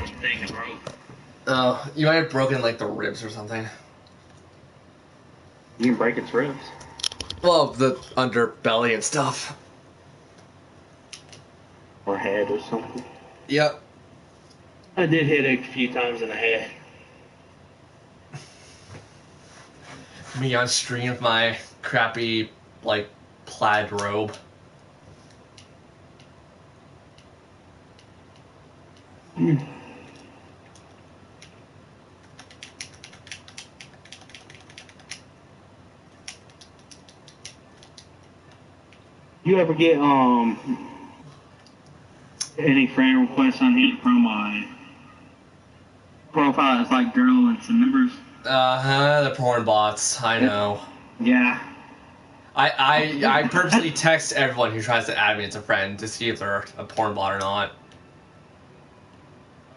thing broke. Oh, you might have broken like the ribs or something. You can break its ribs. Well, the underbelly and stuff. Or head or something. Yep. I did hit it a few times in the head. Me on stream with my crappy, like, plaid robe. You ever get any friend requests on here from my profile? It's like girl and some members. The porn bots. I know. Yeah. I purposely text everyone who tries to add me as a friend to see if they're a porn bot or not.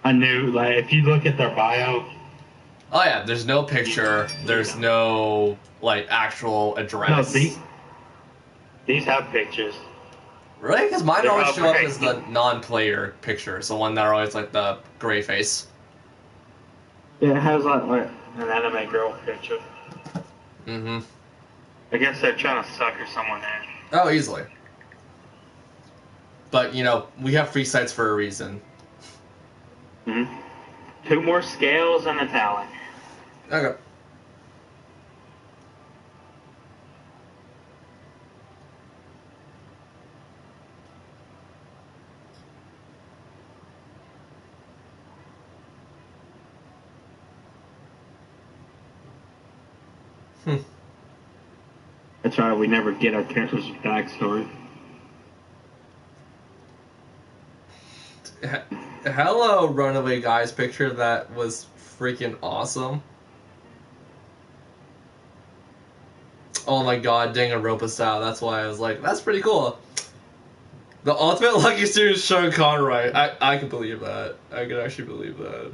I knew, like, if you look at their bio. Oh yeah, there's no picture. There's no like actual address. No, these have pictures. Really? Because mine They're always all show up great. as the non-player pictures, the one that are always like the gray face. Yeah, it has like an anime girl picture. Mm-hmm. I guess they're trying to sucker someone in. Oh, easily. But, you know, we have free sites for a reason. Mm-hmm. 2 more scales and a talent. Okay. That's right, we never get our character's backstory. Hello, Runaway Guys picture. That was freaking awesome. Oh my god, Danganronpa style. That's why I was like, that's pretty cool. The ultimate lucky student, Sean Conroy. I can believe that. I can actually believe that.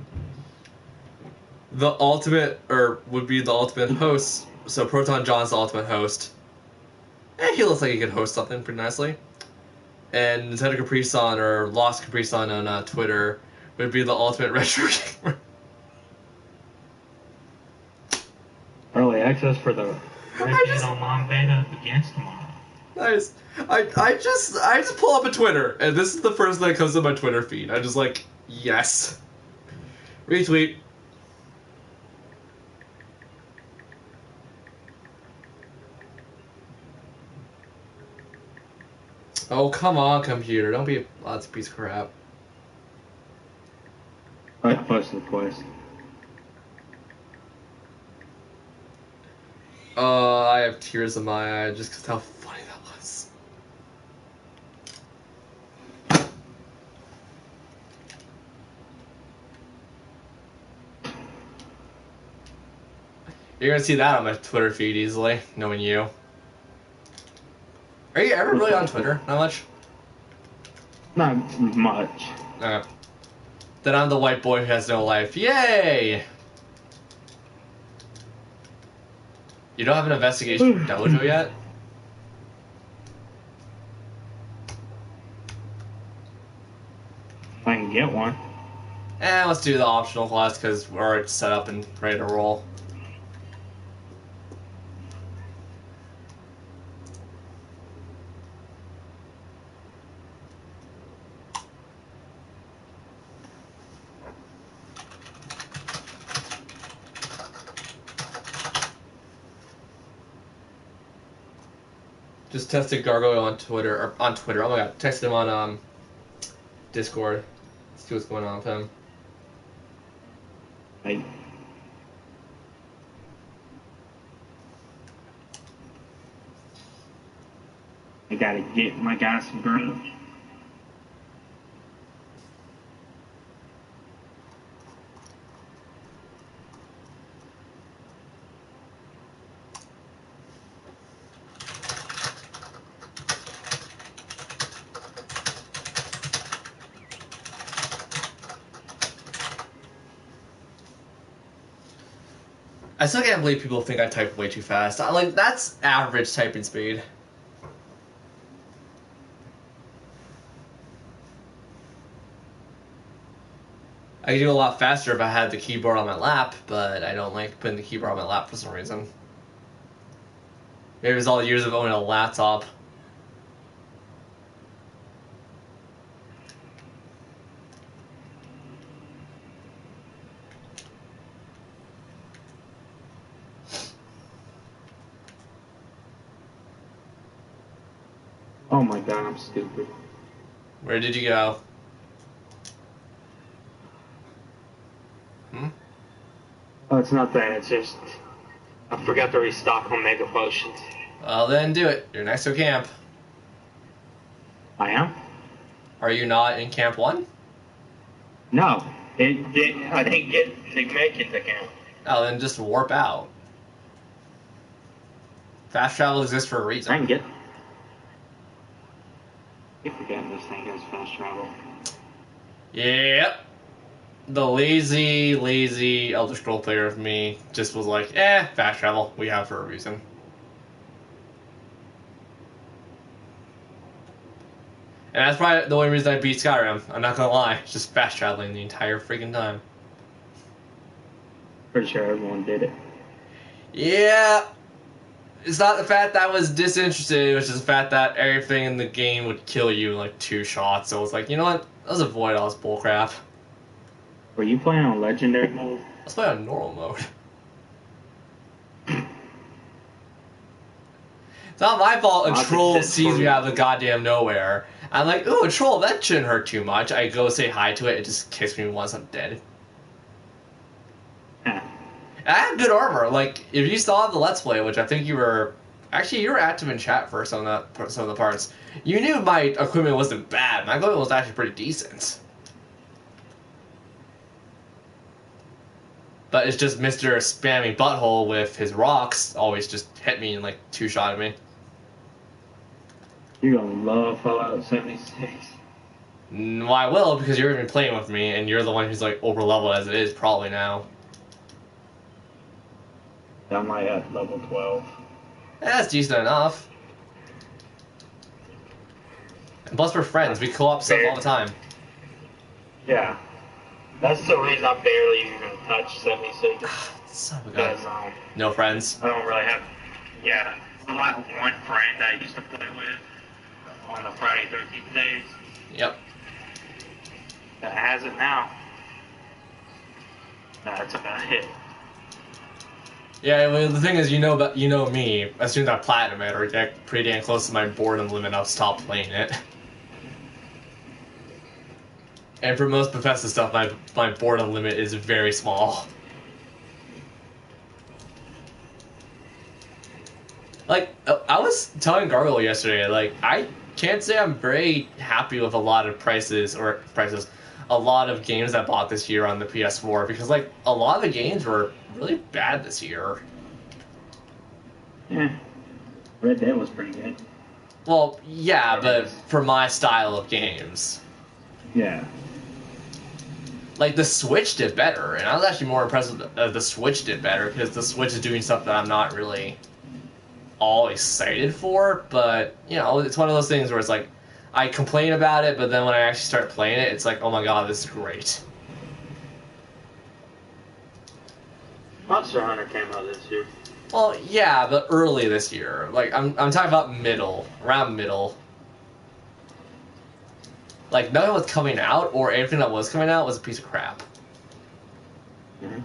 The ultimate, or would be the ultimate host. So Proton John's the ultimate host. He looks like he could host something pretty nicely. And Nintendo Capri Sun, or Lost Capri Sun on Twitter, would be the ultimate retro gamer. Early access for the Red Dead Online beta begins tomorrow. Nice. I just pull up a Twitter, and this is the first thing that comes to my Twitter feed. I'm just like, yes. Retweet. Oh, come on, computer. Don't be lots of piece of crap. I posted the quest. I have tears in my eye just because how funny that was. You're gonna see that on my Twitter feed easily, knowing you. Are you ever really on Twitter? Not much? Not much. Then I'm the white boy who has no life. Yay! You don't have an investigation dojo yet? I can get one. Let's do the optional class because we're already set up and ready to roll. Just tested Gargoyle on Twitter, or on Twitter. Oh my god, texted him on Discord. See what's going on with him. I gotta get my guy some grub. I still can't believe people think I type way too fast. Like, that's average typing speed. I could do a lot faster if I had the keyboard on my lap, but I don't like putting the keyboard on my lap for some reason. Maybe it's all years of owning a laptop. Oh my god, I'm stupid. Where did you go? Oh, it's not that. It's just I forgot to restock on Mega Potions. Well, then do it. You're next to camp. I am? Are you not in Camp 1? No. I didn't get to make it to camp. Oh, then just warp out. Fast travel exists for a reason. I can get. Keep forgetting this thing has fast travel. Yep. The lazy Elder Scroll player of me just was like, fast travel. We have for a reason. And that's probably the only reason I beat Skyrim. I'm not gonna lie. It's just fast traveling the entire freaking time. Pretty sure everyone did it. Yeah. It's not the fact that I was disinterested, it was just the fact that everything in the game would kill you in like 2 shots. So I was like, you know what? Let's avoid all this bullcrap. Were you playing on Legendary mode? Let's play on normal mode. It's not my fault a troll sees me out of the goddamn nowhere. I'm like, ooh, a troll, that shouldn't hurt too much. I go say hi to it, it just kicks me once I'm dead. I have good armor. Like, if you saw the Let's Play, which I think you were... Actually, you were active in chat for some of the parts. You knew my equipment wasn't bad. My equipment was actually pretty decent. But it's just Mr. Spammy Butthole with his rocks always just hit me and, like, 2-shot me. You're gonna love Fallout 76. Well, I will, because you're even playing with me, and you're the one who's, like, over-leveled as it is, probably now. I'm like at level 12. That's decent enough. And plus, we're friends. We co-op stuff all the time. Yeah. That's the reason I barely even touch 76. Son of a gun. Because, No friends. I don't really have... Yeah. I have one friend I used to play with on the Friday 13th days. Yep. That has it now. That's about it. Yeah, well, the thing is, you know me. As soon as I platinum it or get pretty damn close to my boredom limit, I'll stop playing it. And for most Bethesda stuff, my boredom limit is very small. Like, I was telling Gargoyle yesterday, like, I can't say I'm very happy with a lot of a lot of games I bought this year on the PS4, because, like, a lot of the games were really bad this year. Yeah. Red Dead was pretty good. Well, yeah, but for my style of games. Yeah. Like, the Switch did better, and I was actually more impressed with the Switch did better, because the Switch is doing stuff that I'm not really all excited for, but, you know, it's one of those things where it's like, I complain about it, but then when I actually start playing it, it's like, oh my god, this is great. Monster Hunter came out this year. Well, yeah, but early this year. Like, I'm talking about around middle. Like, nothing was coming out, or anything that was coming out was a piece of crap. Mm-hmm.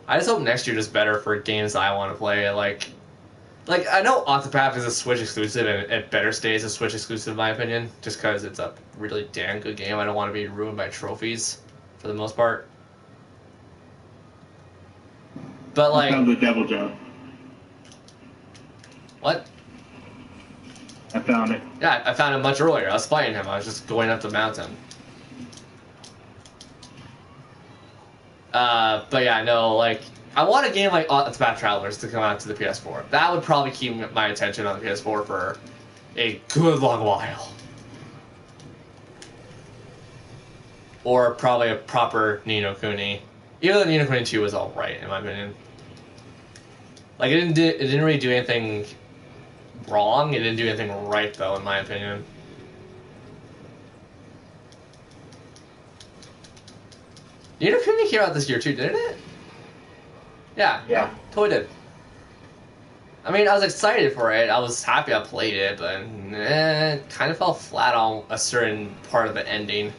I just hope next year is better for games that I want to play. Like, I know Octopath is a Switch exclusive, and it better stay as a Switch exclusive, in my opinion, just because it's a really damn good game. I don't want to be ruined by trophies, for the most part. But, like... I found the Devil Jump. What? I found it. Yeah, I found him much earlier. I was fighting him. I was just going up the mountain. But yeah, no, like... I want a game like Octopath Travelers to come out to the PS4. That would probably keep my attention on the PS4 for a good long while. Or probably a proper Ni no Kuni. Even though Ni no Kuni 2 was alright, in my opinion. Like, it didn't really do anything wrong. It didn't do anything right, though, in my opinion. Ni no Kuni came out this year too, didn't it? Yeah. Yeah. Totally did. I mean, I was excited for it. I was happy I played it, but it kind of fell flat on a certain part of the ending.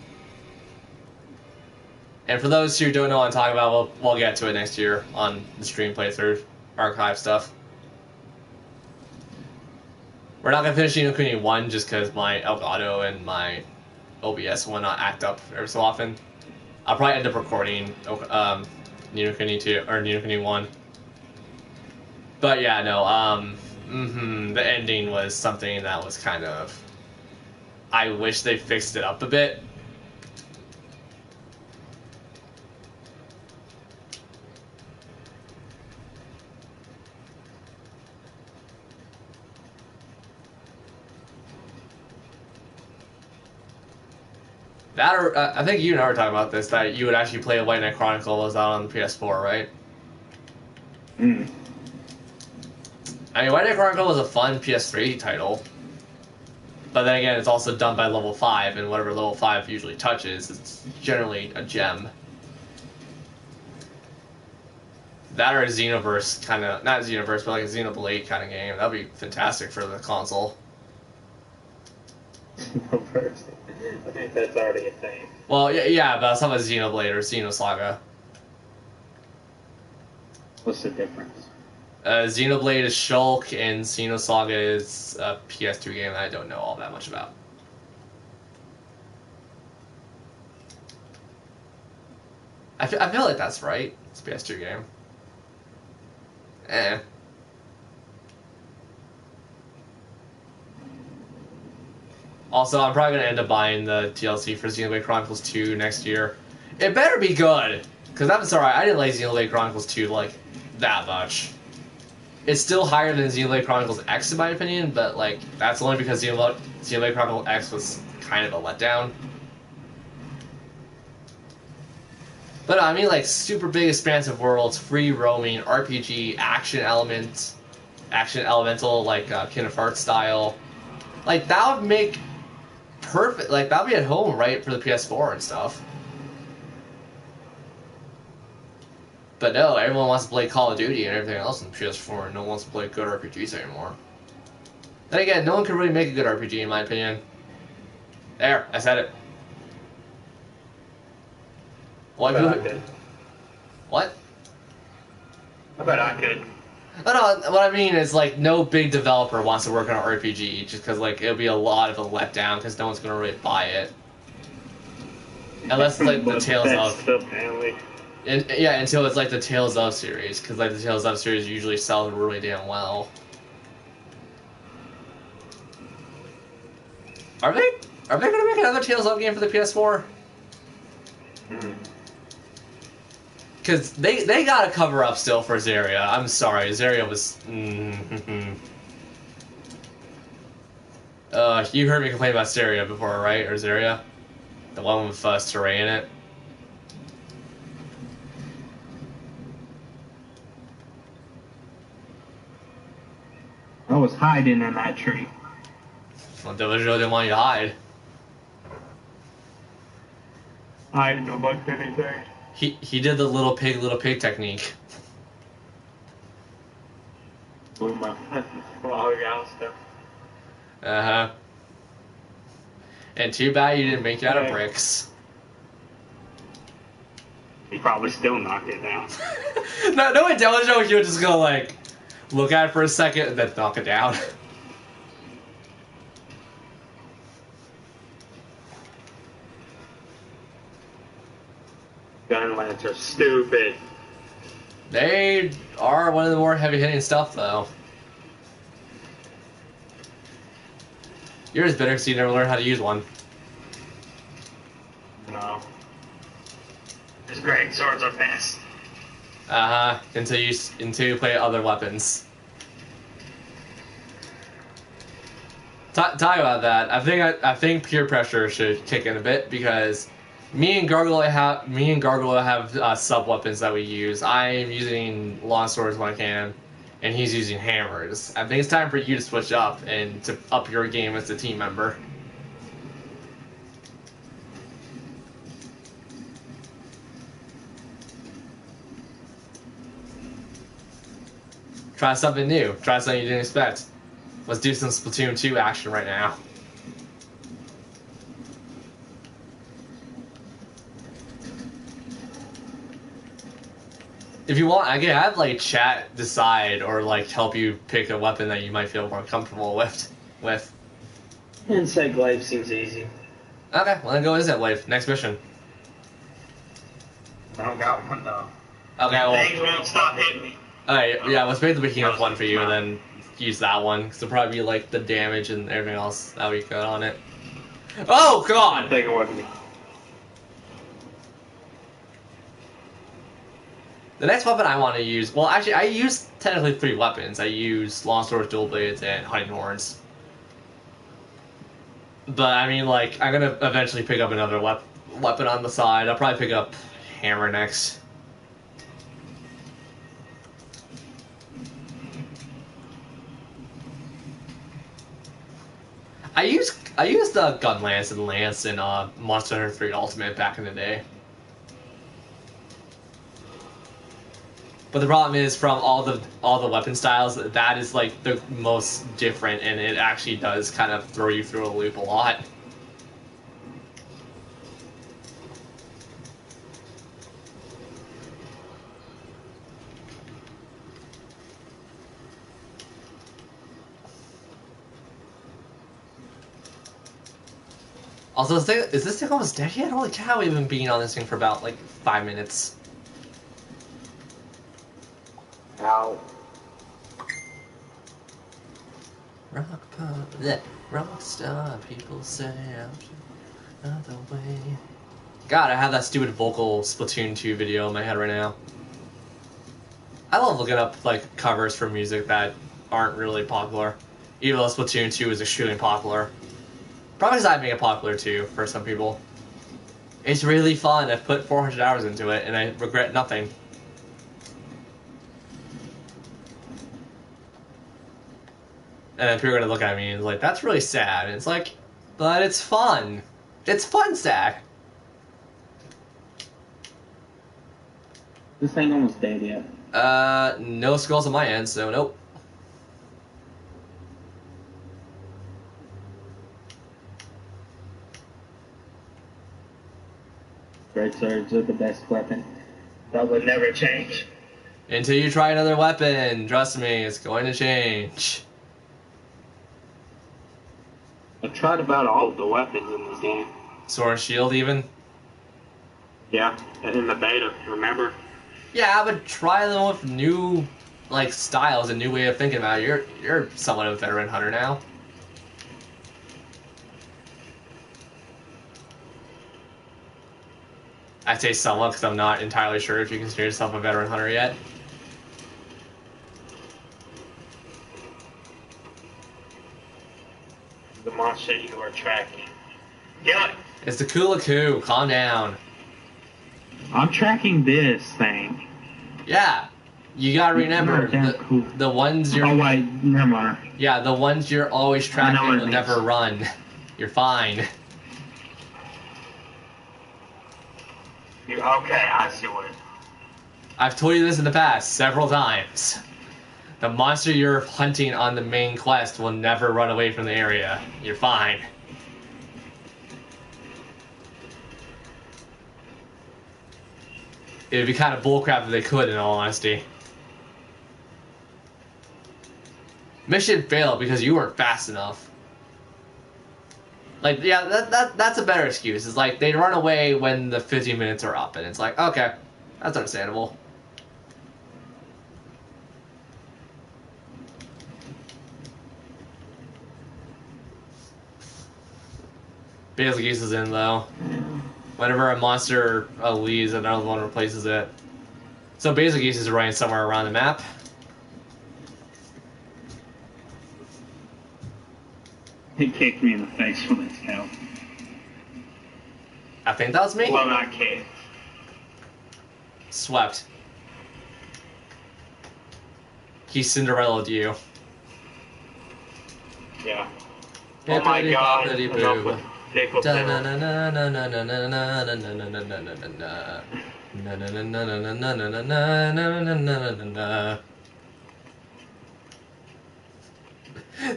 And for those who don't know what I'm talking about, we'll get to it next year on the stream playthrough, archive stuff. We're not going to finish Ni no Kuni 1 just because my Elgato and my OBS will not act up every so often. I'll probably end up recording Ni no Kuni 2 or Ni no Kuni 1. But yeah, no, the ending was something that was kind of... I wish they fixed it up a bit. That, or I think you and I were talking about this, that you would actually play White Knight Chronicles out on the PS4, right? Mm. I mean, White Knight Chronicle was a fun PS3 title. But then again, it's also done by level 5, and whatever level 5 usually touches, it's generally a gem. That or a Xenoverse kind of, not Xenoverse, but like a Xenoblade kind of game. That would be fantastic for the console. I think that's already a thing. Well, yeah, but I was talking about Xenoblade or Xenosaga. What's the difference? Xenoblade is Shulk, and Xenosaga is a PS2 game that I don't know all that much about. I feel like that's right. It's a PS2 game. Also, I'm probably going to end up buying the DLC for Xenoblade Chronicles 2 next year. It better be good! Because I'm sorry, I didn't like Xenoblade Chronicles 2, like, that much. It's still higher than Xenoblade Chronicles X, in my opinion, but, like, that's only because Xenoblade Chronicles X was kind of a letdown. But, I mean, like, super big, expansive worlds, free roaming, RPG, action elemental, like, Kingdom Hearts style. Like, that would make perfect, like, that would be at home, right, for the PS4 and stuff. But no, everyone wants to play Call of Duty and everything else on PS4, and no one wants to play good RPGs anymore. Then again, no one can really make a good RPG, in my opinion. There, I said it. What? I could. What? I bet I could. No, what I mean is, like, no big developer wants to work on an RPG, just because, like, it'll be a lot of a letdown, because no one's going to really buy it. Unless it's, like, the Tales of... the family. Yeah, until it's, like, the Tales of series, because, like, the Tales of series usually sells really damn well. Are they going to make another Tales of game for the PS4? Mm. Because they got to cover up still for Zaria. I'm sorry, Zaria was... you heard me complain about Zaria before, right? Or Zaria? The one with Stray in it. I was hiding in that tree. Well, Division didn't want you to hide. I didn't know about anything. He did the little pig technique. Blew my log out stuff. Uh-huh. And too bad you didn't make it out of bricks. He probably still knocked it down. No intelligent, he would just go like, look at it for a second and then knock it down. Gunlance are stupid. They are one of the more heavy-hitting stuff, though. You're just bitter because you never learned how to use one. No. It's great. Swords are best. Uh-huh. Until you play other weapons. Talk about that. I think peer pressure should kick in a bit because me and Gargoyle have sub weapons that we use. I'm using long swords when I can, and he's using hammers. I think it's time for you to switch up and to up your game as a team member. Try something new. Try something you didn't expect. Let's do some Splatoon 2 action right now. If you want, I can have like chat decide or like help you pick a weapon that you might feel more comfortable with. Insect Glaive seems easy. Okay, well then go Insect Glaive. Next mission. I don't got one though. Okay, well, Things won't stop hitting me. alright, yeah, let's make the behemoth one for you and then use that one. Cause it'll probably be like the damage and everything else that we got on it. Oh god! Take it with me. The next weapon I want to use, well, actually, I use technically 3 weapons. I use long swords, dual blades, and hunting horns. But I mean, like, I'm gonna eventually pick up another weapon on the side. I'll probably pick up hammer next. I used the gun lance and lance in Monster Hunter 3 Ultimate back in the day. But the problem is, from all the weapon styles, that is like the most different, and it actually does kind of throw you through a loop a lot. Also, is this thing almost dead yet? Holy cow, we've been being on this thing for about like 5 minutes. Ow. Rockstar, people say another way. God, I have that stupid vocal Splatoon 2 video in my head right now. I love looking up like covers for music that aren't really popular, even though Splatoon 2 is extremely popular. Probably because I make it popular too for some people. It's really fun. I've put 400 hours into it and I regret nothing. And then people are gonna look at me and like, that's really sad. And it's like, but it's fun. It's fun sad. This ain't almost dead yet. No skulls on my end, so nope. Great swords are the best weapon. That would never change. Until you try another weapon, trust me, it's going to change. I've tried about all of the weapons in this game. Sword and shield even? Yeah, in the beta, remember? Yeah, but try them with new like styles, a new way of thinking about it. You're somewhat of a veteran hunter now. I say somewhat because I'm not entirely sure if you consider yourself a veteran hunter yet. The monster you are tracking. Kill it! It's the Kulaku. Calm down. I'm tracking this thing. Yeah, you gotta remember the ones you're. Oh wait, never mind. Yeah, the ones you're always tracking what it will means. never run. You're fine. Okay, I see what it is. I've told you this in the past several times. The monster you're hunting on the main quest will never run away from the area. You're fine. It would be kind of bullcrap if they could, in all honesty. Mission failed because you weren't fast enough. Like, yeah, that's a better excuse. It's like, they run away when the 15 minutes are up, and it's like, okay, that's understandable. Basic Geese is in, though. Whenever a monster leaves, another one replaces it. So Basic Geese is running somewhere around the map. He kicked me in the face with his tail. I think that was me. Well, not kidding. Swept. He Cinderella'd you. Yeah. Oh my god. Hippity Enough boo. with Nickel Bill.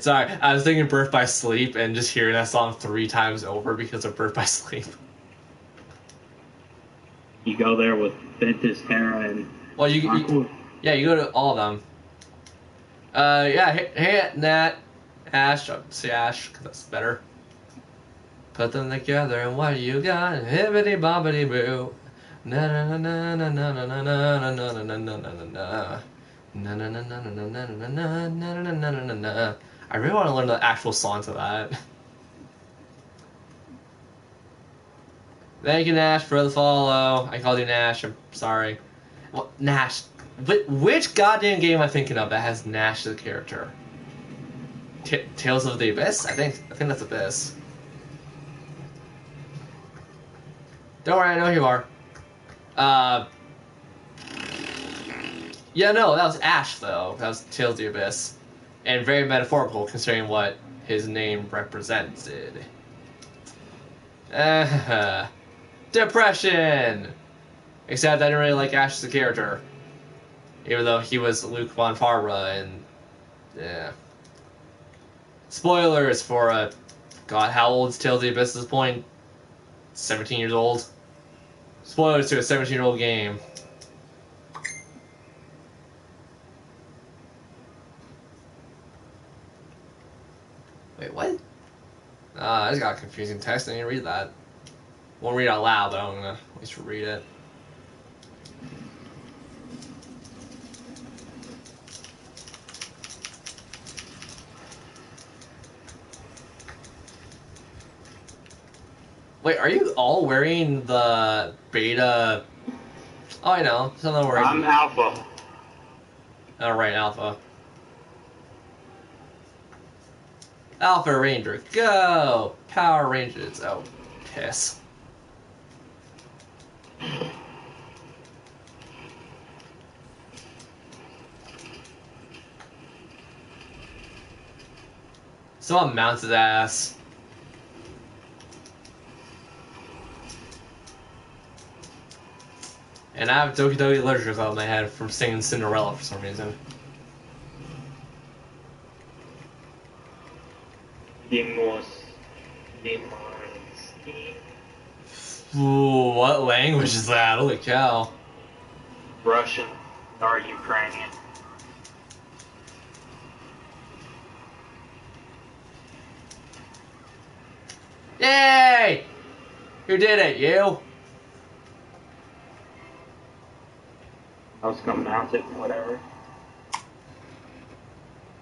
Sorry, I was thinking Birth by Sleep and just hearing that song 3 times over because of Birth by Sleep. You go there with Ventus, Terra, and Well, you go to all of them. Yeah, hey, Nat, Ash, I'll say Ash, because that's better. Put them together, and what you got? Hibbity bobbity boo. Na na na na na na na na na na na na na na na. Na na na na na na na na na na na na na na. I really want to learn the actual song to that. Thank you, Nash, for the follow. I called you Nash. I'm sorry. What Nash? Which goddamn game am I thinking of that has Nash as a character? Tales of the Abyss? I think that's Abyss. Don't worry, I know who you are. Yeah, no, that was Ash, though. That was Tales of the Abyss. And very metaphorical, considering what his name represented. Depression! Except I didn't really like Ash as a character. Even though he was Luke Von Farra, and... yeah. Spoilers for, God, how old is Tales of the Abyss at this point? 17 years old? Spoilers to a 17-year-old game. Wait, what? I just got a confusing text. I didn't read that. Won't read it out loud, but I'm gonna at least read it. Wait, are you all wearing the beta? Oh, I know. Some of them wearing. I'm Alpha. Oh, right, Alpha. Alpha Ranger, go! Power Rangers. Oh, piss. Someone mounts his ass. And I have Doki Doki Literature Club in my head from singing Cinderella for some reason. Ooh, what language is that? Holy cow. Russian or Ukrainian. Yay! Who did it? You? I was gonna mount it, whatever.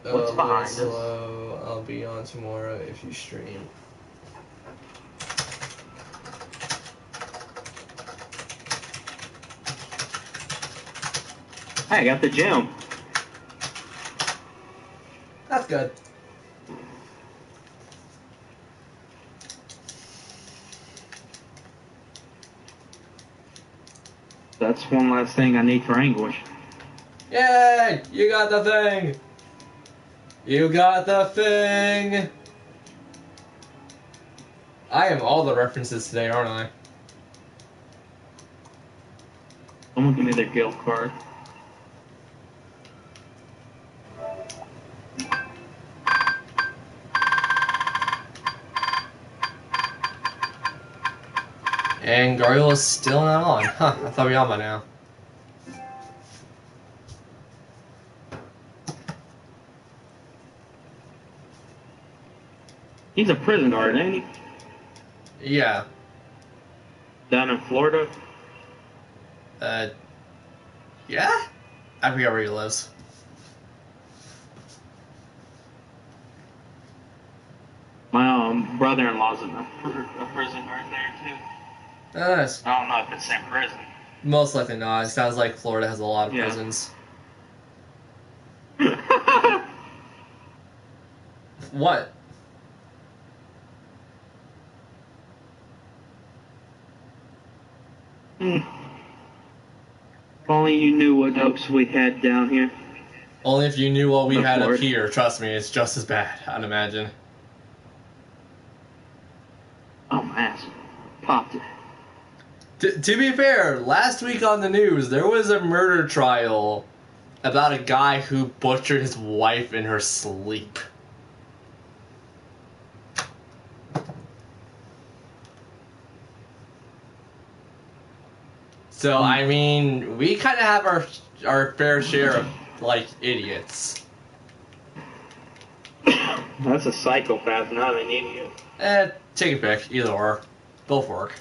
What's behind us? Hello, I'll be on tomorrow if you stream. Hey, I got the gem. That's good. That's one last thing I need for Anguish. Yay! You got the thing! You got the thing! I am all the references today, aren't I? Someone give me their guild card. And Gargoyle's still not on. Huh, I thought we were on by now. He's a prison guard, ain't he? Yeah. Down in Florida? Yeah? I forget where he lives. My brother-in-law's in a prison guard there, too. Nice. I don't know if it's the same prison. Most likely not. It sounds like Florida has a lot of Yeah. prisons. What? If only you knew what hopes we had down here. Only if you knew what we Of had up course. here. Trust me, it's just as bad, I'd imagine. Oh, my ass. Popped it. To be fair, last week on the news, there was a murder trial about a guy who butchered his wife in her sleep. So I mean, we kind of have our fair share of like idiots. That's a psychopath, not an idiot. Take a pick, either or, both work.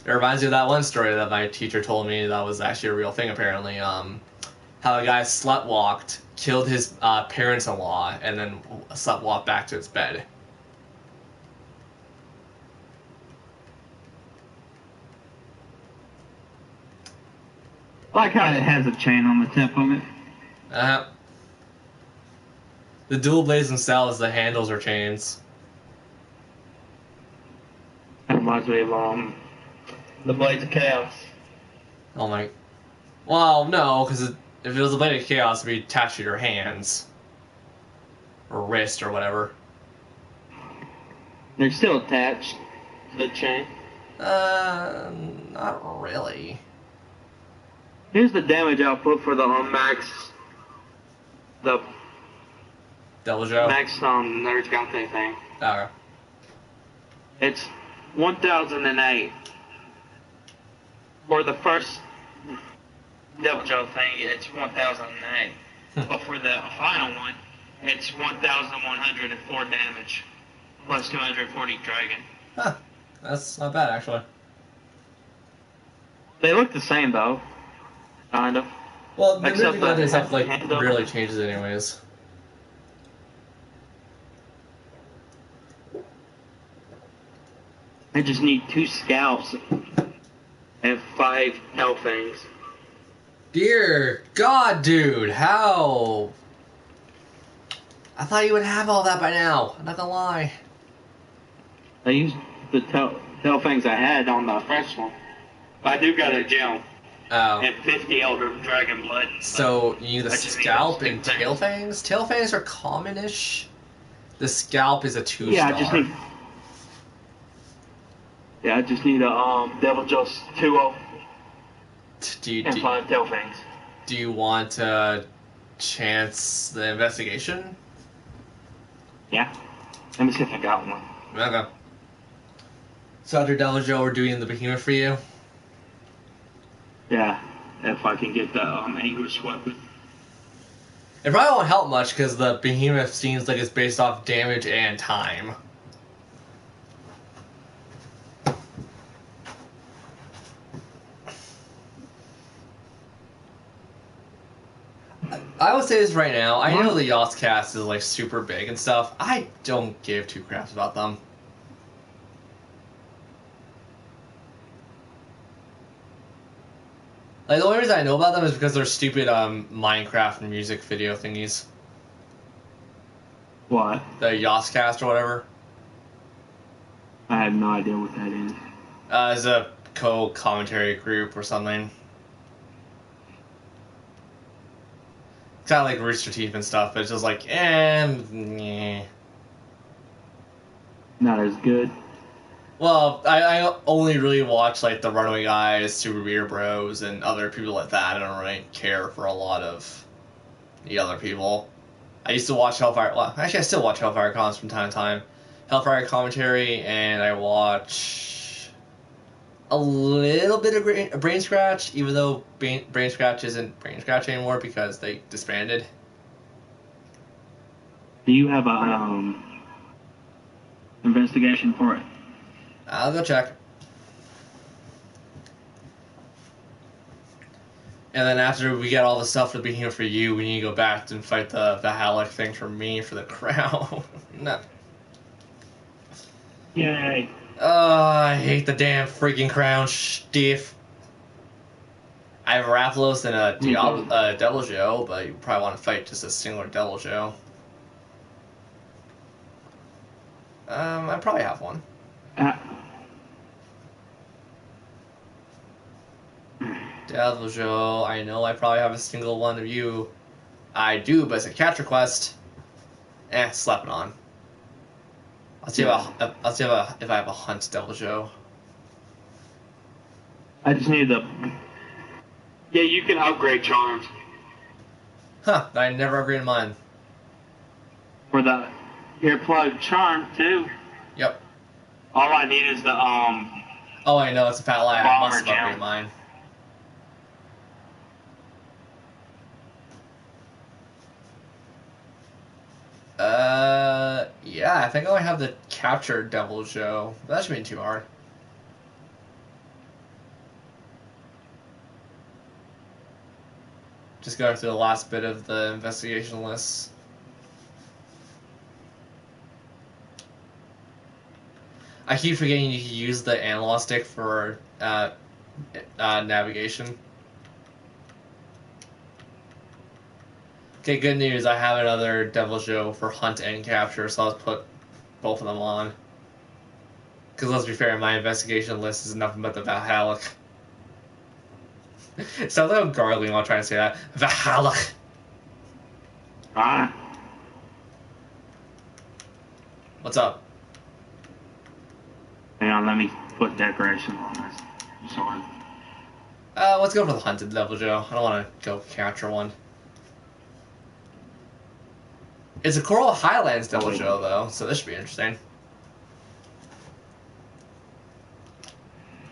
It reminds me of that one story that my teacher told me that was actually a real thing, apparently. How a guy slut-walked, killed his parents-in-law, and then slut-walked back to his bed. I like how it has a chain on the tip of it. The dual blades themselves, the handles are chains. That reminds me of the Blades of Chaos. Oh my... Well, no, because if it was a blade of chaos, it'd be attached to your hands. Or wrist, or whatever. They're still attached to the chain. Not really. Here's the damage output for the Max. The Devil Joe? Max Nerds Gante thing. Okay. It's 1008. For the first Devil Joe thing, it's 1008. But for the final one, it's 1104 damage. Plus 240 dragon. Huh. That's not bad, actually. They look the same, though. Kind of. Well, the Except movie the stuff, like, handle. really changes anyways. I just need 2 scalps and 5 Hellfangs. Dear God, dude, how? I thought you would have all that by now. I'm not gonna lie. I used the Hellfangs I had on the first one. But I do got a gem. Oh. And 50 Elder Dragon Blood. So, you need the I just need scalp those and big tail fangs? Tail fangs are common-ish. The scalp is a 2-star. Yeah, I just need a Devil Joe's 2 and 5 Hellfangs. Do you want to chance the investigation? Yeah. Let me see if I got one. Okay. So after Devil Joe, we're doing the behemoth for you? Yeah. If I can get the Anguish weapon. It probably won't help much because the behemoth seems like it's based off damage and time. I would say this right now. I know the Yoscast is like super big and stuff. I don't give 2 craps about them. Like the only reason I know about them is because they're stupid Minecraft music video thingies. What? The Yoscast or whatever. I have no idea what that is. It's a co-commentary group or something. Kind of like Rooster Teeth and stuff, but it's just like, meh. Not as good. Well, I only really watch like the Runaway Guys, Super Beer Bros, and other people like that. I don't really care for a lot of the other people. I used to watch Hellfire. Well, actually, I still watch Hellfire Cons from time to time. Hellfire commentary, and I watch a little bit of Brain Scratch, even though Brain Scratch isn't Brain Scratch anymore because they disbanded. Do you have a investigation for it? I'll go check. And then after we get all the stuff for being here for you, we need to go back and fight the Valhalla thing for me for the crown. No. Yay. I hate the damn freaking crown, stiff. I have a Rathalos and a Devil Joe, but you probably want to fight just a singular Devil Joe. I probably have one. Devil Joe, I know I probably have a single one of you. I do, but it's a catch request. Slap it on. I'll see if I have a hunt Devil Joe. I just need the... Yeah, you can upgrade charms. Huh, I never upgraded mine. For the earplug charm too. Yep. All I need is the Oh, I know, it's a fat lie. I Bomber must have upgraded jam. mine. Yeah, I think I only have the Capture Devil Joe. That shouldn't be too hard. Just going through the last bit of the investigation list. I keep forgetting you can use the analog stick for navigation. Okay, good news. I have another Devil Joe for Hunt and Capture, so I'll put both of them on. Because let's be fair, my investigation list is nothing but the Valhalla. It sounds like I'm gargling while trying to say that. Valhalla. Alright. What's up? Hang on, let me put decoration on this sword. Let's go for the Hunted Devil Joe. I don't want to go Capture one. It's a Coral Highlands Devil Joe, though, so this should be interesting.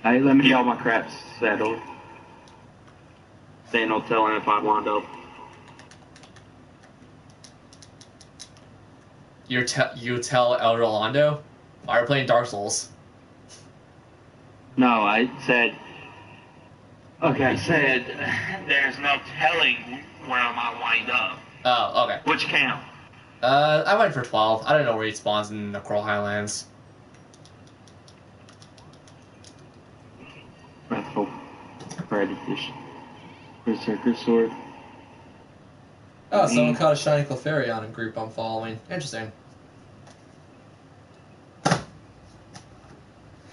Hey, let me get all my crap settled. They ain't no telling if I wound up. You tell El Rolando? Why are you playing Dark Souls? No, I said. Okay, I said there's no telling where I might wind up. Oh, okay. Which camp? I went for 12. I don't know where he spawns in the Coral Highlands. Wrathful Red Edition. Berserker Sword. Oh, someone caught a shiny Clefairy in group I'm following. Interesting.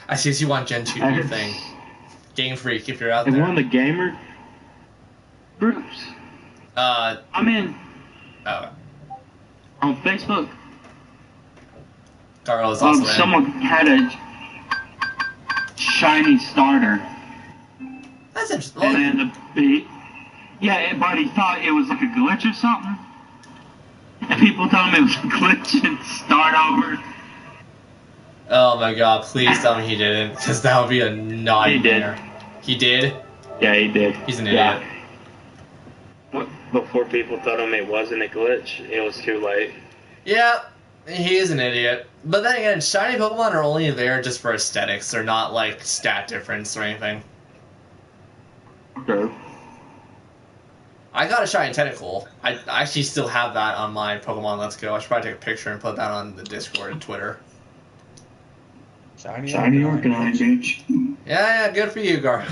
I see you want Gen 2 do your thing. Game Freak, if you're out And there. one of the gamer groups. I'm in Oh. on Facebook. Carl is also in. Someone had a shiny starter. That's interesting. And but he thought it was like a glitch or something. And people told him it was a glitch and start over. Oh my god, please tell me he didn't, because that would be a nightmare. He did? Yeah, he did. He's an idiot. Before people told him it wasn't a glitch, it was too late. Yeah, he is an idiot. But then again, shiny Pokemon are only there just for aesthetics. They're not like stat difference or anything. True. I got a shiny Tentacle. I actually still have that on my Pokemon Let's Go. I should probably take a picture and put that on the Discord and Twitter. Shiny Arcanine, bitch. Yeah, good for you, Gar.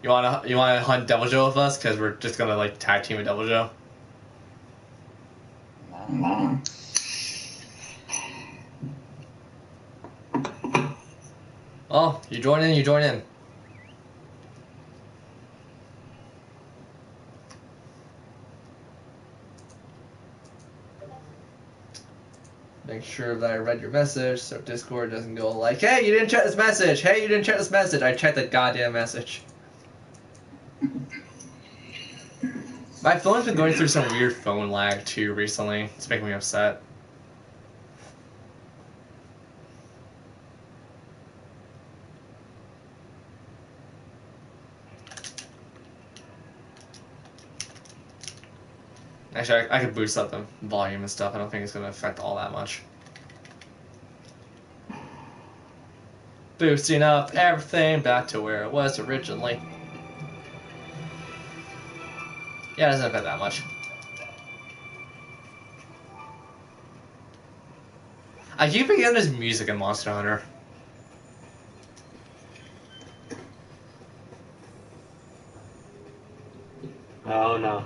You wanna hunt Devil Joe with us? Cause we're just gonna like tag team with Devil Joe. Nah. Oh, you join in. You join in. Make sure that I read your message so Discord doesn't go like, hey, you didn't check this message. Hey, you didn't check this message. I checked the goddamn message. My phone's been going through some weird phone lag too recently. It's making me upset. Actually, I could boost up the volume and stuff. I don't think it's going to affect all that much. Boosting up everything back to where it was originally. Yeah, it doesn't affect that much. I keep forgetting there's music in Monster Hunter. Oh no.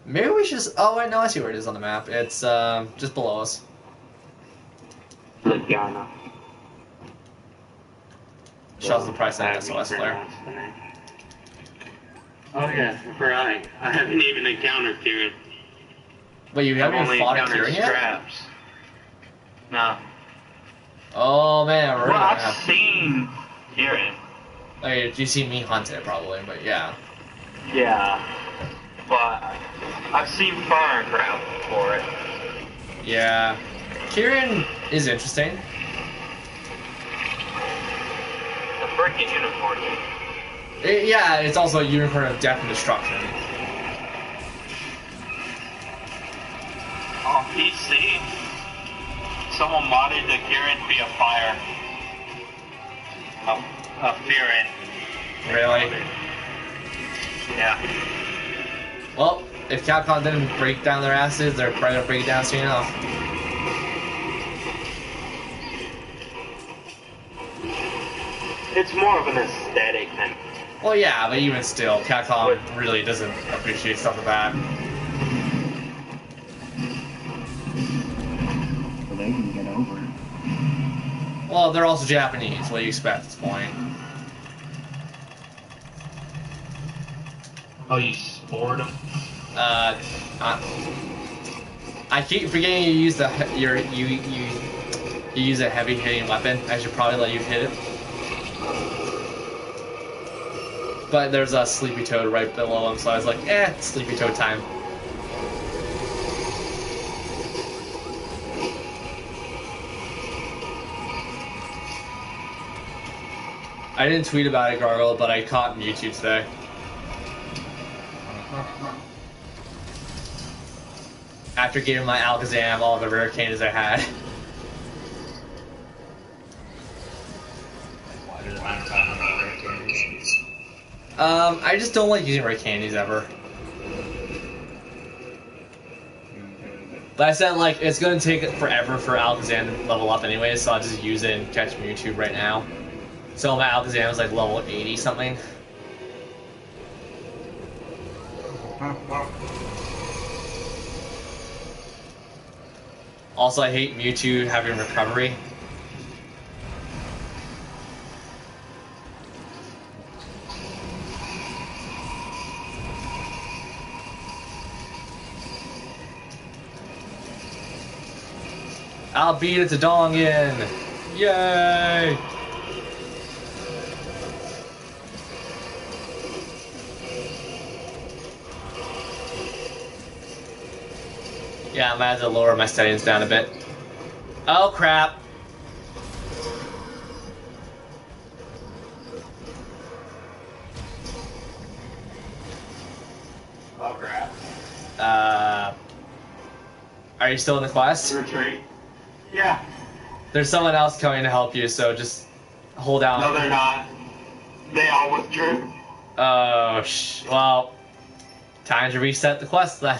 Maybe we should just... Oh, wait, no, I see where it is on the map. It's just below us. Ligiana. Shows the price on SOS Flare. Oh yeah, right. I haven't even encountered Kieran. Wait, you haven't even fought a Kieran yet? Scraps. No. Oh, man, we're Well, gonna I've have... seen Kieran. You see me hunt it probably, but yeah. Yeah. But I've seen fire and crab for it. Yeah. Kieran is interesting. The freaking unicorn. Yeah, it's also a unicorn of death and destruction. On PC, someone modded the Kieran to be a fire. A Fearin. Really? Yeah. Well, if Capcom didn't break down their asses, they're probably gonna break it down soon enough. It's more of an aesthetic than. Well, yeah, but even still, Capcom really doesn't appreciate stuff like that. But they can get over it. Well, they're also Japanese. What do you expect at this point? Oh, you spored them? I keep forgetting you use you use a heavy hitting weapon. I should probably let you hit it. But there's a Sleepy Toad right below him, so I was like, Sleepy Toad time. I didn't tweet about it, Gargle, but I caught Mewtwo today. After giving my Alakazam all the rare candies I had. Why does it matter about rare candies? I just don't like using rare candies ever. But I said, like, it's gonna take forever for Alakazam to level up anyway, so I'll just use it and catch Mewtwo right now. So my Alakazam is like level 80 something. Also, I hate Mewtwo having recovery. I'll beat it to Dongan! Yay! Yeah, I might have to lower my settings down a bit. Oh crap! Oh crap. Are you still in the quest? Retreat. Yeah. There's someone else coming to help you, so just hold out. No, they're not. They all withdrew. Oh, well, time to reset the quest then.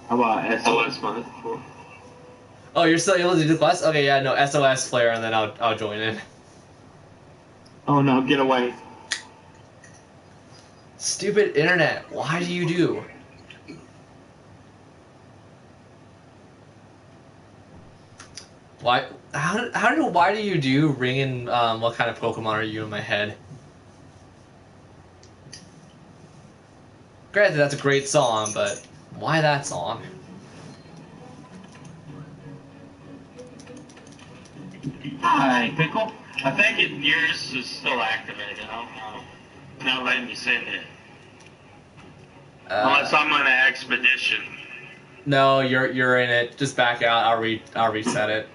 How about SOS month? Oh, you're still able to do the quest? Okay, yeah, no, SOS flare, and then I'll join in. Oh no, get away. Stupid internet, why do you do? Why do you do ringing, what kind of Pokemon are you in my head? Granted, that's a great song, but why that song? Hi, Pickle. I think yours is still activated. I don't know. Not letting me send it. Unless I'm on an expedition. No, you're in it. Just back out. I'll reset it.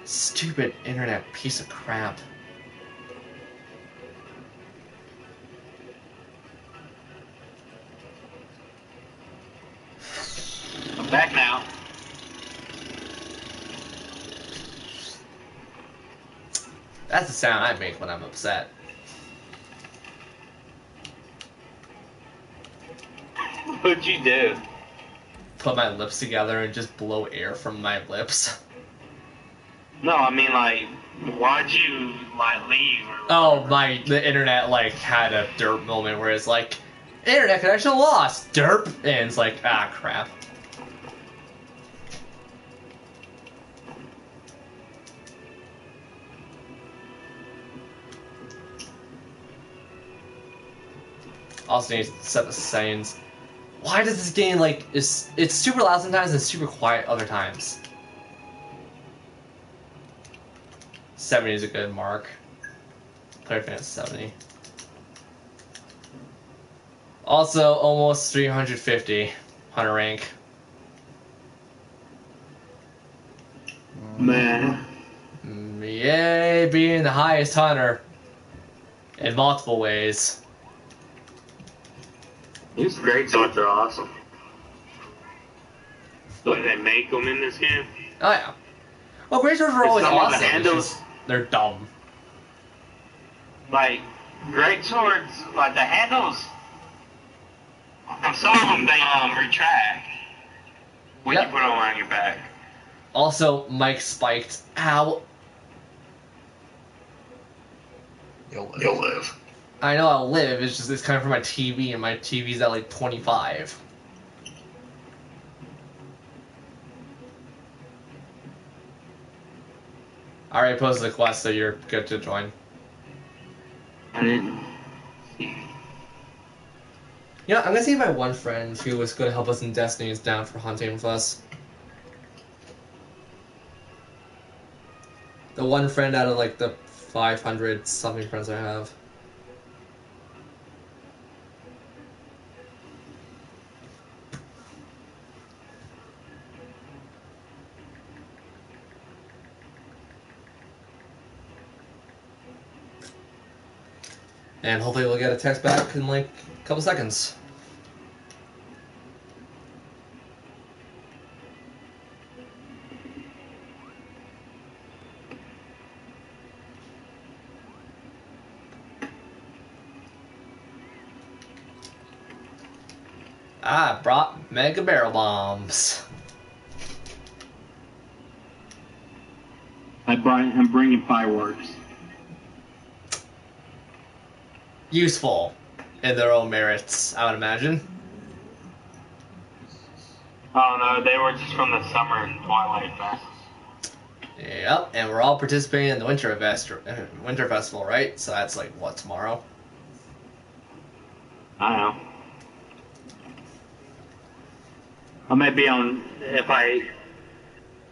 Stupid internet piece of crap. I'm back now. That's the sound I make when I'm upset. What'd you do? Put my lips together and just blow air from my lips. No, I mean like, why'd you like leave? Oh, the internet like had a derp moment where it's like, internet connection lost, derp, and it's like, ah, crap. Also need to set the settings. Why does this game like it's super loud sometimes and super quiet other times? 70 is a good mark. Player fans 70. Also, almost 350 hunter rank. Man. Yay, being the highest hunter in multiple ways. These great swords are awesome. Do they make them in this game? Oh yeah. Well, great swords are always some of the awesome. It's handles- just they're dumb. Like, great swords, like the handles, some of them, they retract when Yep. you put them around your back. Also, Mike spiked. Ow. You'll live. I know I'll live. It's just it's coming from my TV, and my TV's at like 25. I already posted the quest, so you're good to join. I didn't. You know, I'm gonna see if my one friend who was gonna help us in Destiny is down for hunting with us. The one friend out of like the 500 something friends I have. And hopefully we'll get a text back in like a couple seconds. I brought mega barrel bombs. I'm bringing fireworks. Useful in their own merits, I would imagine. Oh no, they were just from the summer and Twilight Fest. Yep, and we're all participating in the Winter Festival, right? So that's like, what, tomorrow? I know. I might be on if I.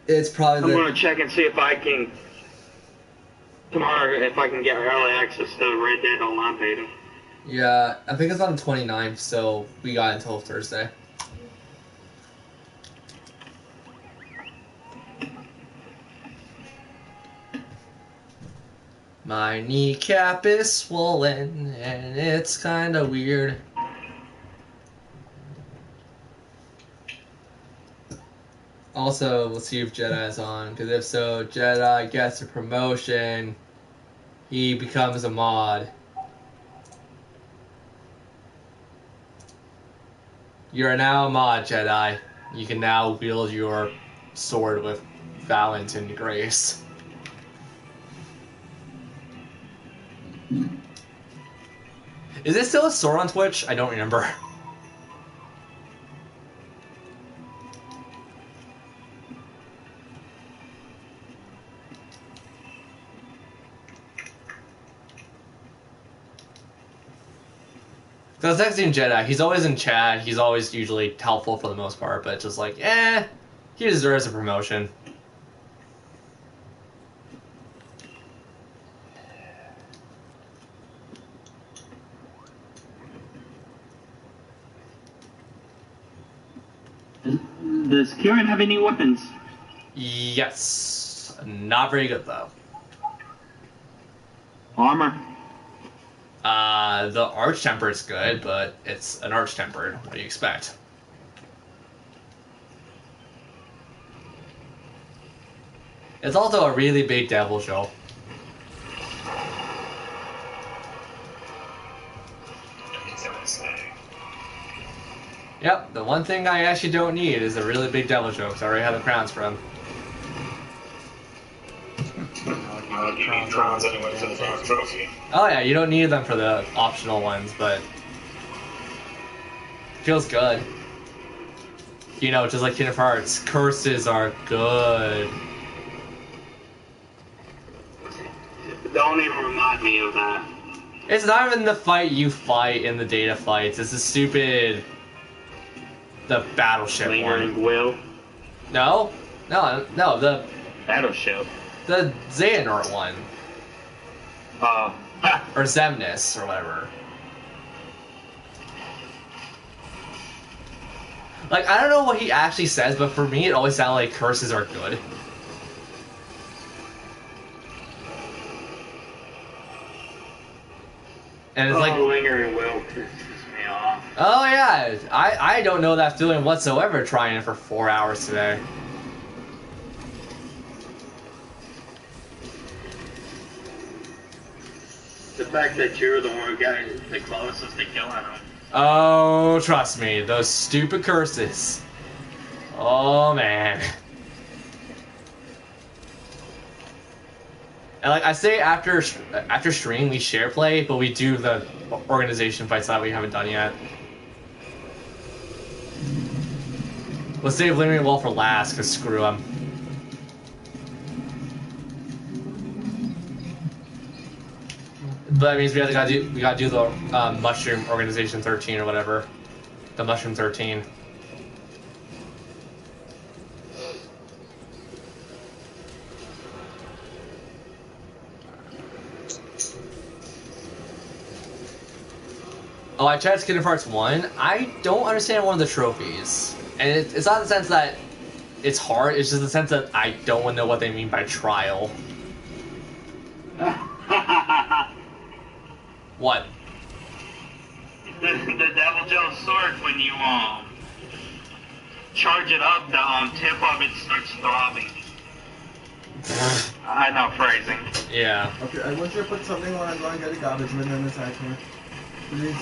It's probably I'm gonna check and see if I can tomorrow if I can get early access to Red Dead Online beta. Yeah, I think it's on the 29th, so we got until Thursday. My kneecap is swollen, and it's kinda weird. Also, let's see if Jedi's on, because if so, Jedi gets a promotion. He becomes a mod. You're now a mod, Jedi. You can now wield your sword with Valent and grace. Is it still a sword on Twitch? I don't remember. So I was texting Jedi. He's always in chat. He's always usually helpful for the most part, but just like, he deserves a promotion. Does Kieran have any weapons? Yes. Not very good, though. Armor? The Arch Tempered's good, but it's an Arch Tempered. What do you expect? It's also a really big devil show. Yep, the one thing I actually don't need is a really big devil show, because I already have the crowns for him. You need crowns anyway for the crown trophy. Oh yeah, you don't need them for the optional ones, but feels good. You know, just like Kingdom Hearts, curses are good. Don't even remind me of that. It's not even the fight you fight in the data fights, it's the stupid... the battleship Lingering one. will. No, the Battleship. The Xehanort one. Or Xemnas, or whatever. Like, I don't know what he actually says, but for me, it always sounded like curses are good. And it's like... lingering will pisses me off. Oh yeah, I don't know that feeling whatsoever trying it for 4 hours today. The fact that you're the one who got the closest to killing him. Oh, trust me, those stupid curses. Oh man. And like I say, after stream we share play, but we do the organization fights that we haven't done yet. Let's save Living Wall for last, cause screw them. But that means we gotta do the Mushroom Organization 13 or whatever, the Mushroom 13. Oh, I tried Kingdom Hearts 1. I don't understand one of the trophies. And it's not in the sense that it's hard, it's just the sense that I don't know what they mean by trial. What? The Devil Joe sword, when you charge it up, the tip of it starts throbbing. I know phrasing. Yeah. Okay, I want you to put something on and go and get the garbage bin and attach me. Please.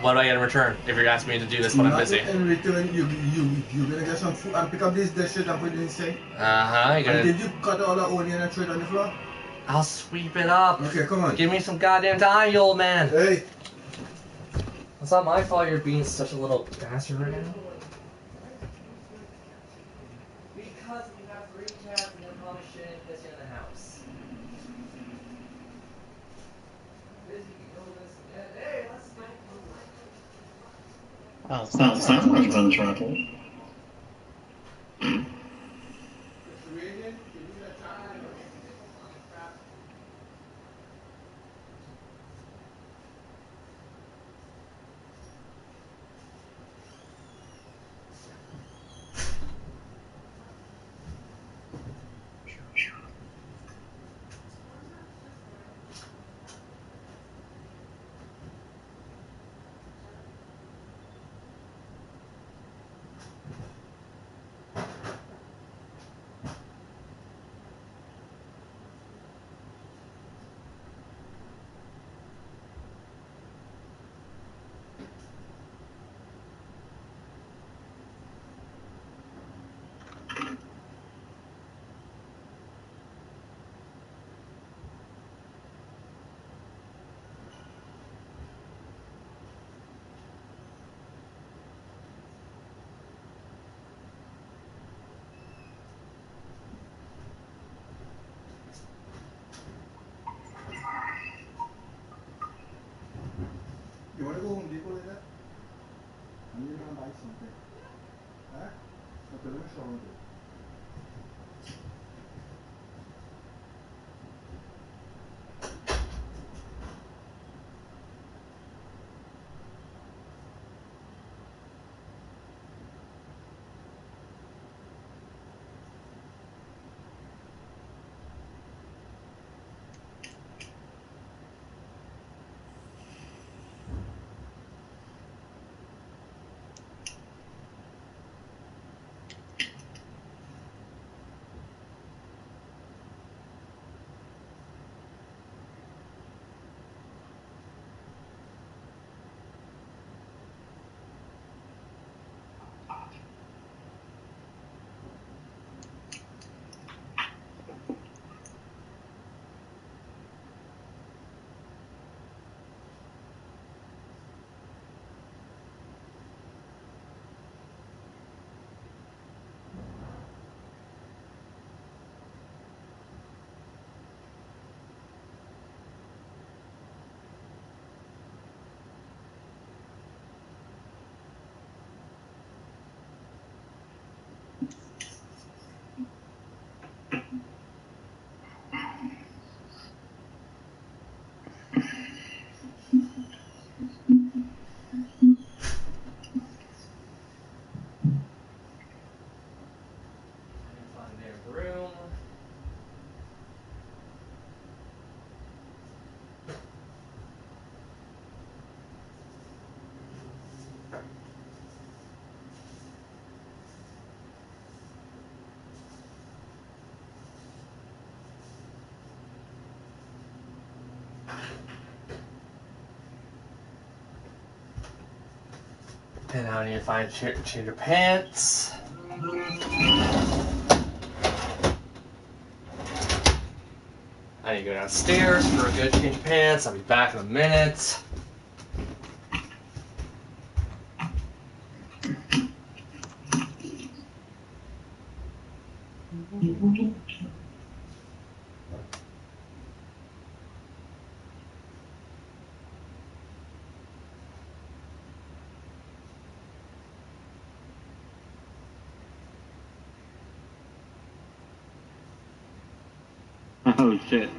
What do I get in return if you're asking me to do this when I'm busy? In return, you're gonna get some food and pick up these dishes and put it in the sink. Uh-huh, you And did you cut all the onion and throw it on the floor? I'll sweep it up. Okay, come on. Give me some goddamn time, you old man. Hey. It's not my fault you're being such a little bastard right now. Because we have 3 cats and they're probably shitting pissing in the house. Hey, let's go. Oh, it's not much of a trouble. You wanna go Home Depot later? I'm gonna buy something. Huh? Okay, let me show you. And now I need to find change your pants. I need to go downstairs for a good change of pants. I'll be back in a minute. Oh shit.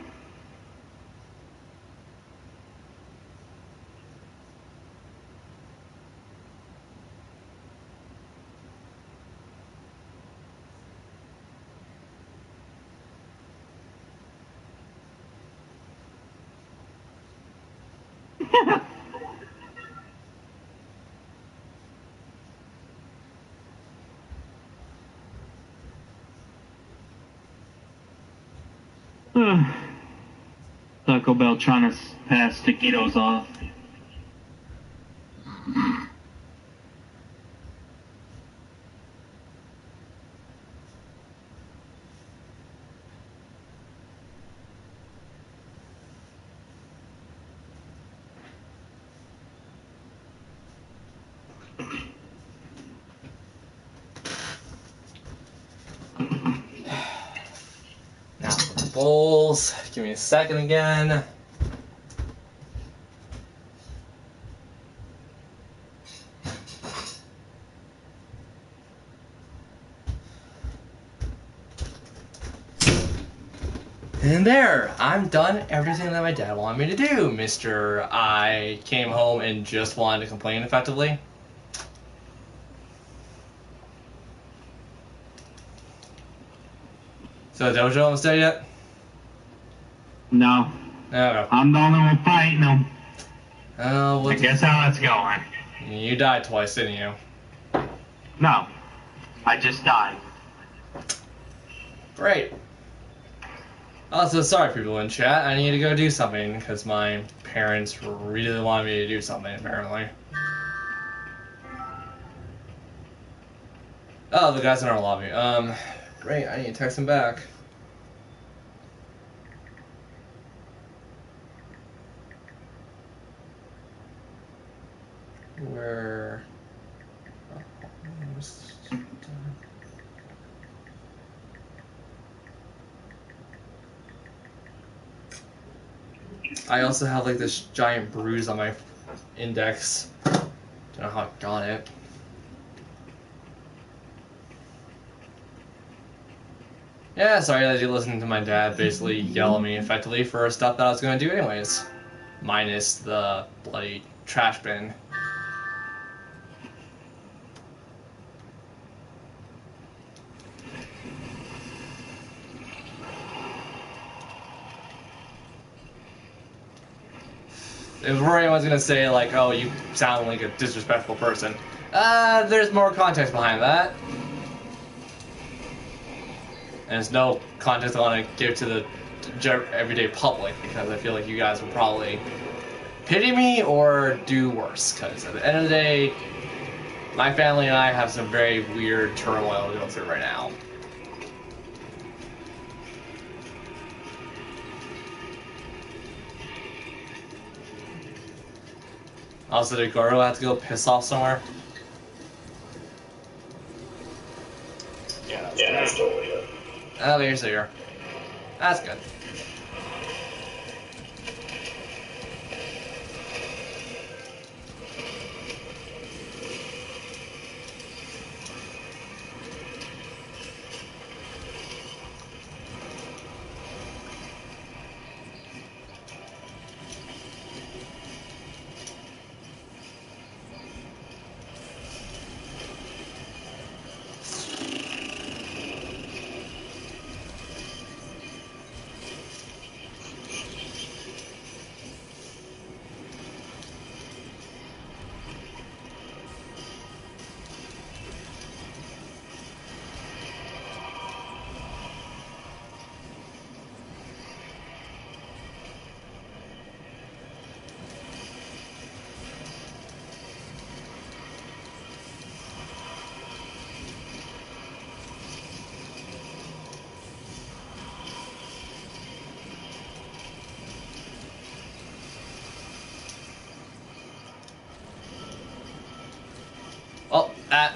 Taco Bell trying to pass taquitos off. Now for the bowls. Give me a second again. And there, I'm done everything that my dad wanted me to do, Mr. I came home and just wanted to complain effectively. So Dojo almost dead yet? No, No. I'm the only one fighting them. Oh, I guess how that's going. You died twice, didn't you? No, I just died. Great. Also, sorry people in chat, I need to go do something because my parents really wanted me to do something, apparently. Oh, the guy's in our lobby. Great, I need to text him back. Where... I also have like this giant bruise on my index. Don't know how I got it. Yeah, sorry that you listened to my dad basically yell at me effectively for stuff that I was going to do anyways. Minus the bloody trash bin. Before anyone's gonna say like, oh, you sound like a disrespectful person. There's more context behind that. And there's no context I want to give to the everyday public because I feel like you guys would probably pity me or do worse. Because at the end of the day, my family and I have some very weird turmoil to go through right now. Also, did Goro have to go piss off somewhere? Yeah, that's totally it. Oh, there's here. That's good.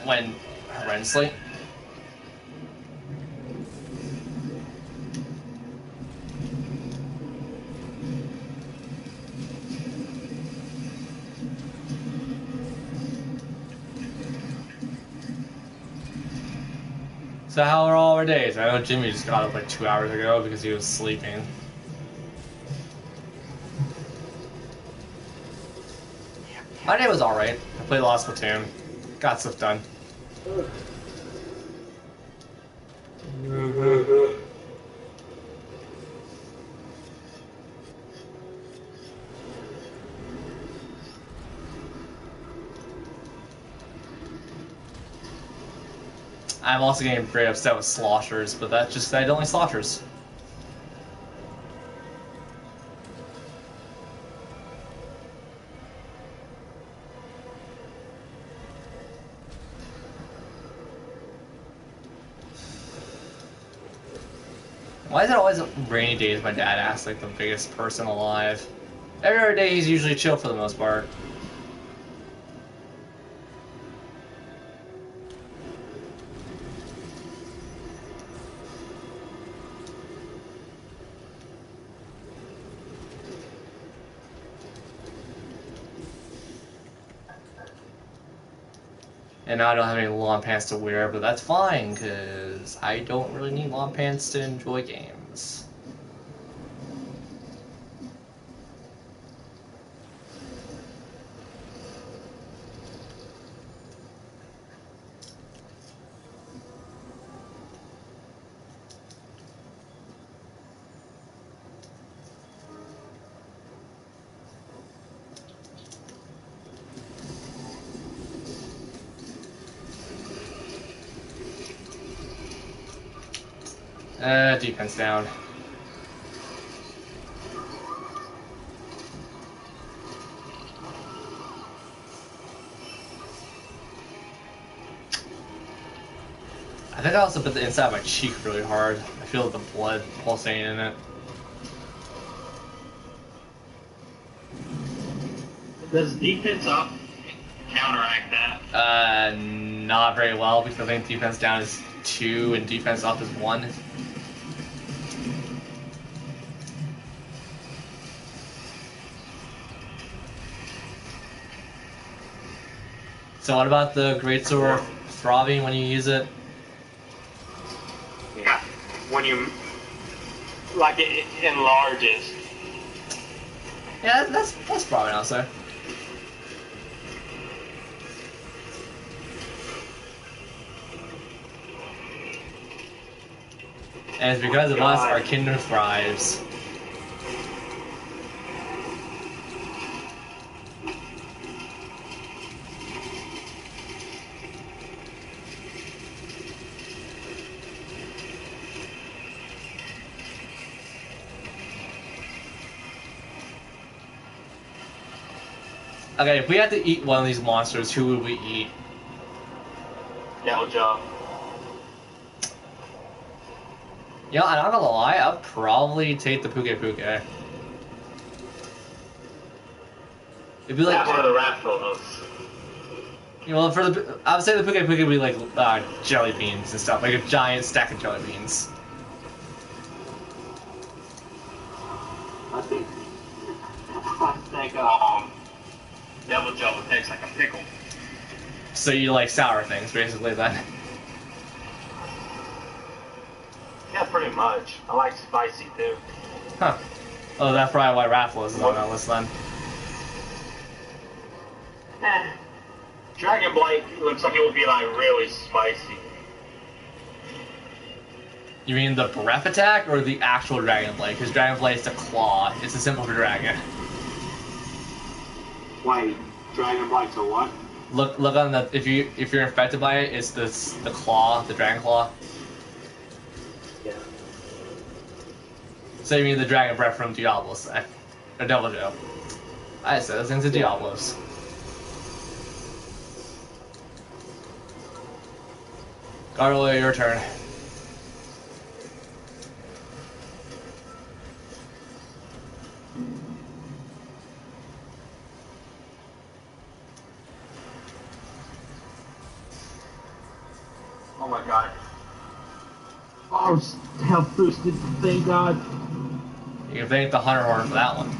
When Rensley. So how are all our days? I know Jimmy just got up like 2 hours ago because he was sleeping. My day was alright. I played Lost Platoon. Got stuff done. I'm also getting very upset with sloshers, but that's just that I don't like sloshers. Why is it always rainy days? My dad asks, like the biggest person alive. Every other day he's usually chill for the most part. And now I don't have any long pants to wear, but that's fine, because I don't really need long pants to enjoy games. Defense down. I think I also bit the inside of my cheek really hard. I feel the blood pulsating in it. Does defense up counteract that? Not very well, because I think defense down is 2 and defense up is 1. So what about the greatsword throbbing when you use it? Yeah. When you, like, it enlarges. Yeah, that's probably an answer. And it's because of us our kingdom thrives. Okay, if we had to eat one of these monsters, who would we eat? Deviljho. You know, I'm not gonna lie, I'd probably take the Puke Puke. It'd be like, That's one of the Rathalos. you know, for the I would say the Puke Puke would be like jelly beans and stuff, like a giant stack of jelly beans. I think Deviljho tastes like a pickle. So you like sour things, basically, then. Yeah, pretty much. I like spicy too. Huh. Oh, that's probably why Rathalos is on that list then. Dragon Blight looks like it would be like really spicy. You mean the breath attack or the actual Dragon Blade? Because Dragon Blade is the claw. It's a symbol for dragon. Wait, Dragon Blight's a what? Look on the if you're infected by it, it's the claw, the dragon claw. Yeah. So you mean the dragon breath from Diablos, or Deviljho? I said those things are Diablos. Gargoyle, your turn. my god. Oh, health boosted, thank god. You can thank the Hunter Horn for that one.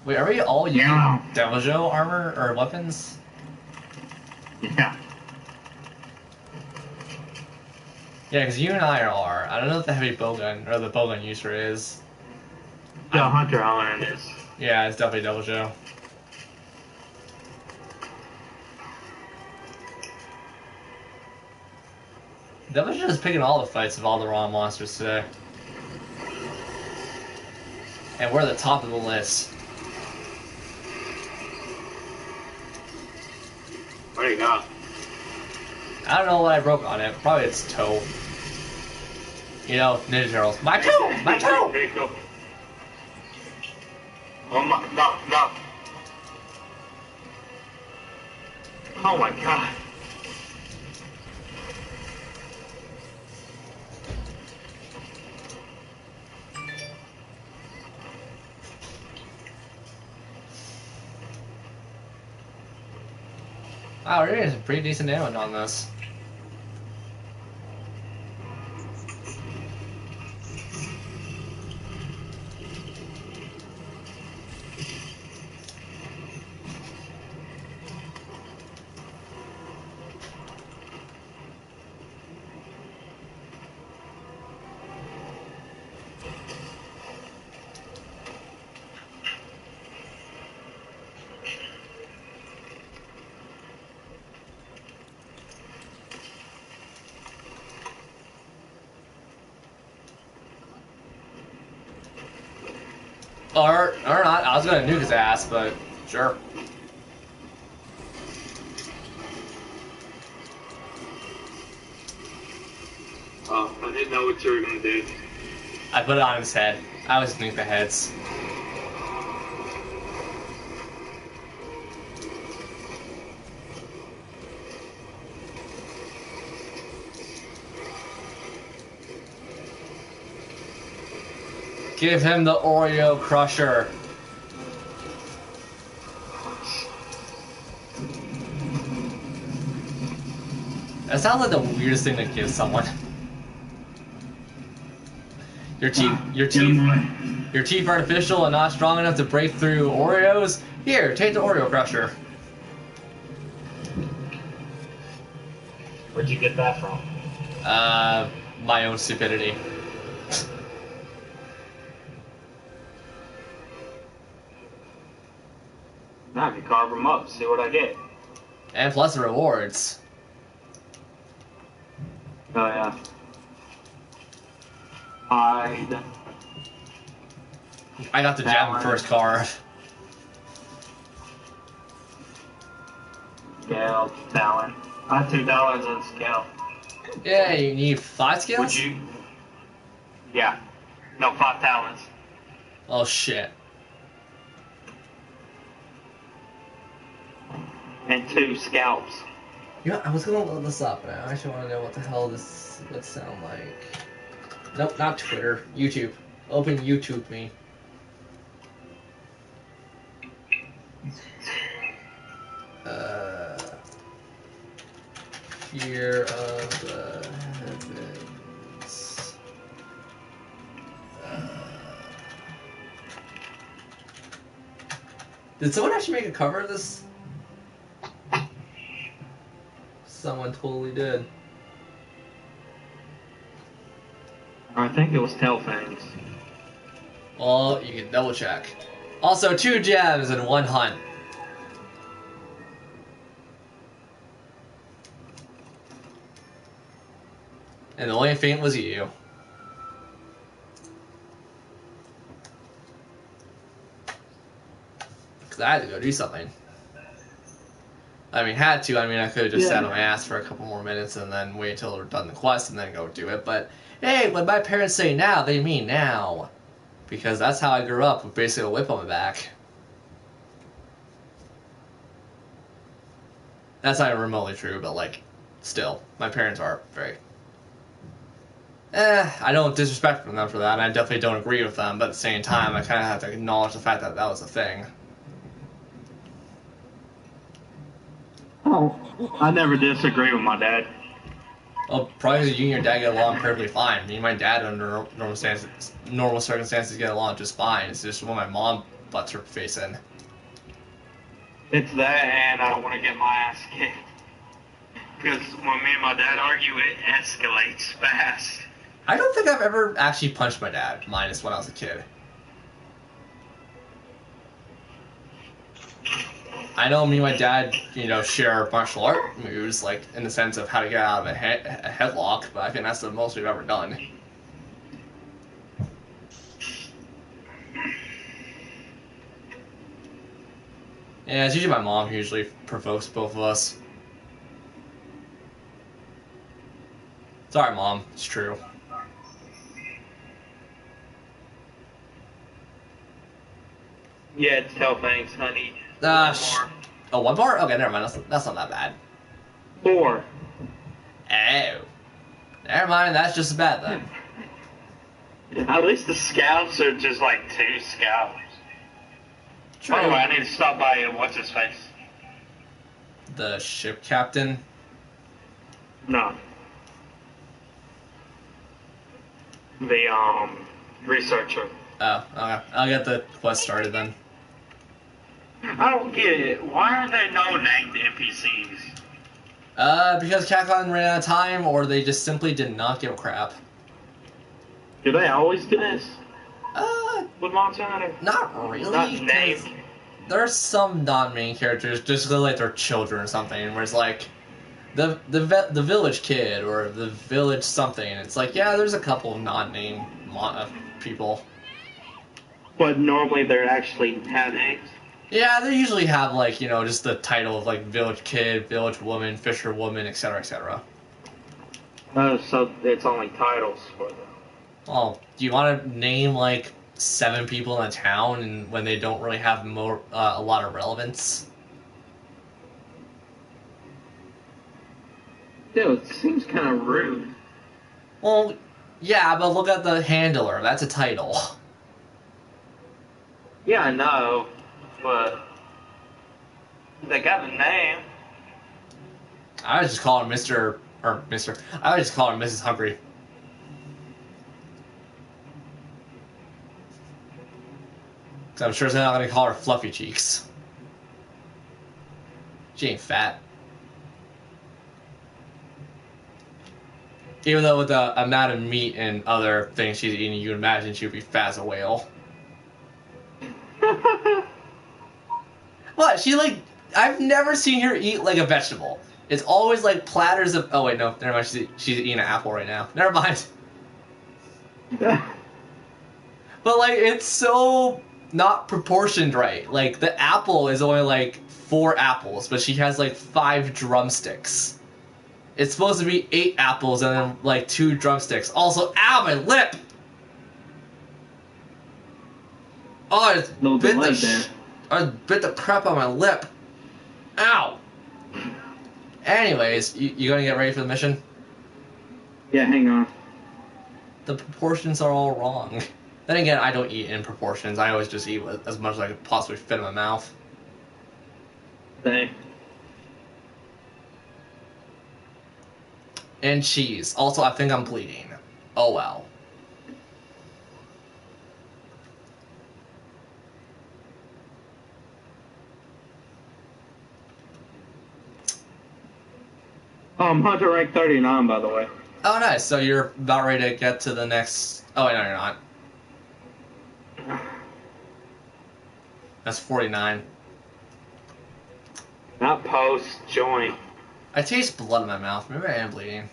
Wait, are we all using Yeah. Deviljho armor or weapons? Yeah. Yeah, because you and I are. I don't know if the heavy bowgun or the bowgun user is. The Hunter Iron is. Yeah, it's definitely Deviljho. Deviljho is picking all the fights of all the raw monsters today. And we're at the top of the list. Where'd he go? I don't know what I broke on it. Probably its toe. You know, Ninja Turtles. My toe! My toe! There you go. Oh my, no, no. Oh my god. Wow, we're getting some pretty decent damage on this. Or not, I was gonna nuke his ass, but sure. Oh, I didn't know what you were gonna do. I put it on his head. I always nuke the heads. Give him the Oreo Crusher. That sounds like the weirdest thing to give someone. Your teeth are artificial and not strong enough to break through Oreos? Here, take the Oreo Crusher. Where'd you get that from? My own stupidity. Now I can carve them up, see what I get. And plus the rewards. Oh yeah. Hide. I got the gem first card. Scale, talent. I have $2 in scale. Yeah, you need 5 skills? Would you? Yeah. No, 5 talents. Oh shit. And 2 scalps. You know, I was gonna load this up, but I actually want to know what the hell this would sound like. Nope, not Twitter. YouTube. Open YouTube me. Fear of the heavens. Did someone actually make a cover of this? Someone totally did. I think it was Tailfangs. Well, you can double check. Also, 2 gems and 1 hunt. And the only faint was you. Because I had to go do something. I mean, had to. I mean, I could have just sat on my ass for a couple more minutes and then wait until we're done the quest and then go do it. But, hey, when my parents say now, they mean now. Because that's how I grew up, with basically a whip on my back. That's not remotely true, but, like, still. My parents are very... I don't disrespect them for that, and I definitely don't agree with them, but at the same time, I kind of have to acknowledge the fact that that was a thing. Oh, I never disagree with my dad. Well, probably because you and your dad get along perfectly fine. Me and my dad, under normal circumstances, get along just fine. It's just when my mom butts her face in. It's that, and I don't want to get my ass kicked. Because when me and my dad argue, it escalates fast. I don't think I've ever actually punched my dad, minus when I was a kid. I know me and my dad, share martial art moves, like, in the sense of how to get out of a headlock, but I think that's the most we've ever done. Yeah, it's usually my mom who usually provokes both of us. Sorry, Mom. It's true. Yeah, tell thanks, honey. Oh, one bar? Okay, never mind. That's not that bad. 4. Oh. Never mind. That's just as bad then. At least the scalps are just like 2 scalps. True. By the way, I need to stop by what's his face. The ship captain. No. The researcher. Oh, okay. I'll get the quest started then. I don't get it. Why are there no named NPCs? Because Capcom ran out of time, or they just simply did not give a crap. Do they always do this? With Monster Hunter? Not really. Not named. There's some non-main characters just look like they're children or something, where it's like the village kid or the village something. And it's like, yeah, there's a couple of non-named people. But normally they're actually have names. Yeah, they usually have like just the title of like village kid, village woman, fisher woman, etc., etc. Oh, so it's only titles for them. Well, do you want to name like 7 people in a town and when they don't really have a lot of relevance? Dude, it seems kind of rude. Well, yeah, but look at the handler. That's a title. Yeah, I know, but they got the name. I would just call him Mr. or Mr. I would just call her Mrs. Hungry. Cause I'm sure they're not gonna call her Fluffy Cheeks. She ain't fat. Even though with the amount of meat and other things she's eating, you would imagine she would be fat as a whale. What? I've never seen her eat like a vegetable. It's always like platters of. Oh wait, no, never mind. She's eating an apple right now. Never mind. But like, it's so not proportioned right. Like the apple is only like 4 apples, but she has like 5 drumsticks. It's supposed to be 8 apples and then like 2 drumsticks. Also, ow, my lip! Oh, I bit the crap on my lip. Ow! Anyways, you gonna get ready for the mission? Yeah, hang on. The proportions are all wrong. Then again, I don't eat in proportions. I always just eat as much as I could possibly fit in my mouth. Same. And cheese. Also, I think I'm bleeding. Oh well. Hunter rank 39, by the way. Oh, nice. So you're about ready to get to the next... Oh, wait, no, you're not. That's 49. Not post, joint. I taste blood in my mouth. Maybe I am bleeding.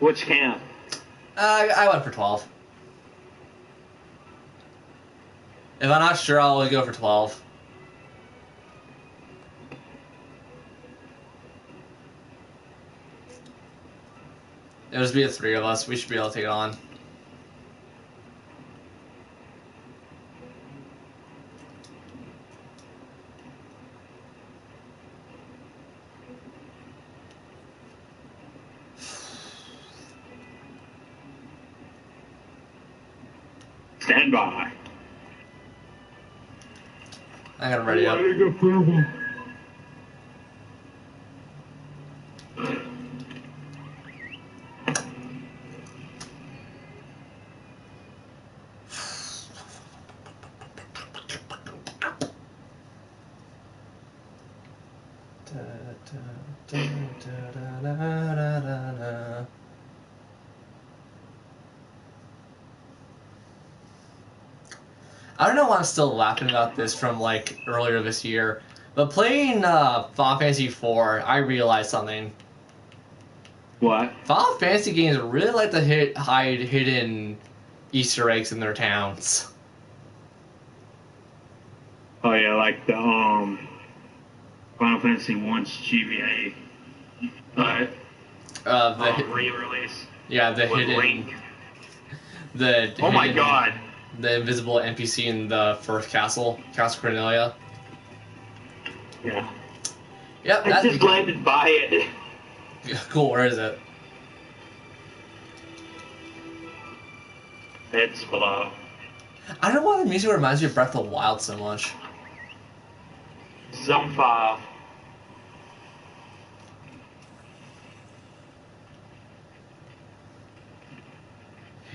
Which camp? I went for 12. If I'm not sure, I'll go for 12. It'll just be the 3 of us. We should be able to take it on. Stand by. I gotta ready up. I don't know why I'm still laughing about this from like earlier this year, but playing Final Fantasy IV, I realized something. What? Final Fantasy games really like to hide hidden Easter eggs in their towns. Oh yeah, like the Final Fantasy 1's GBA The re-release. yeah, the with hidden Link. the Oh my hidden- god. the invisible NPC in the first Castle Cornelia. Yeah. Yep, I that's just landed by it. cool. Where is it? It's below. I don't know why the music reminds me of Breath of the Wild so much. Zone 5.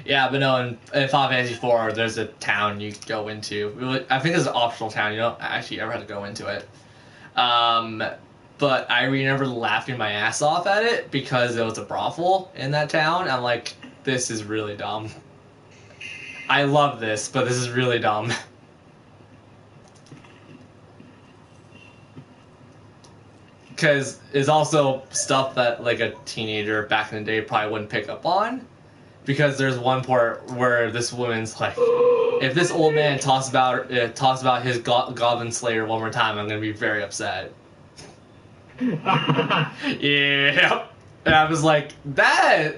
Yeah, but no, in Final Fantasy IV, there's a town you go into. I think it's an optional town. You don't actually ever have to go into it. But I remember laughing my ass off at it because it was a brothel in that town. I'm like, this is really dumb. I love this, but this is really dumb. Because it's also stuff that like a teenager back in the day probably wouldn't pick up on. Because there's one part where this woman's like, if this old man talks about his Goblin Slayer one more time, I'm gonna be very upset. Yeah, and I was like, that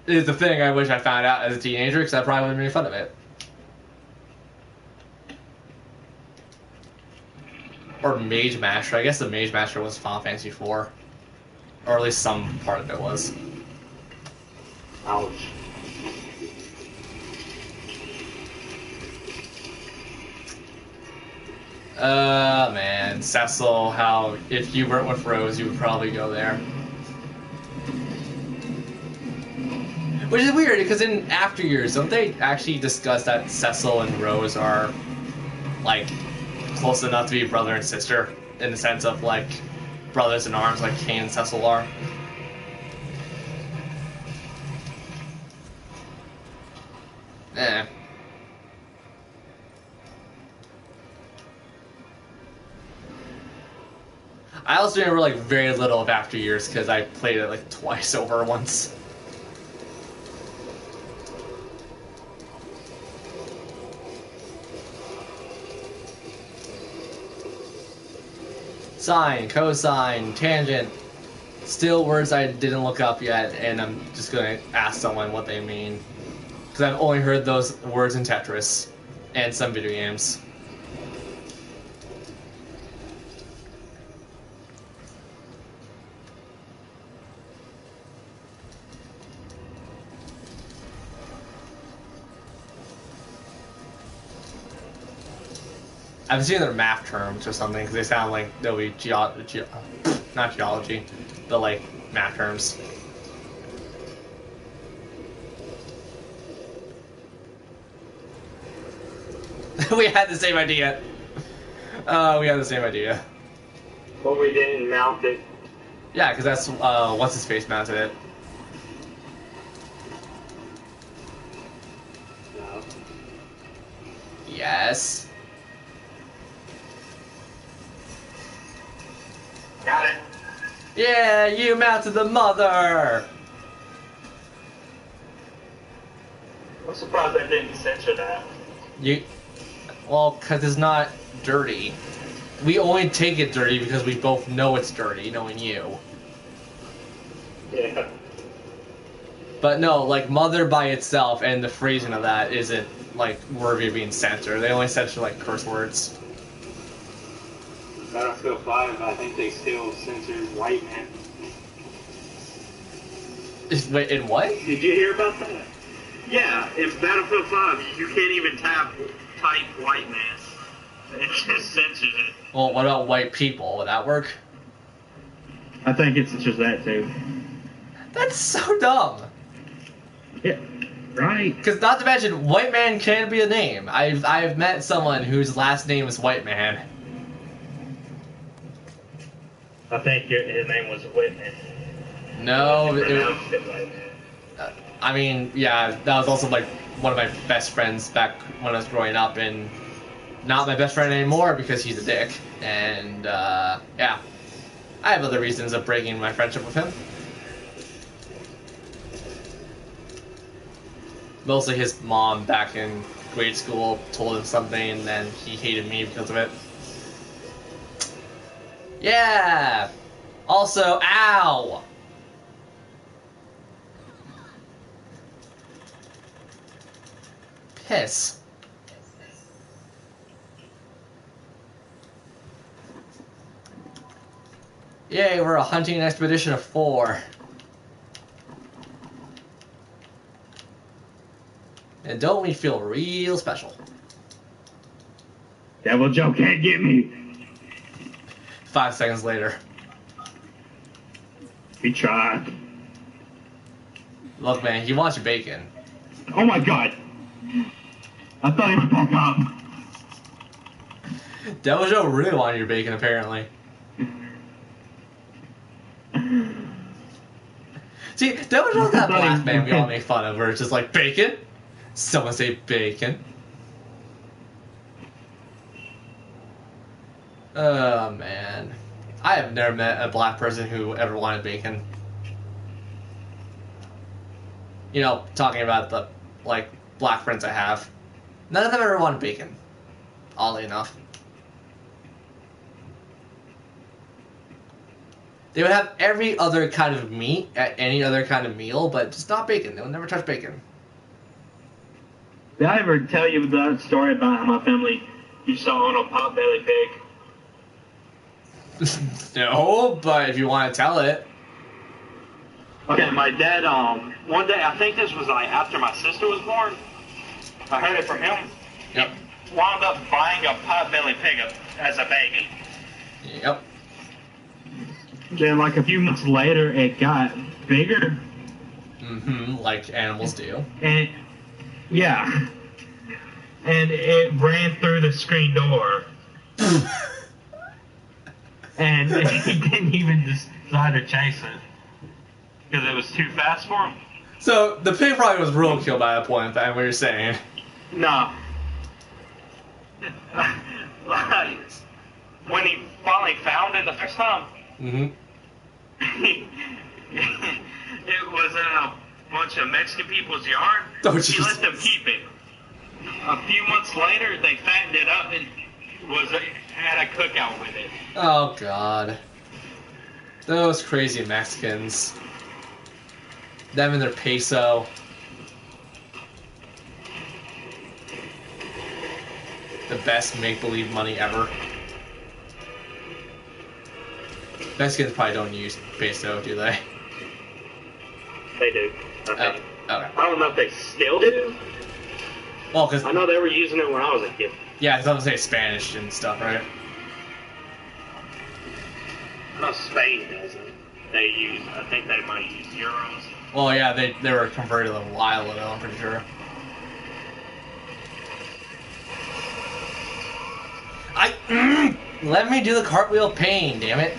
is the thing I wish I found out as a teenager, because I probably would have made fun of it. Or Mage Master. I guess the Mage Master was Final Fantasy IV, or at least some part of it was. Ouch. Man, Cecil, how if you weren't with Rose, you would probably go there. Which is weird, because in After Years, don't they actually discuss that Cecil and Rose are, like, close enough to be brother and sister, in the sense of, like, brothers in arms like Kain and Cecil are? Eh. I also remember like very little of After Years because I played it like twice over once. Sine, cosine, tangent, still words I didn't look up yet, and I'm just gonna ask someone what they mean. Because I've only heard those words in Tetris and some video games. I've seen their math terms or something because they sound like they'll be not geology, but like math terms. We had the same idea. We had the same idea. But we didn't mount it. Yeah, because that's what's his face mounted it. No. Yes. Got it. Yeah, you mounted the mother. I'm surprised I didn't censor that. Well, because it's not dirty. We only take it dirty because we both know it's dirty, knowing you. Yeah. But no, like mother by itself and the phrasing of that isn't like worthy of being censored. They only censor like curse words. Battlefield 5, I think they still censored white man. Wait, in what? Did you hear about that? Yeah, in Battlefield 5, you can't even type white man. It just censors it. Well, what about white people? Would that work? I think it's just that too. That's so dumb. Yeah. Right. Because not to mention, white man can be a name. I've met someone whose last name is White Man. I think his name was Whitman. No, Pronounced it like that. I mean, yeah, that was also like one of my best friends back when I was growing up, and not my best friend anymore because he's a dick. And yeah, I have other reasons of breaking my friendship with him. Mostly his mom back in grade school told him something, and then he hated me because of it. Yeah. Also, ow. Piss. Yay, we're a hunting expedition of 4. And don't we feel real special? Devil Joe can't get me. 5 seconds later. He tried. Look, man, he wants your bacon. Oh my god. I thought he would back up. Devil Joe really wanted your bacon, apparently. See, Devil Joe's that black man we all make fun of, where it's just like, bacon? Someone say bacon. Oh, man. I have never met a black person who ever wanted bacon. You know, talking about the, like, black friends I have. None of them ever wanted bacon. Oddly enough. They would have every other kind of meat at any other kind of meal, but just not bacon. They would never touch bacon. Did I ever tell you that story about how my family used to own a pot-bellied pig? No, but if you want to tell it. Okay, my dad, one day, I think this was like after my sister was born. I heard it from him. Yep. Wound up buying a pot-bellied pig as a baby. Yep. Then, like a few months later, it got bigger. Mm-hmm, like animals do. And, yeah. And it ran through the screen door. And he didn't even decide to chase it. Because it was too fast for him. So, the pig probably was roadkill by that point, and what you're saying. No. Like, when he finally found it the first time, Mm-hmm. it was in a bunch of Mexican people's yard. Oh, He Jesus. let them keep it. A few months later, they fattened it up and had a cookout with it. Oh, God. Those crazy Mexicans. Them and their peso. The best make-believe money ever. Mexicans probably don't use peso, do they? They do. I Oh, think. okay. I don't know if they still do. Well, because, I know they were using it when I was a kid. yeah, because I was going to say Spanish and stuff, right? I know Spain doesn't. They use, I think they might use euros. Well, yeah, they were converted a while ago, I'm pretty sure. Let me do the cartwheel pain, damn it.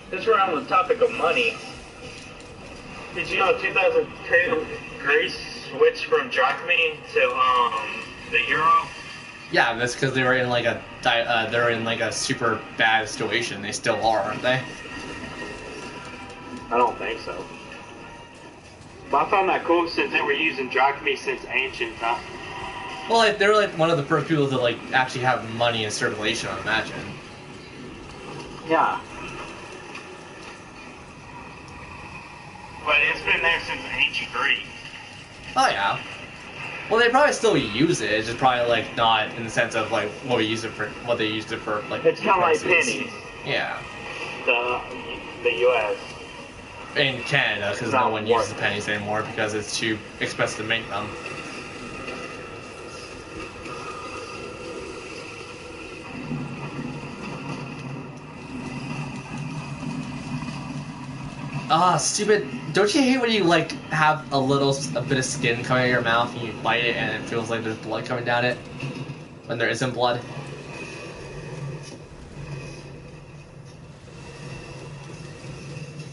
Since we're on the topic of money, did you know 2002 Greece switched from drachma to the euro? Yeah, that's because they were in like they're in like a super bad situation. They still are, aren't they? I don't think so. But I found that cool since they were using drachma since ancient times. Well, like, they're like one of the first people to like actually have money in circulation, I imagine. Yeah. But it's been there since ancient Greece. Oh yeah. Well, they probably still use it. It's just probably like not in the sense of like what we use it for, what they used it for, like. It's kind of like currencies. pennies. Yeah. The U.S. In Canada, because no one uses the pennies anymore because it's too expensive to make them. Stupid. Don't you hate when you, like, have a bit of skin coming out of your mouth and you bite it and it feels like there's blood coming down it? When there isn't blood?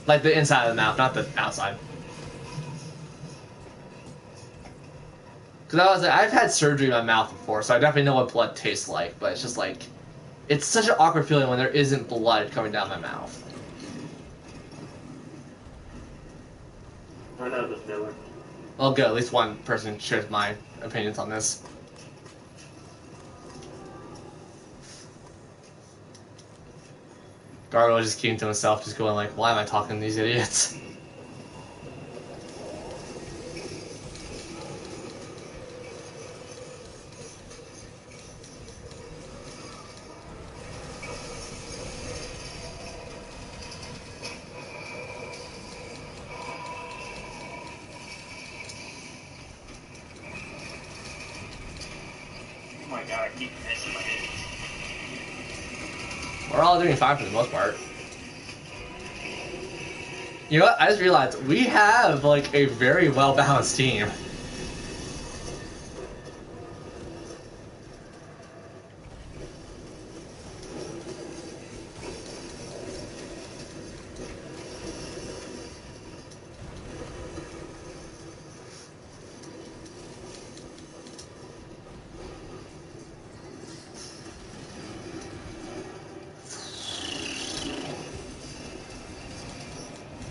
Like the inside of the mouth, not the outside. Because I've had surgery in my mouth before, so I definitely know what blood tastes like, but it's just like, it's such an awkward feeling when there isn't blood coming down my mouth. I know this feeling. Well, good, at least one person shares my opinions on this. Gargoyle just keeping to himself, just going like, why am I talking to these idiots? Oh my god, I keep missing my hits. We're all doing fine for the most part. You know what? I just realized we have like a very well balanced team.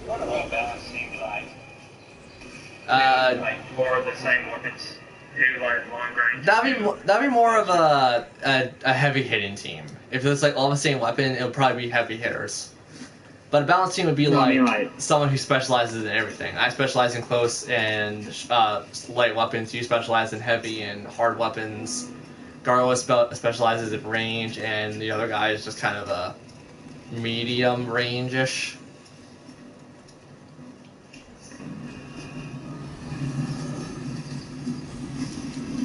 What a well balanced team, like four of the same weapons. Two like long range. That'd be more of a heavy hitting team. If it's like all the same weapon, it would probably be heavy hitters. But a balanced team would be someone who specializes in everything. I specialize in close and light weapons. You specialize in heavy and hard weapons. Gargoyle specializes in range, and the other guy is just kind of a medium range-ish.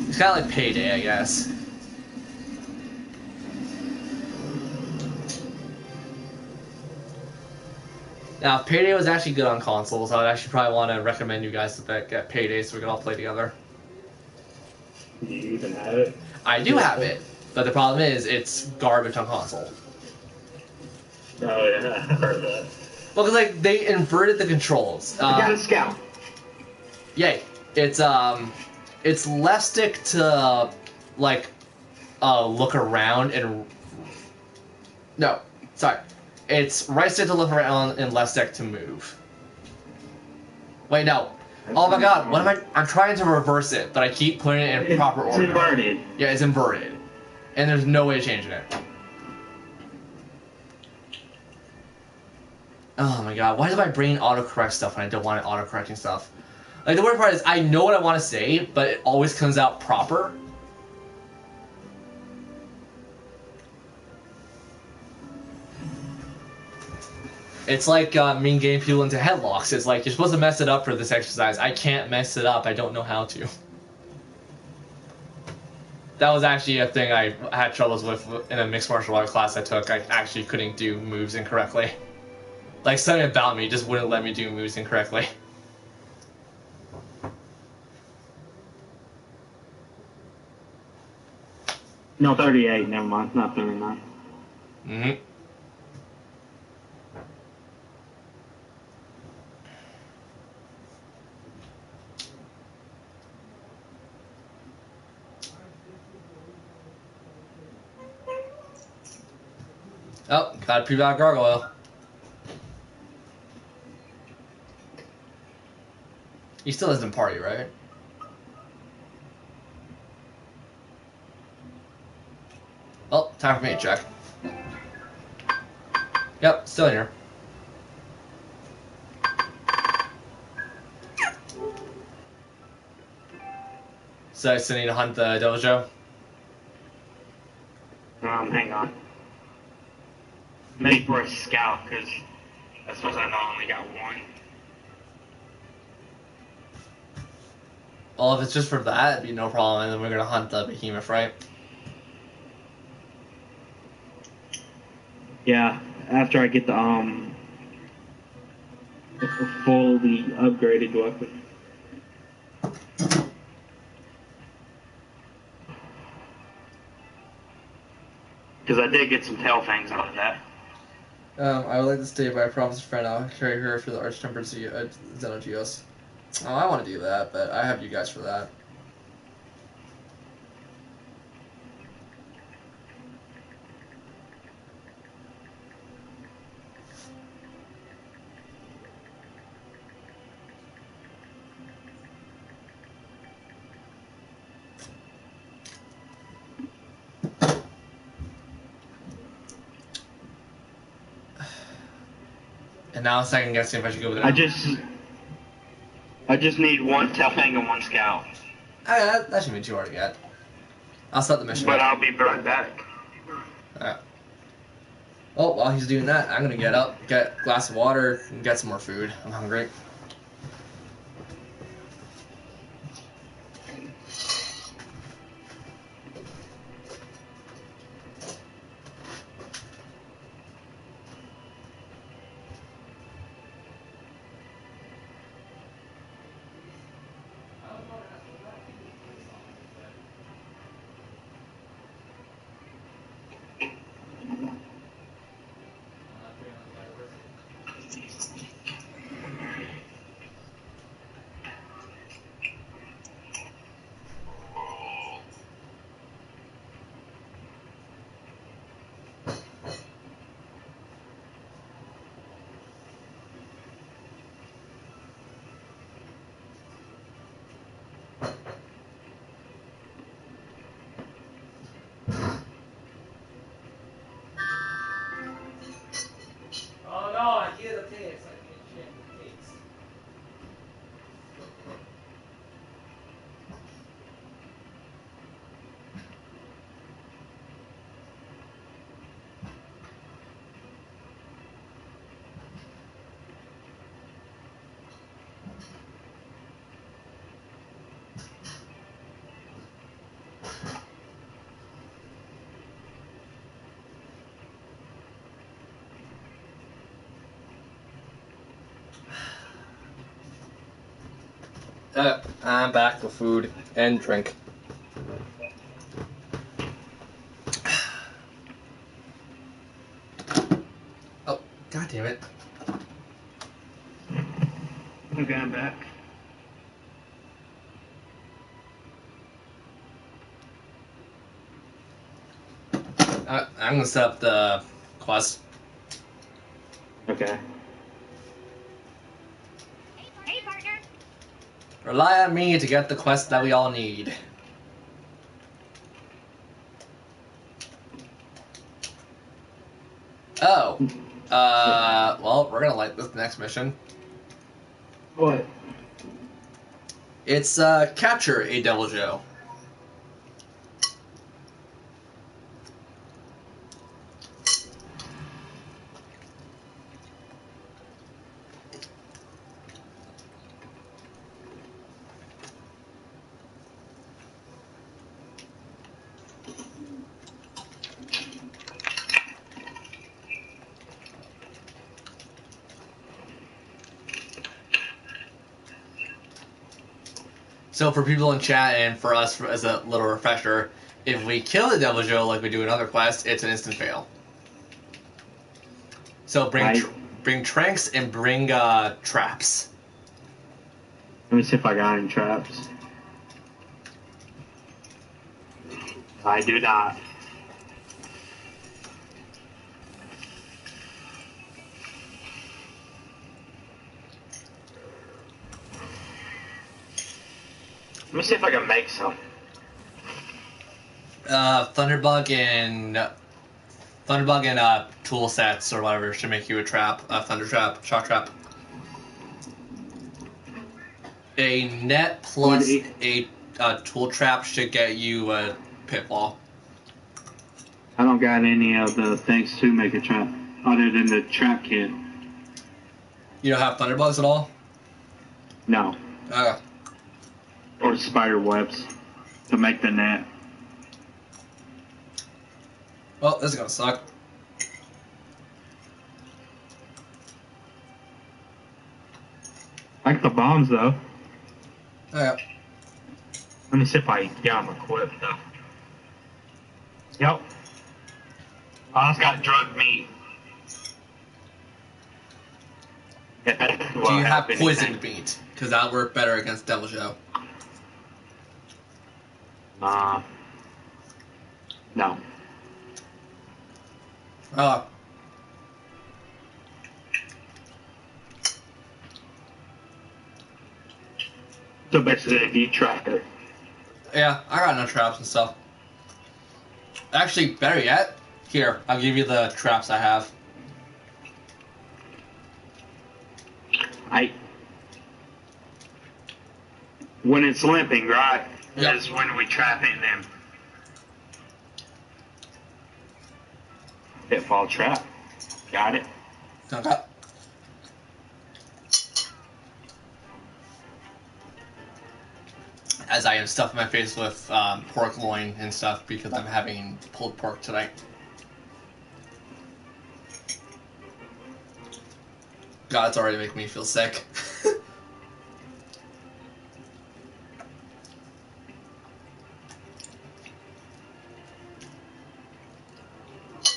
It's kind of like Payday, I guess. Now, if Payday was actually good on consoles, I would actually probably want to recommend you guys to get Payday so we can all play together. do you even have it? I do have it, but the problem is it's garbage on console. Oh yeah, I heard that. Well, because like they inverted the controls. I got a scout. Yay! It's left stick to like look around and no, sorry. It's right stick to look around and left stick to move. Wait, no. Oh my god, what am I? I'm trying to reverse it, but I keep putting it in proper order. It's inverted. Yeah, it's inverted. And there's no way of changing it. Oh my god, why does my brain autocorrect stuff when I don't want it autocorrecting stuff? Like, the weird part is, I know what I want to say, but it always comes out proper. It's like mean getting people into headlocks. It's like, you're supposed to mess it up for this exercise. I can't mess it up. I don't know how to. That was actually a thing I had troubles with in a mixed martial art class I took. I actually couldn't do moves incorrectly. Like, something about me just wouldn't let me do moves incorrectly. No, 38. Never mind. Not 39. Mm-hmm. Oh, gotta prove out Gargoyle. He still doesn't party, right? Well, time for me to check. Yep, still in here. So I still need to hunt the dojo? Hang on. Made for a scout, because as far as I know, I only got one. Well, if it's just for that, it'd be no problem, and then we're gonna hunt the behemoth, right? Yeah, after I get the a fully upgraded weapon. Because I did get some tail fangs out of that. I would like to stay, but I promised a friend I'll carry her for the Archtemper Xenogeos. Oh, I want to do that, but I have you guys for that. And now I'm second guessing if I should go with it. I just need one tail fang and one scout. That shouldn't be too hard to get. I'll start the mission. But I'll be right back. Alright. Oh, while he's doing that, I'm gonna get up, get a glass of water, and get some more food. I'm hungry. Oh no, I hear the taste. I can't change the taste. I'm back with food and drink. Oh, god damn it. Okay, I'm back. I'm gonna set up the quest. Okay. Hey, partner. Rely on me to get the quest that we all need. Oh. Well, we're gonna like this next mission. What? It's, capture a Deviljho. So for people in chat and for us as a little refresher, if we kill the Deviljho like we do in other quests, it's an instant fail. So bring tranks and bring traps. Let me see if I got any traps. I do not. Let me see if I can make some. Thunderbug and tool sets or whatever should make you a trap, a thunder trap, shock trap. A net plus a tool trap should get you a pitfall. I don't got any of the things to make a trap, other than the trap kit. You don't have thunderbugs at all? No. Or spider webs to make the net. Well, this is gonna suck. I got the bombs though. Yeah. Let me see if I get them equipped though. Yep. I also got drug meat. If that Do will you have help poisoned anything. meat? Because that would work better against Devil Show. No. Oh. So basically, if you track it. Yeah, I got no traps and stuff. Actually, better yet, here, I'll give you the traps I have. When it's limping, right? Yep. Is when we trap in them. Pitfall trap. Got it. Okay. As I am stuffing my face with pork loin and stuff because I'm having pulled pork tonight. God, it's already making me feel sick.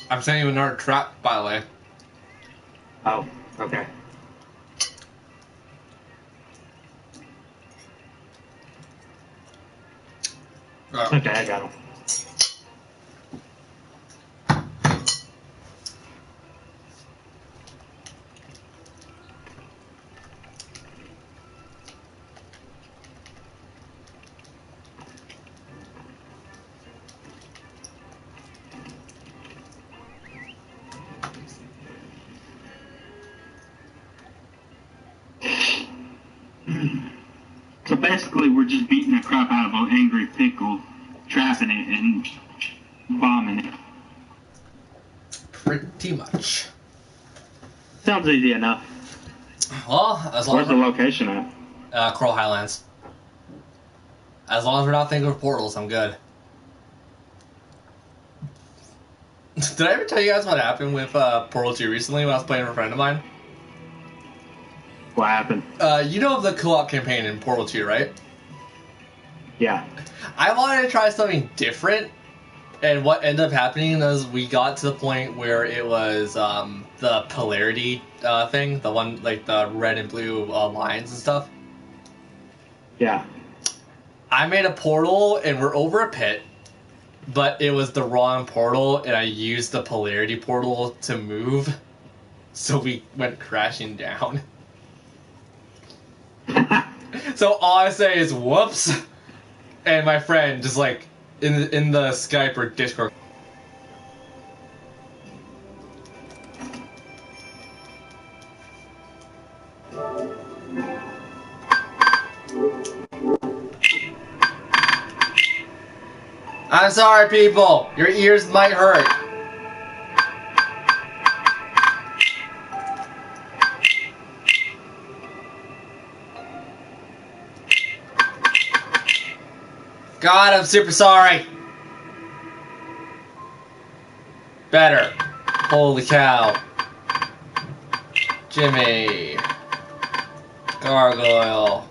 I'm sending you another trap, by the way. Oh, okay. Okay, I got him. So basically, we're just beating the crap out of an angry pickle, trapping it, and bombing it. Pretty much. Sounds easy enough. Well, as long Where's as the location at? Coral Highlands. As long as we're not thinking of portals, I'm good. Did I ever tell you guys what happened with Portal 2 recently when I was playing with a friend of mine? What happened? You know the co-op campaign in Portal 2, right? Yeah. I wanted to try something different, and what ended up happening is we got to the point where it was the polarity thing, the one like the red and blue lines and stuff. Yeah. I made a portal and we're over a pit, but it was the wrong portal, and I used the polarity portal to move, so we went crashing down. So all I say is whoops, and my friend just like in the Skype or Discord. I'm sorry, people. Your ears might hurt. God, I'm super sorry. Better. Holy cow. Jimmy. Gargoyle.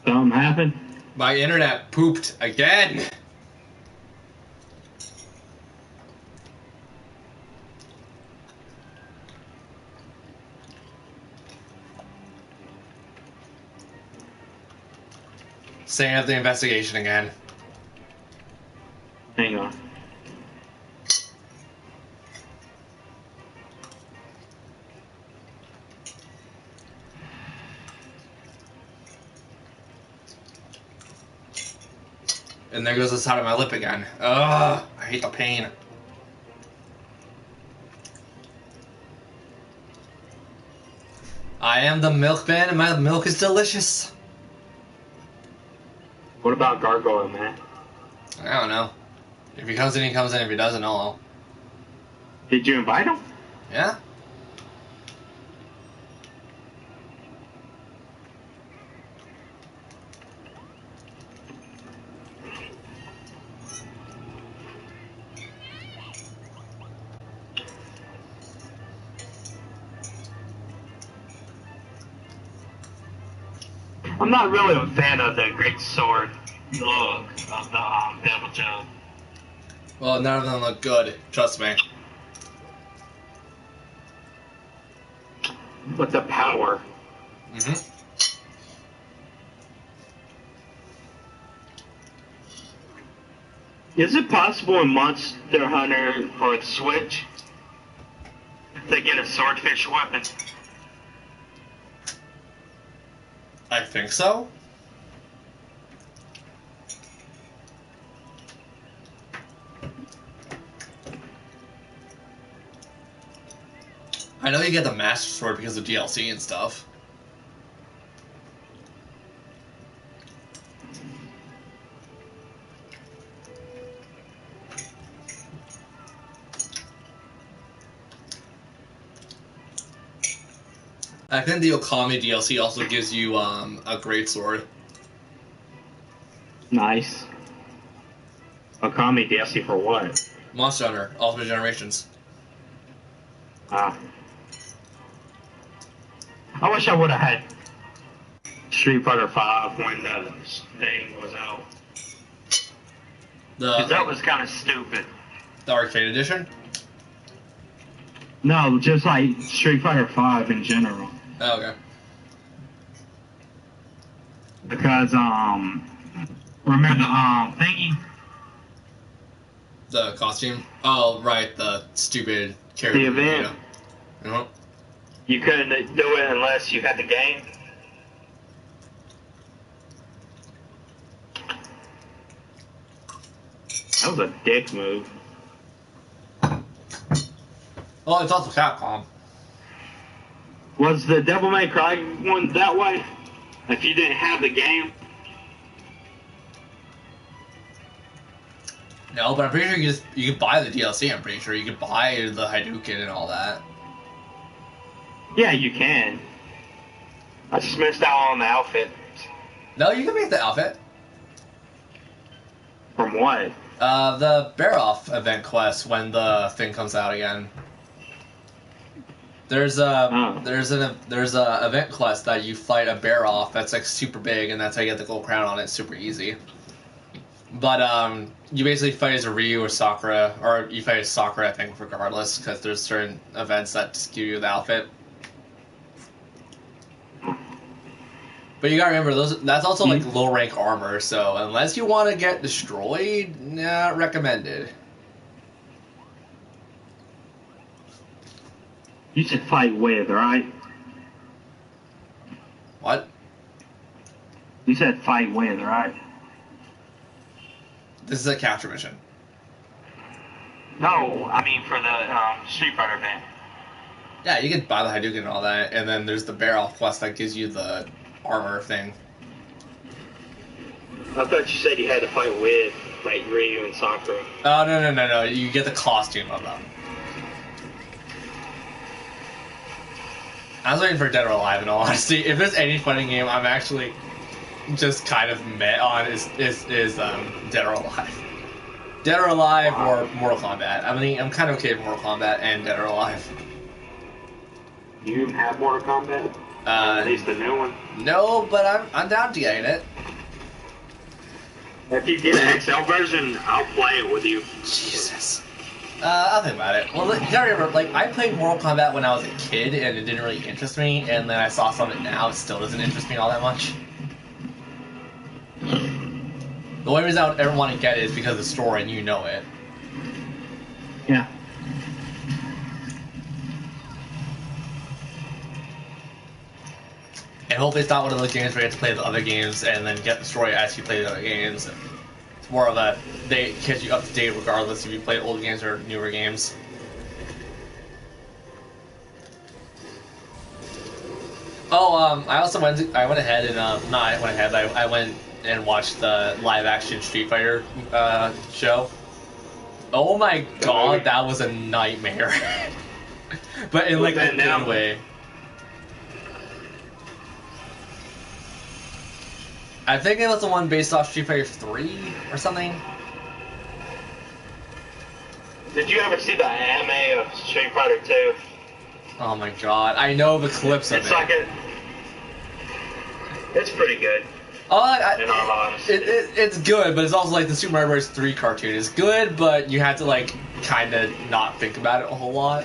Something happened? My internet pooped again. Setting up the investigation again. Hang on. And there goes the side of my lip again. Ugh, I hate the pain. I am the milkman, and my milk is delicious. What about Gargoyle, man? I don't know. If he comes in, he comes in. If he doesn't, oh. Did you invite him? Yeah? I'm not really a fan of the great sword look of the Devil Joe. Well, none of them look good. Trust me. But the power. Mm-hmm. Is it possible in Monster Hunter for the Switch to get a swordfish weapon? I think so. I know you get the Master Sword because of DLC and stuff. I think the Okami DLC also gives you a great sword. Nice. Okami DLC for what? Monster Hunter Ultimate Generations. Ah. I wish I would have had Street Fighter V when the thing was out. 'Cause that was kind of stupid. The arcade edition. No, just like Street Fighter V in general. Oh, okay. Because remember thingy? The costume. Oh, right. The stupid character. The event. You know? You couldn't do it unless you had the game. That was a dick move. Well, it's also Capcom. Was the Devil May Cry one that way? If you didn't have the game? No, but I'm pretty sure you could buy the DLC. I'm pretty sure you could buy the Hadouken and all that. Yeah, you can. I just missed out on the outfit. No, you can make the outfit. From what? The Bear Off event quest when the thing comes out again. There's a event quest that you fight a bear off that's like super big, and that's how you get the gold crown on it. It's super easy. But you basically fight as a Ryu or Sakura, or you fight as Sakura, I think, regardless, because there's certain events that just give you the outfit. But you gotta remember, that's also like low rank armor, so unless you want to get destroyed, not recommended. You said fight with, right? What? You said fight with, right? This is a capture mission. No, I mean for the Street Fighter event. Yeah, you can buy the Hadouken and all that, and then there's the Bear Off quest that gives you the armor thing. I thought you said you had to fight with, like, Ryu and Sakura. Oh, no. You get the costume of them. I was waiting for Dead or Alive, in all honesty. If there's any fighting game I'm actually just kind of met on is Dead or Alive. Dead or Alive or Mortal Kombat. I mean, I'm kind of okay with Mortal Kombat and Dead or Alive. You have Mortal Kombat? At least the new one? No, but I'm down to getting it. If you get an XL version, I'll play it with you. Jesus. I'll think about it. Well, you gotta remember, like, I played Mortal Kombat when I was a kid, and it didn't really interest me, and then I saw some of it now, it still doesn't interest me all that much. The only reason I would ever want to get it is because of the story, and you know it. Yeah. And hopefully it's not one of those games where you have to play the other games and then get the story as you play the other games. It's more of a, they catch you up to date regardless if you play old games or newer games. I also I went ahead and not I went ahead. I went and watched the live action Street Fighter show. Oh my god, that was a nightmare. But in like a good way. I think it was the one based off Street Fighter 3 or something. Did you ever see the anime of Street Fighter 2? Oh my god, I know the clips of It's it. like it's pretty good. Oh, In all honesty. it's good, but it's also like the Super Mario Bros. 3 cartoon is good, but you have to like kind of not think about it a whole lot.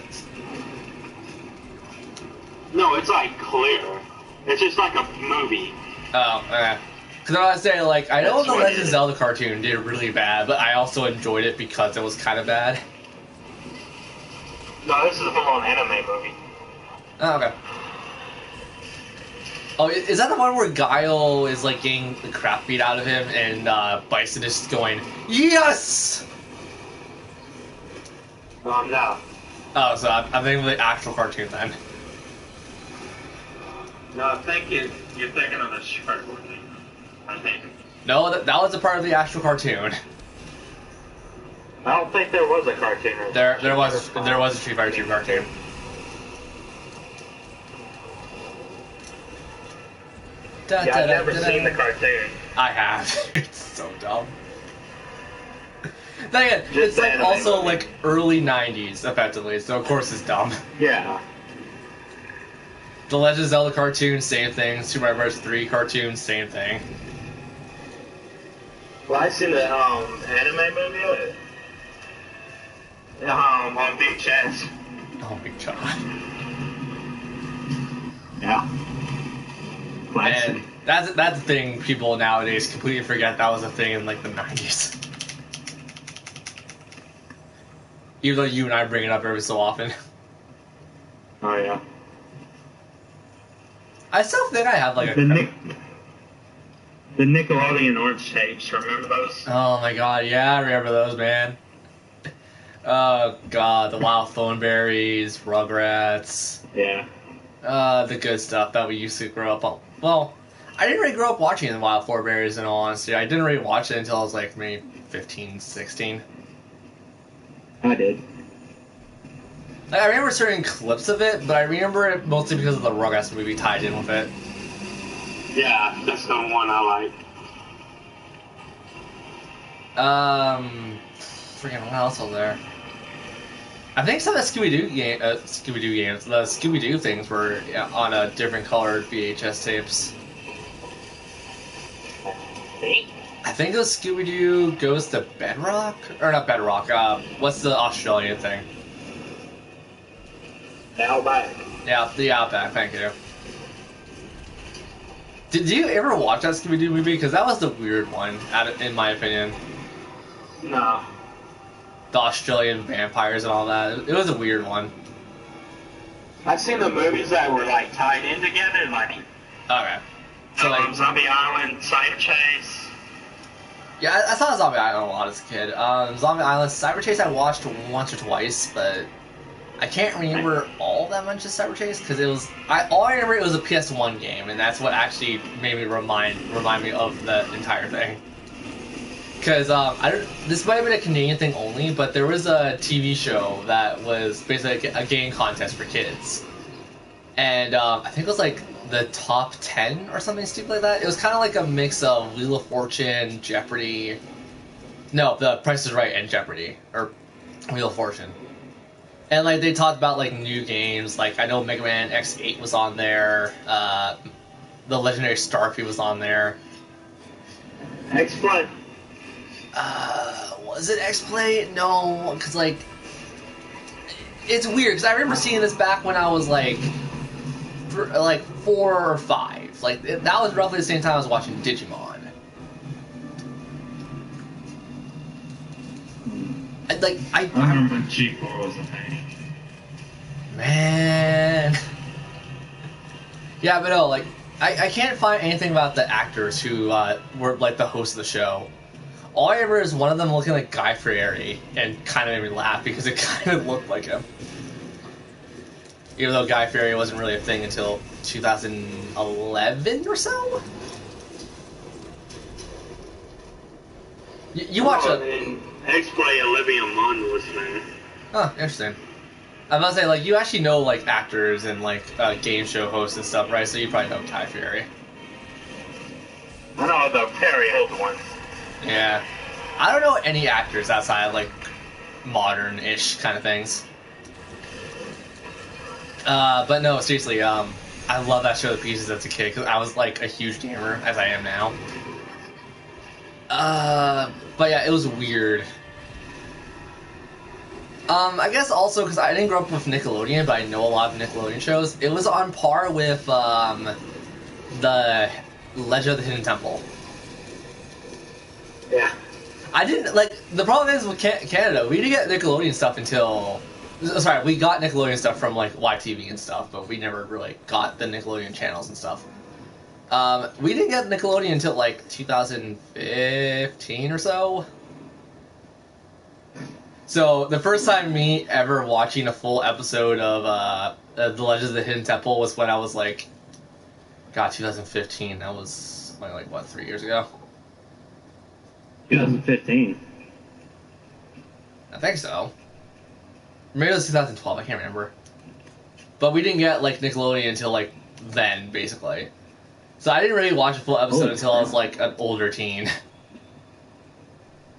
No, it's like clear. It's just like a movie. Oh, okay. Because I was saying, like, I know That's the what it Legend of is. Zelda cartoon did really bad, but I also enjoyed it because it was kind of bad. No, this is a full-on anime movie. Oh, okay. Oh, is that the one where Guile is like getting the crap beat out of him and Bison is just going, yes! No. Oh, so I'm thinking of the actual cartoon then. No, I think you're thinking of the short movie. I think. No, that was a part of the actual cartoon. I don't think there was a cartoon. There was a Street Fighter 2 cartoon. Da, Yeah, da, I've da, never da, seen da. the cartoon. I have. It's so dumb. Then again, Just it's the like anime also movie. like early 90s, effectively, so of course it's dumb. Yeah. The Legend of Zelda cartoon, same thing. Super Mario Bros. 3 cartoon, same thing. Well, I seen the anime movie. On VHS. Oh my god. Yeah. Classic. And that's the thing people nowadays completely forget that was a thing in like the 90s. Even though you and I bring it up every so often. Oh yeah. I still think I have like a... The Nickelodeon orange tapes. Remember those? Oh my god, yeah, I remember those, man. Oh god, the Wild Thornberries, Rugrats, Yeah. the good stuff that we used to grow up on. Well, I didn't really grow up watching the Wild Thornberries in all honesty. I didn't really watch it until I was like maybe 15, 16. I did. Like, I remember certain clips of it, but I remember it mostly because of the Rugrats movie tied in with it. Yeah, that's the one I like. Freaking what else was there? I think some of the Scooby-Doo games, the Scooby-Doo things were on a different colored VHS tapes. I think it was Scooby-Doo Goes to Bedrock? Or not Bedrock, what's the Australian thing? Outback. Yeah, the Outback, thank you. Did you ever watch that Scooby-Doo movie? Because that was the weird one, in my opinion. No. The Australian vampires and all that. It was a weird one. I've seen the movies that were like tied in together, like Okay. So like, Zombie Island, Cyber Chase. yeah, I saw Zombie Island a lot as a kid. Zombie Island, Cyber Chase I watched once or twice, but I can't remember all that much of Cyber Chase because it was all I remember it was a PS1 game, and that's what actually made me remind me of the entire thing. Because this might have been a Canadian thing only, but there was a TV show that was basically a game contest for kids, and I think it was like the top 10 or something stupid like that. It was kind of like a mix of Wheel of Fortune, Jeopardy. No, The Price is Right and Jeopardy, or Wheel of Fortune. And like they talked about like new games, like I know Mega Man X8 was on there, the legendary Starfy was on there. X-Play. Was it X-Play? No, because like it's weird because I remember seeing this back when I was like 4 or 5. Like that was roughly the same time I was watching Digimon. I remember when G4 was a thing. Man. Yeah, but no, like I can't find anything about the actors who were like the hosts of the show. All I remember is one of them looking like Guy Fieri and kind of made me laugh because it kind of looked like him. Even though Guy Fieri wasn't really a thing until 2011 or so. You watch it. And X-Play Olivia Munn was there. Oh, interesting. I'm about to say, like, you actually know, like, actors and, like, game show hosts and stuff, right? So you probably know Ty Fury. I know the very old ones. Yeah. I don't know any actors outside of, like, modern-ish kind of things. But no, seriously, I love that show, The Pieces, as a kid, because I was, like, a huge gamer, as I am now. But yeah, it was weird. I guess also because I didn't grow up with Nickelodeon, but I know a lot of Nickelodeon shows. It was on par with the Legend of the Hidden Temple. Yeah. I didn't like. The problem is with Canada, we didn't get Nickelodeon stuff until. Sorry, we got Nickelodeon stuff from like YTV and stuff, but we never really got the Nickelodeon channels and stuff. We didn't get Nickelodeon until like 2015 or so. So the first time me ever watching a full episode of The Legends of the Hidden Temple was when I was like, God, 2015. That was like what, 3 years ago? 2015. I think so. Maybe it was 2012. I can't remember. But we didn't get like Nickelodeon until like then, basically. So I didn't really watch a full episode until I was like an older teen.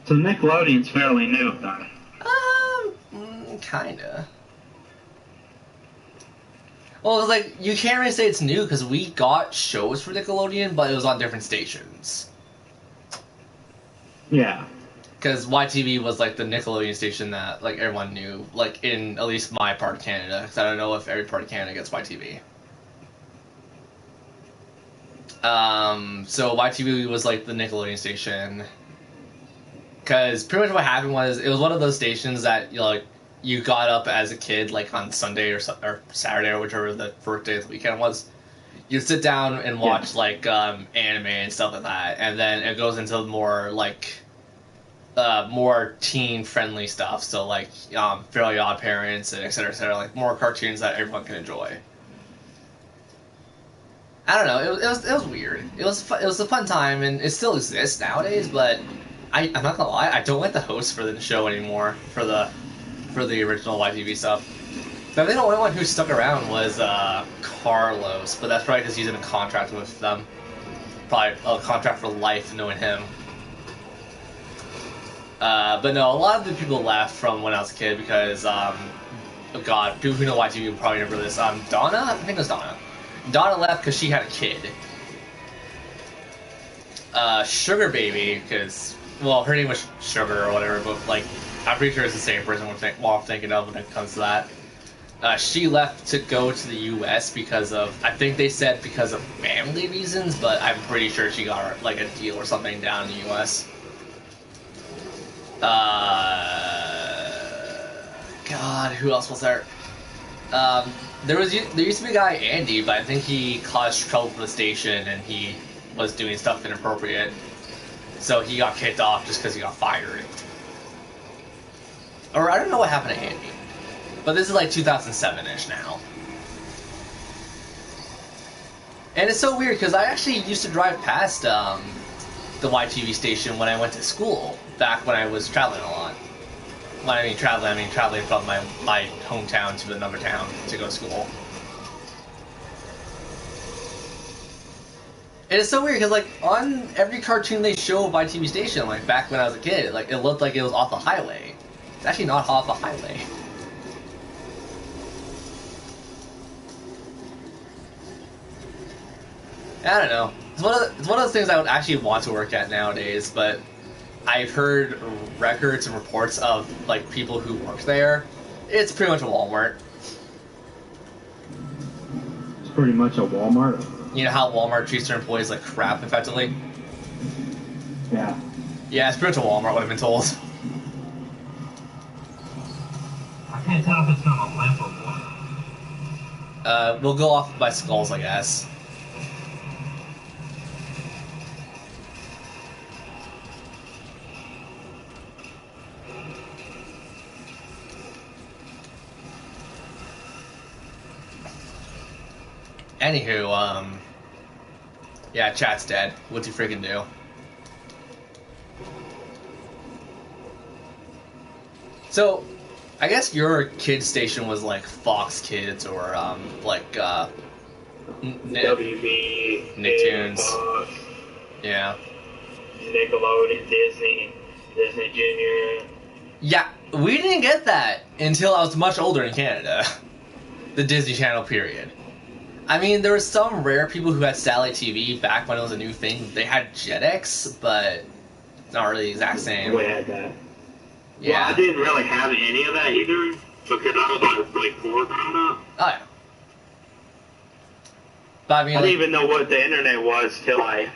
So Nickelodeon's fairly new, then. Kinda. Well, it's like, you can't really say it's new, because we got shows for Nickelodeon, but it was on different stations. Yeah. Because YTV was, like, the Nickelodeon station that, like, everyone knew, like, in at least my part of Canada, because I don't know if every part of Canada gets YTV. So YTV was, like, the Nickelodeon station. Because pretty much what happened was, it was one of those stations that, you know, like, you got up as a kid, like on Sunday or Saturday or whichever the first day of the weekend was. You'd sit down and watch like anime and stuff like that, and then it goes into more like more teen friendly stuff. So like Fairly Odd Parents and et cetera, like more cartoons that everyone can enjoy. I don't know. It was weird. It was a fun time, and it still exists nowadays. But I'm not gonna lie, I don't like the host for the show anymore for the original YTV stuff. So I think the only one who stuck around was Carlos, but that's probably because he's in a contract with them. Probably a contract for life, knowing him. But no, a lot of the people left from when I was a kid because, oh God, people who know YTV will probably remember this. Donna? I think it was Donna. Donna left because she had a kid. Sugar Baby, because, well, her name was Sugar or whatever, but like, I'm pretty sure it's the same person I'm thinking of when it comes to that. She left to go to the U.S. because of, I think they said because of family reasons, but I'm pretty sure she got like a deal or something down in the U.S. God, who else was there? There used to be a guy, Andy, but I think he caused trouble for the station and he was doing stuff inappropriate. So he got kicked off just because he got fired. Or I don't know what happened to Andy. But this is like 2007-ish now. And it's so weird because I actually used to drive past the YTV station when I went to school, back when I was traveling a lot. When I mean traveling from my hometown to another town to go to school. And it's so weird because, like, on every cartoon they show of YTV station, like, back when I was a kid, like, it looked like it was off the highway. It's actually not off the highway. I don't know. It's one of those things I would actually want to work at nowadays, but I've heard records and reports of, like, people who work there. It's pretty much a Walmart. It's pretty much a Walmart. You know how Walmart treats their employees like crap, effectively? Yeah. Yeah, it's pretty much a Walmart, what I've been told. I can't tell if it's on a lamp or what. We'll go off by skulls, I guess. Anywho, yeah, chat's dead. What's he freaking do? So, I guess your kid station was like Fox Kids or WB, Nicktoons. Fox, Yeah. Nickelodeon, Disney Junior. Yeah, we didn't get that until I was much older in Canada. The Disney Channel period. I mean, there were some rare people who had satellite TV back when it was a new thing. They had Jetix, but not really the exact same. We had that. Yeah. Well, I didn't really have any of that either because I was like 4 growing up. Oh, yeah. But I mean, I like, didn't even know what the internet was till I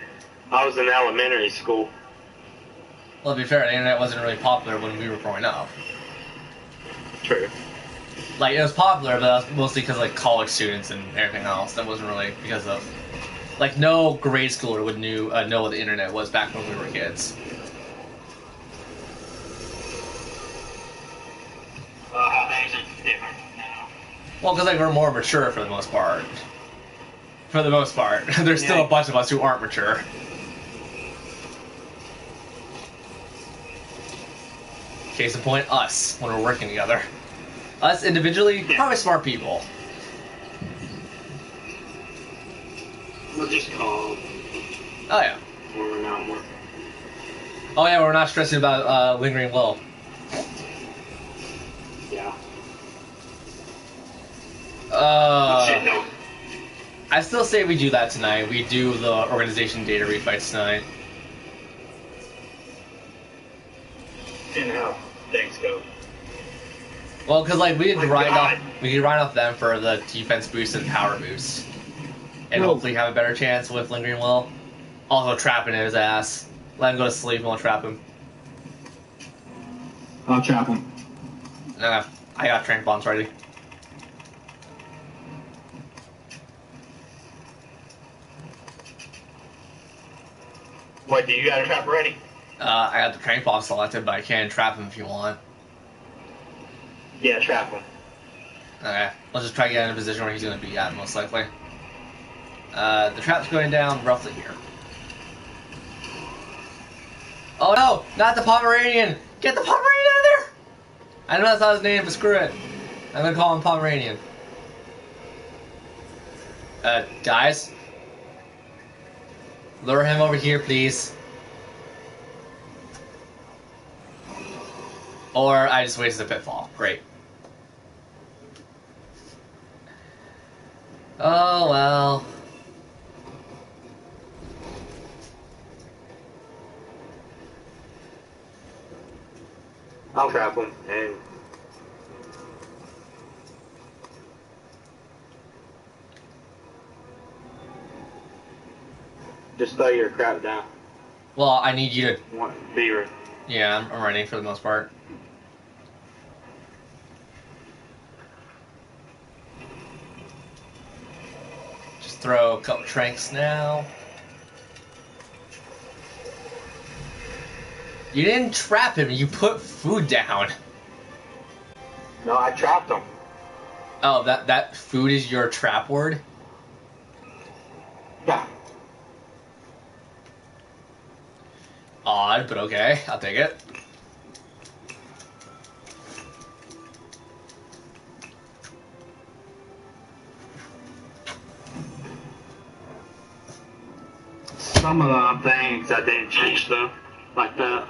was in elementary school. well, to be fair, the internet wasn't really popular when we were growing up. True. Like, it was popular, but that was mostly because, like, college students and everything else. That wasn't really because of... Like, no grade schooler would know what the internet was back when we were kids. Things are different now. Well, because, like, we're more mature for the most part. For the most part. There's still Yeah. a bunch of us who aren't mature. Case in point, us, when we're working together. Us individually, probably smart people. We'll just call Oh, yeah. when we're not working. Oh, yeah, we're not stressing about lingering low. Yeah. Uh, No. I still say we do that tonight. We do the organization data refights tonight. And how things go. Well, because like we could My grind God. off them for the defense boost and power boost, and No. hopefully have a better chance with lingering will. Also trapping his ass. Let him go to sleep and we'll trap him. I'll trap him. I got trank bombs ready. What, do you got a trap ready? I got the trank bomb selected, but I can trap him if you want. Yeah, trap him. Okay, let's just try to get in a position where he's going to be at, most likely. The trap's going down roughly here. Oh no! Not the Pomeranian! Get the Pomeranian out of there! I know that's not his name, but screw it. I'm gonna call him Pomeranian. Guys? Lure him over here, please. Or I just wasted a pitfall. Great. Oh, well. I'll trap him and just throw your crap down. Well, I need you to... Be ready. Yeah, I'm ready for the most part. Just throw a couple tranks now. You didn't trap him, you put food down. No, I trapped him. Oh, that food is your trap word? Yeah. Odd, but okay, I'll take it. Some of the things I didn't change though, like that.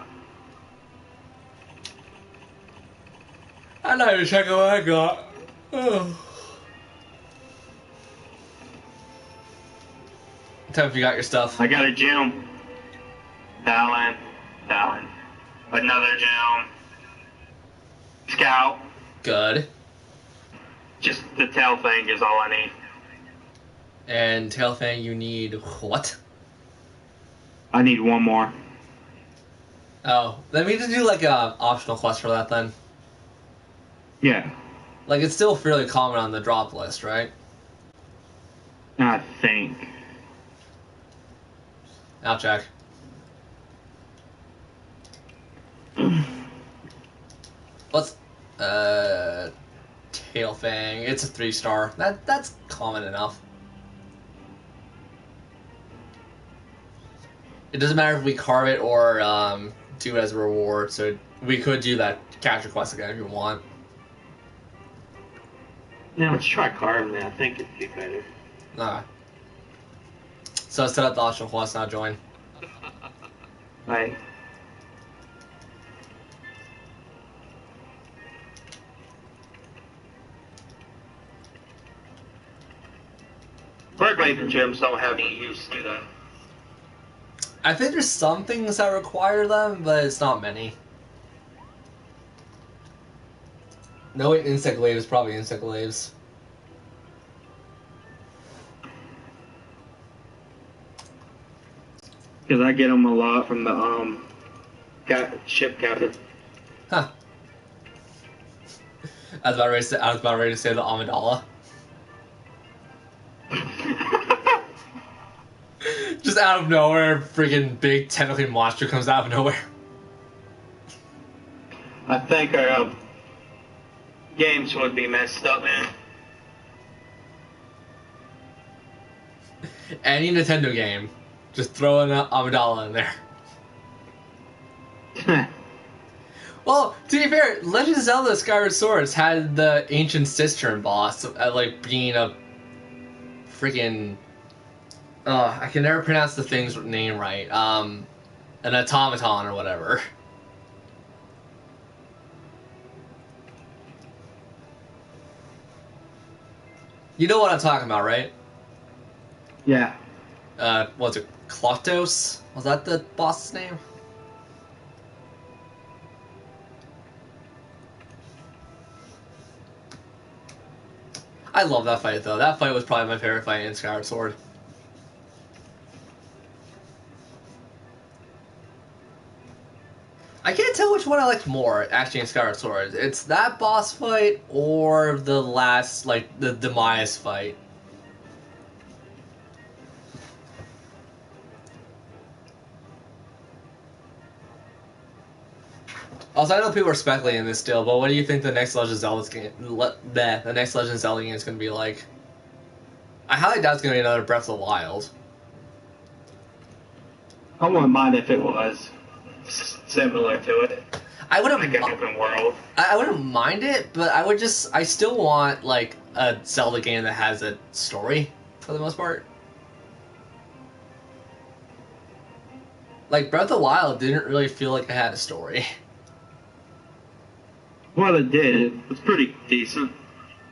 I'm not even checking what I got. Oh. Tell me if you got your stuff. I got a gem. Dallin. Another gem. Scout. Good. Just the tail thing is all I need. And Tailfang, you need what? I need one more. Oh, let me just do like a optional quest for that then. Yeah. Like it's still fairly common on the drop list, right? I think. I'll check. Let's Tailfang. It's a 3-star. That's common enough. It doesn't matter if we carve it or do it as a reward. So we could do that capture quest again if you want. Yeah, let's try carving it. I think it'd be better. Nah. So set up the optional quest, not join. Right. Bergladen gems don't have any use, do they? I think there's some things that require them, but it's not many. No, insect glaive is probably insect glaives. Because I get them a lot from the ship captain. Huh. I was about ready to say the Amidala. Just out of nowhere, freaking big tentacle monster comes out of nowhere. I think our games would be messed up, man. Any Nintendo game, just throw an Amidala in there. Well, to be fair, Legend of Zelda Skyward Swords had the Ancient Cistern boss, like being a freaking. I can never pronounce the thing's name right. An automaton or whatever. You know what I'm talking about, right? Yeah. What's it? Klottos? Was that the boss's name? I love that fight, though. That fight was probably my favorite fight in Skyward Sword. I can't tell which one I liked more, actually, in Skyward Sword. It's that boss fight or the last, like, the Demise fight. Also, I know people are speculating this still, but what do you think the next Legend of Zelda's game, the next Legend of Zelda game is going to be like? I highly doubt it's going to be another Breath of the Wild. I wouldn't mind if it was similar to it. I wouldn't. Like an open world. I wouldn't mind it, but I still want like a Zelda game that has a story for the most part. Like Breath of the Wild didn't really feel like it had a story. Well, it did. It was pretty decent.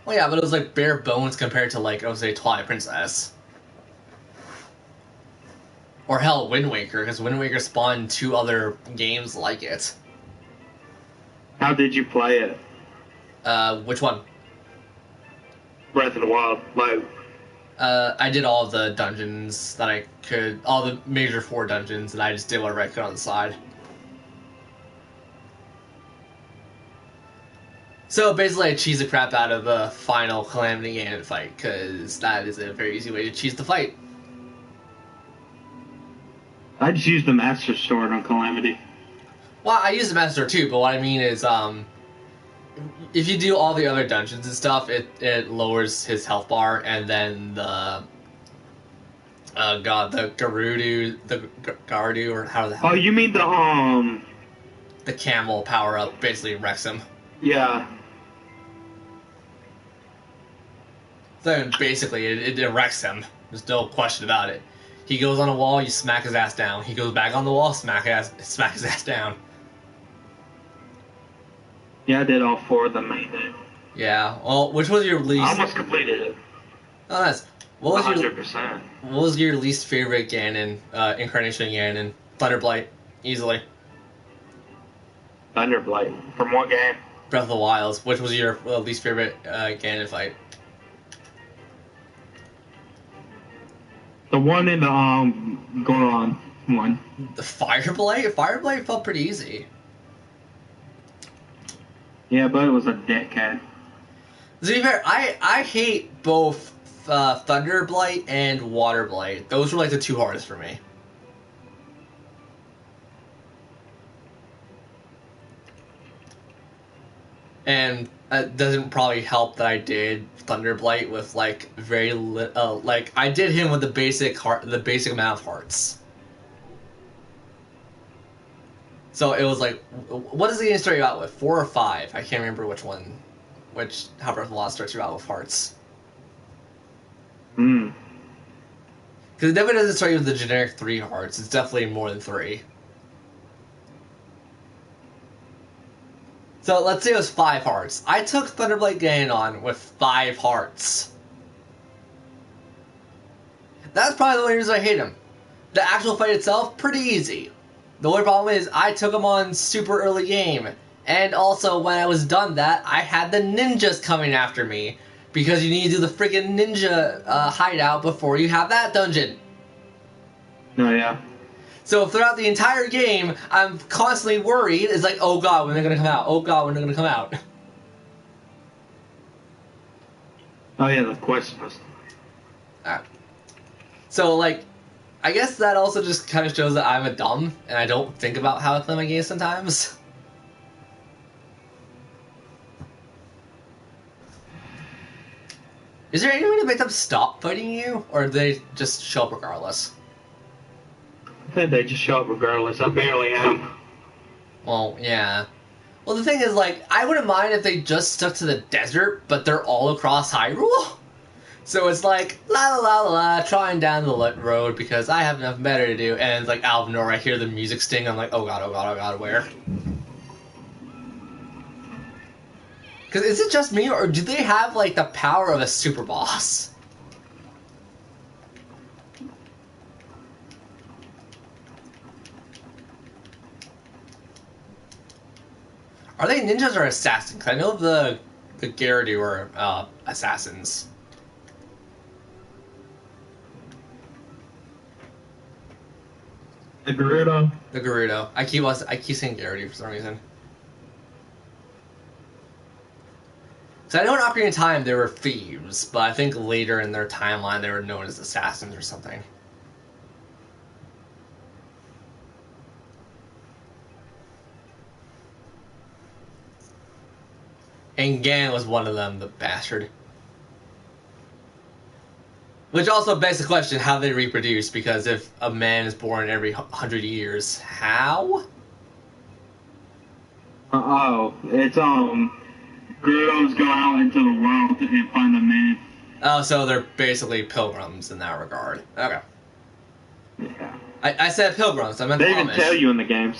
Well, yeah, but it was like bare bones compared to like I would say Twilight Princess. Or hell, Wind Waker, because Wind Waker spawned 2 other games like it. How did you play it? Which one? Breath of the Wild. Like, I did all the dungeons that I could, all the major 4 dungeons, and I just did whatever I could on the side. So basically, I cheese the crap out of the final Calamity Ganon fight, because that is a very easy way to cheese the fight. I just used the Master Sword on Calamity. Well, I use the Master too, but what I mean is, if you do all the other dungeons and stuff, it lowers his health bar, and then the Garudu, or how the hell? Oh, you mean the camel power up basically wrecks him. Yeah. Then basically it wrecks him. There's no question about it. He goes on a wall, you smack his ass down. He goes back on the wall, smack his ass down. Yeah, I did all 4 of them, I think. Yeah. Well, which was your least? I almost completed it. Oh, nice. What was 100%. What was your least favorite Ganon incarnation of Ganon? Thunderblight, easily. Thunderblight. From what game? Breath of the Wild. Which was your least favorite Ganon fight? The one in the Goron one. The Fireblight? Fireblight felt pretty easy. Yeah, but it was a dickhead. To be fair, I hate both Thunderblight and Waterblight. Those were like the 2 hardest for me. And it doesn't probably help that I did Thunderblight with like very like I did him with the basic amount of hearts. So it was like, what does the game start you out with? 4 or 5? I can't remember which one. How Breath of the Wild starts you out with hearts. Hmm. Because it definitely doesn't start you with the generic 3 hearts. It's definitely more than 3. So let's say it was 5 hearts. I took Thunderblade Ganon with 5 hearts. That's probably the only reason I hate him. The actual fight itself, pretty easy. The only problem is I took him on super early game. And also, when I was done that, I had the ninjas coming after me. Because you need to do the freaking ninja hideout before you have that dungeon. Oh, yeah. So throughout the entire game, I'm constantly worried. It's like, oh god, when they're gonna come out? Oh god, when they're gonna come out? Oh, yeah, the quest was... So, like, I guess that also just kind of shows that I'm a dumb, and I don't think about how I play my games sometimes. Is there any way to make them stop fighting you, or do they just show up regardless? I think they just show up regardless. I barely am. Well, yeah. Well, the thing is, like, I wouldn't mind if they just stuck to the desert, but they're all across Hyrule. So it's like, la la la la la, trying down the road because I have enough better to do, and it's like, out of nowhere, I hear the music sting, I'm like, oh god, oh god, oh god, where? Because is it just me, or do they have, like, the power of a super boss? Are they ninjas or assassins? 'Cause I know the Gerudo are assassins. The Gerudo? The Gerudo. I keep saying Gerudo for some reason. So I know in Ocarina of Time they were thieves, but I think later in their timeline they were known as assassins or something. And Ganon was one of them, the bastard. Which also begs the question how they reproduce, because if a man is born every 100 years, how? It's, Gerudo's go out into the world and find a man. Oh, so they're basically pilgrims in that regard. Okay. Yeah. I said pilgrims, I meant They Amish. even tell you in the games.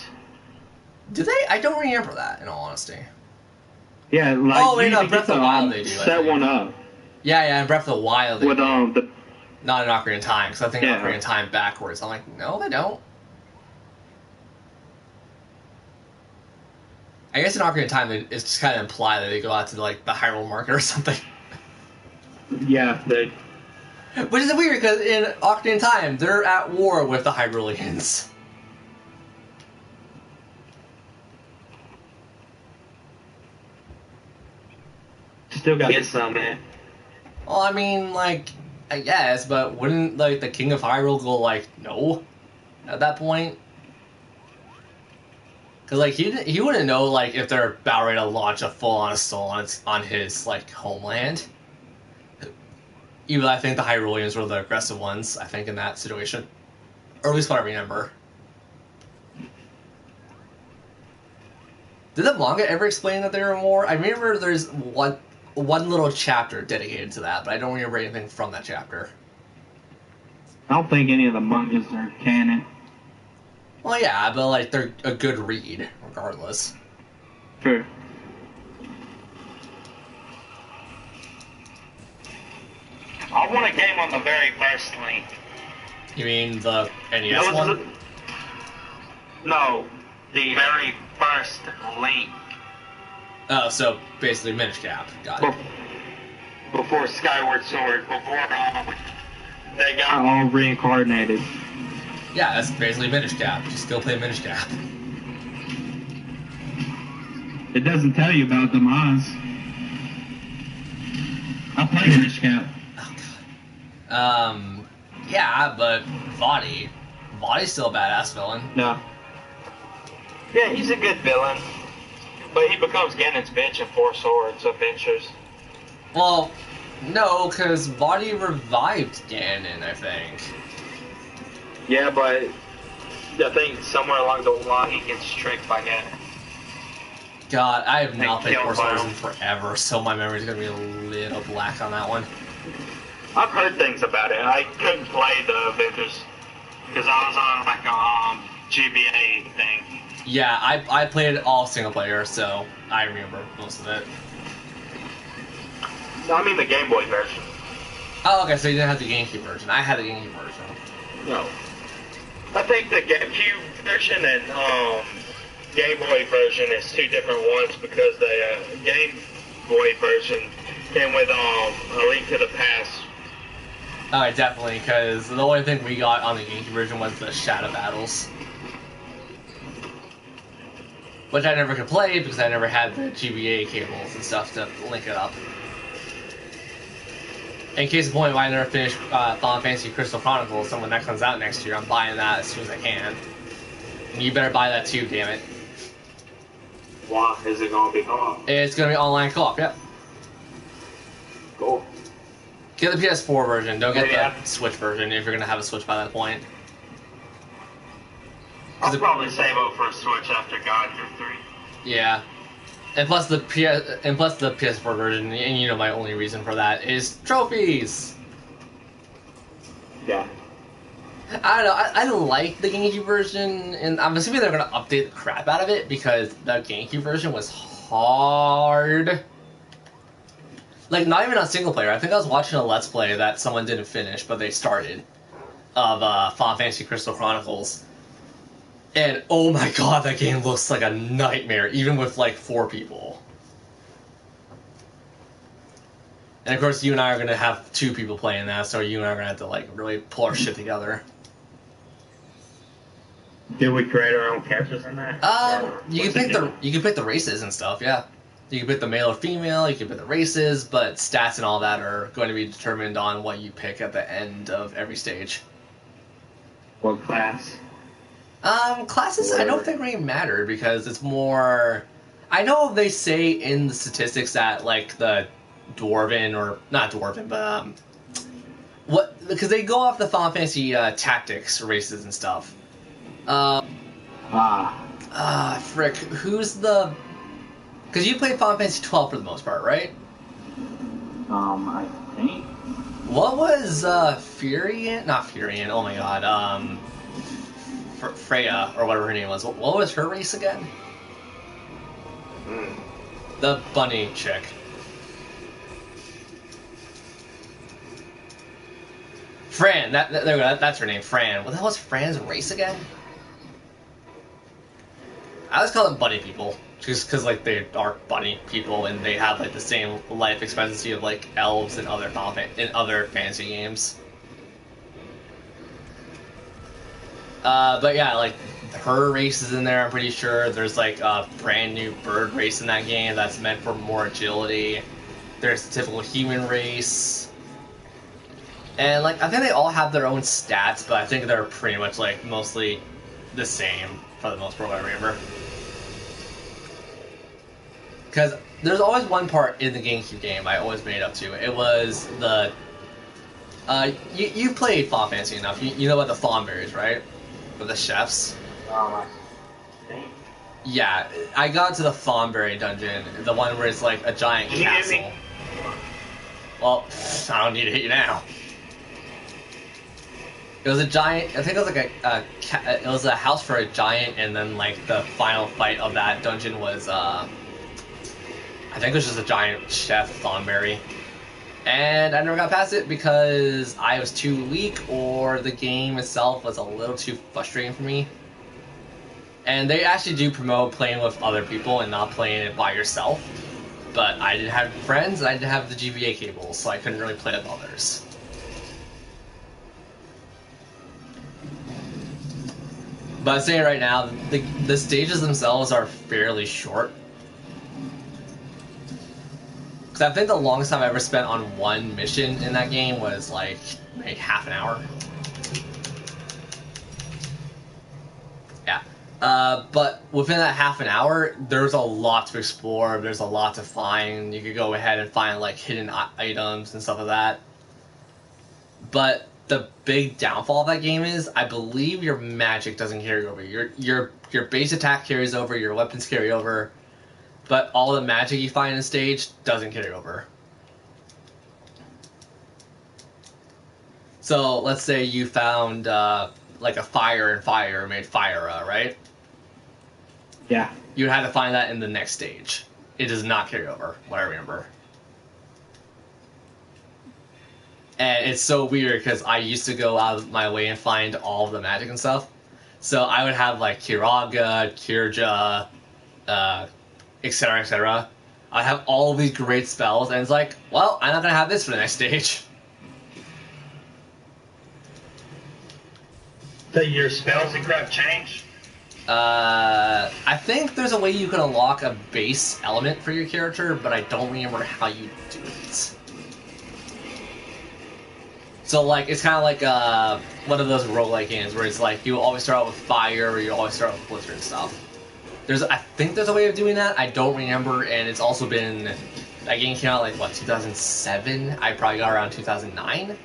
Do they? I don't remember that, in all honesty. Yeah, like, Oh, wait, you no, even Breath get of the to, Wild they do, I set think. one up. Yeah, in Breath of the Wild they With, do. the... Not in Ocarina of Time, because I think Yeah. Ocarina of Time backwards. I'm like, no, they don't. I guess in Ocarina of Time, it's just kind of implied that they go out to, like, the Hyrule Market or something. Yeah, they... Which is weird, because in Ocarina of Time, they're at war with the Hyruleans. Still gotta get some, man. Well, I mean, like, I guess, but wouldn't, like, the King of Hyrule go, like, no? At that point? Because, like, he wouldn't know, like, if they're about ready to launch a full-on assault on his, like, homeland. Even though I think the Hyruleans were the aggressive ones, I think, in that situation. Or at least what I remember. Did the manga ever explain that they were in war? I remember there's one little chapter dedicated to that, but I don't remember anything from that chapter. I don't think any of the mangas are canon. Well, yeah, but, like, they're a good read, regardless. Sure. I want a game on the very first Link. You mean the NES That was one? No, the very first Link. Oh, so basically Minish Cap. Got it. Before Skyward Sword, before they got... All reincarnated. Yeah, that's basically Minish Cap. Just go play Minish Cap. It doesn't tell you about Demise. I play Minish Cap. Yeah, but Vaati. Vaati's still a badass villain. No. Yeah, he's a good villain. But he becomes Ganon's bitch in Four Swords Adventures. Well, no, because Vaati revived Ganon, I think. Yeah, but I think somewhere along the line he gets tricked by Ganon. God, I have not played Kill Forza Bio. Horizon forever, so my memory's gonna be a little black on that one. I've heard things about it. I couldn't play the Avengers because I was on like a GBA thing. Yeah, I played it all single player, so I remember most of it. No, I mean the Game Boy version. Oh, okay, so you didn't have the GameCube version. I had the GameCube version. No. I think the GameCube version and Game Boy version is two different ones because the Game Boy version came with A Link to the Past. Alright, definitely, because the only thing we got on the GameCube version was the Shadow Battles. Which I never could play because I never had the GBA cables and stuff to link it up. In case of point, why I never finished Final Fantasy Crystal Chronicles, and when that comes out next year, I'm buying that as soon as I can. And you better buy that too, damn it. Why? Is it going to be co-op? It's gonna be online co-op, yep. Cool. Get the PS4 version, don't get Yeah. the Switch version if you're gonna have a Switch by that point. I'll probably save up for a Switch after God Through 3. Yeah. And plus the PS4 version, and you know my only reason for that is trophies. Yeah. I don't know. I like the GameCube version, and I'm assuming they're gonna update the crap out of it because the GameCube version was hard. Like not even on single player. I think I was watching a Let's Play that someone didn't finish, but they started of Final Fantasy Crystal Chronicles, and oh my god, that game looks like a nightmare, even with like 4 people. And of course, you and I are gonna have 2 people playing that, so you and I are gonna have to like really pull our shit together. Did we create our own characters in that? You can pick the races and stuff. Yeah, you can pick the male or female. You can pick the races, but stats and all that are going to be determined on what you pick at the end of every stage. What class? Classes I don't think really matter because it's more. I know they say in the statistics that like the dwarven or not dwarven, but what because they go off the Final Fantasy tactics races and stuff. Frick, who's the? Because you played Final Fantasy 12 for the most part, right? I think. What was Furion? Not Furion. Oh my god. Freya or whatever her name was. What was her race again? The bunny chick. Fran. There we go. That's her name. Fran. What the hell was Fran's race again? I always call them bunny people, just because like they are bunny people and they have like the same life expectancy of like elves and other fantasy games. But yeah, like her race is in there. I'm pretty sure there's like a brand new bird race in that game that's meant for more agility. There's the typical human race, and like I think they all have their own stats, but I think they're pretty much like mostly the same for the most part. I remember. Because there's always one part in the GameCube game I always made up to. It was the... you've played Final Fantasy enough. You know about the Thornberries, right? Or the chefs? I think. Yeah, I got to the Thornberry dungeon. The one where it's like a giant Did you hit castle. me? Well, I don't need to hit you now. It was a giant... I think it was like it was a house for a giant, and then like the final fight of that dungeon was... I think it was just a giant chef Thornberry. And I never got past it because I was too weak or the game itself was a little too frustrating for me. And they actually do promote playing with other people and not playing it by yourself. But I didn't have friends and I didn't have the GBA cables, so I couldn't really play with others. But I'm saying right now, the stages themselves are fairly short. Because I think the longest time I ever spent on one mission in that game was like maybe half an hour. Yeah. But within that half an hour, there's a lot to explore. There's a lot to find. You could go ahead and find like hidden items and stuff like that. But the big downfall of that game is I believe your magic doesn't carry over. Your base attack carries over, your weapons carry over, but all the magic you find in stage doesn't carry over. So let's say you found like a fire and fire made fire, right? Yeah. You would have to find that in the next stage. It does not carry over, what I remember. And it's so weird because I used to go out of my way and find all of the magic and stuff. So I would have like Kiraga, Kirja, etc., etc. I have all of these great spells, and it's like, well, I'm not gonna have this for the next stage. So your spells and crap change? I think there's a way you can unlock a base element for your character, but I don't remember how you do it. So, like, it's kind of like one of those roguelike games where it's like you always start out with fire or you always start out with blizzard and stuff. I think there's a way of doing that. I don't remember, and it's also been... That game came out, like, what, 2007? I probably got around 2009?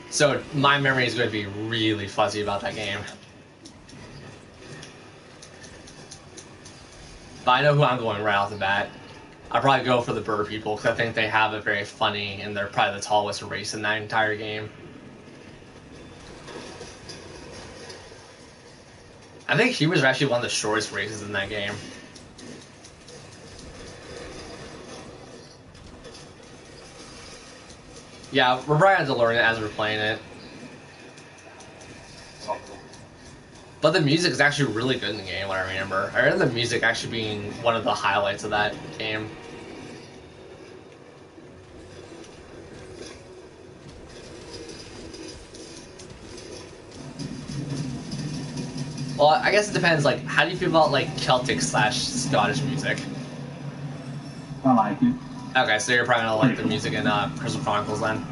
So, my memory is going to be really fuzzy about that game. But I know who I'm going right off the bat. I'll probably go for the bird people because I think they have it very funny and they're probably the tallest race in that entire game. I think humans are actually one of the shortest races in that game. Yeah, we're probably going to learn it as we're playing it. But the music is actually really good in the game, what I remember. I remember the music actually being one of the highlights of that game. Well, I guess it depends, like, how do you feel about, like, Celtic/Scottish music? I like it. Okay, so you're probably gonna like the music in Crystal Chronicles then.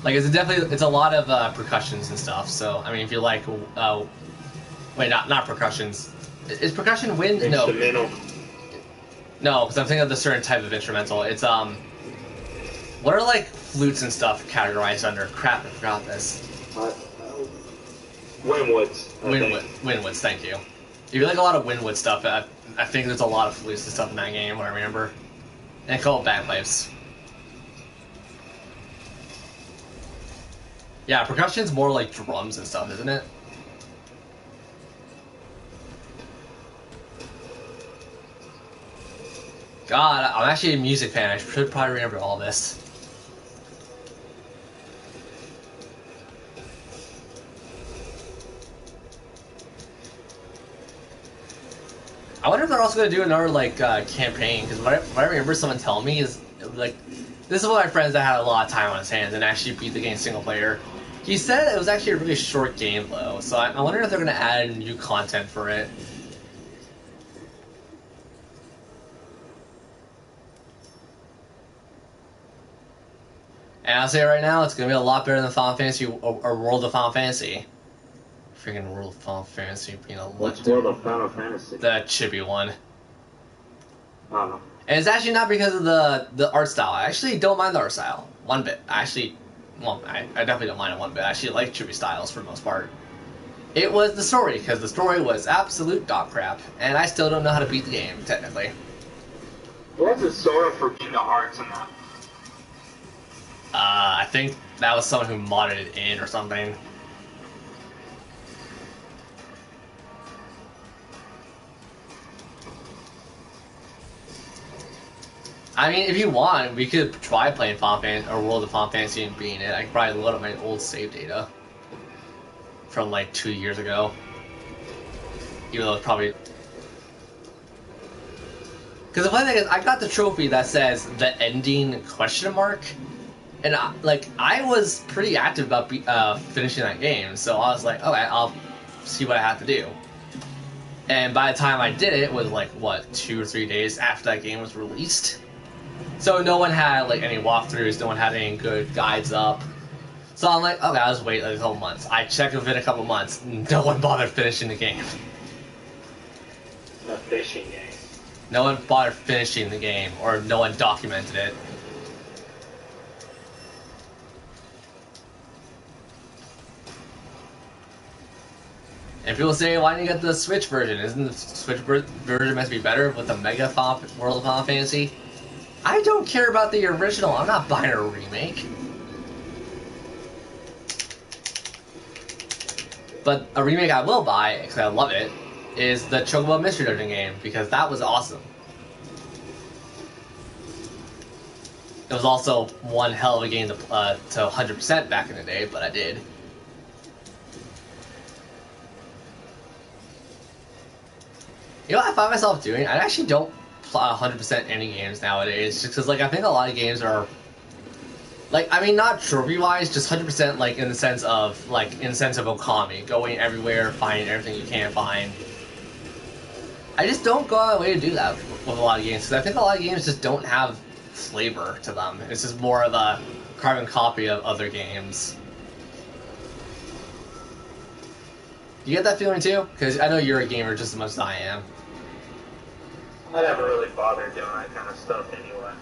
Like, it's a lot of percussions and stuff, so, I mean, if you like, wait, not percussions. Is percussion wind? No. Instrumental. No, because I'm thinking of the certain type of instrumental. It's, what are, like, flutes and stuff categorized under? Crap, I forgot this. Windwoods. Windwoods, thank you. If you like a lot of Windwood stuff, I think there's a lot of flutes and stuff in that game, what I remember. And they call it bagpipes. Yeah, percussion's more like drums and stuff, isn't it? God, I'm actually a music fan. I should probably remember all this. I wonder if they're also going to do another, like, campaign, because what I remember someone telling me is, like, this is one of my friends that had a lot of time on his hands and actually beat the game single player. He said it was actually a really short game, though, so I wonder if they're going to add new content for it. And I'll say right now, it's going to be a lot better than Final Fantasy or World of Final Fantasy. Freaking World of Final Fantasy being a What's legendary. World of Final Fantasy? The chibi one. I don't know. And it's actually not because of the art style. I actually don't mind the art style. One bit. I definitely don't mind it one bit. I actually like chibi styles for the most part. It was the story, because the story was absolute dog crap. And I still don't know how to beat the game, technically. What's the story for Kingdom Hearts in that? I think that was someone who modded it in or something. I mean, if you want, we could try playing Final Fantasy or World of Final Fantasy and beating it. I could probably load up my old save data from like 2 years ago. Even though it's probably... Because the funny thing is, I got the trophy that says the ending question mark, and I was pretty active about finishing that game, so I was like, okay, I'll see what I have to do. And by the time I did it, it was like, what, 2 or 3 days after that game was released? So no one had like any walkthroughs, no one had any good guides up. So I'm like, okay, I'll just wait like a couple months. I checked within a couple months, no one bothered finishing the game. The fishing game. No one bothered finishing the game, or no one documented it. And people say, why didn't you get the Switch version? Isn't the Switch version meant to be better with the Mega World of Final Fantasy? I don't care about the original. I'm not buying a remake. But a remake I will buy, because I love it, is the Chocobo Mystery Dungeon game, because that was awesome. It was also one hell of a game to 100% back in the day, but I did. You know what I find myself doing? I actually don't 100% any games nowadays, just because like I think a lot of games are, like, I mean, not trophy-wise, just 100% like in the sense of Okami, going everywhere, finding everything you can find. I just don't go out of the way to do that with a lot of games, because I think a lot of games just don't have flavor to them. It's just more of a carbon copy of other games. You get that feeling too? Because I know you're a gamer just as much as I am. I never really bothered doing that kind of stuff anyway.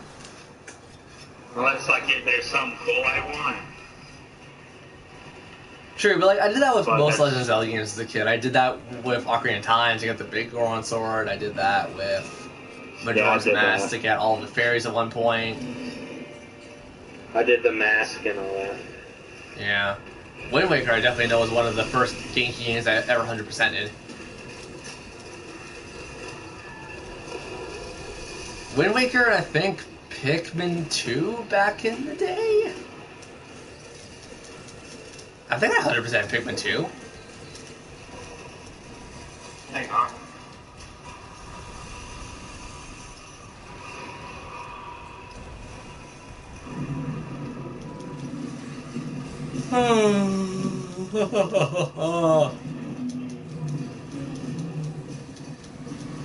Unless like there's something cool I want. True, but like I did that with most Legend of Zelda games as a kid. I did that with Ocarina of Time to get the big Goron sword. I did that with Majora's Mask to get all the fairies at one point. I did the mask and all that. Yeah. Wind Waker I definitely know was one of the first GameCube games I ever 100%ed. Wind Waker, I think Pikmin 2 back in the day? I think I 100% Pikmin 2. Hang on.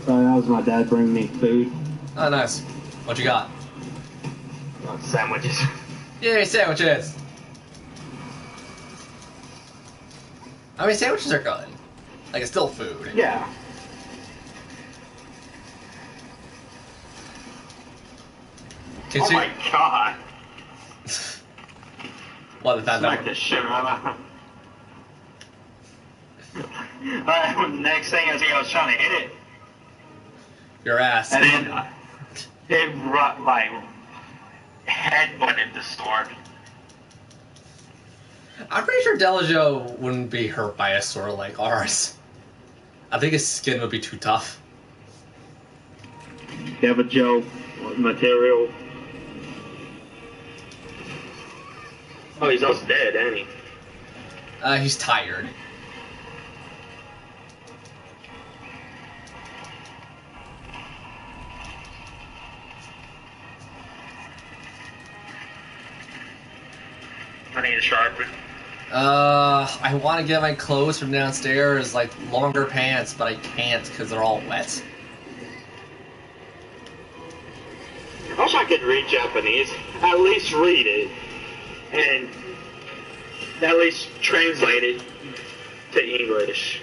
Sorry, that was my dad bringing me food. Oh, nice. What you got? Sandwiches. Yay, sandwiches! I mean, sandwiches are good. Like, it's still food. Yeah. Oh my god! What, the fact Smack that... the shit out of Alright, next thing I was trying to hit it. Your ass. And then it like headbutted the sword. I'm pretty sure Delajo wouldn't be hurt by a sword like ours. I think his skin would be too tough. Yeah, but Joe, material. Oh, he's also dead, ain't he? He's tired. I need to sharpen. I want to get my clothes from downstairs, like longer pants, but I can't because they're all wet. I wish I could read Japanese. At least read it. And at least translate it to English.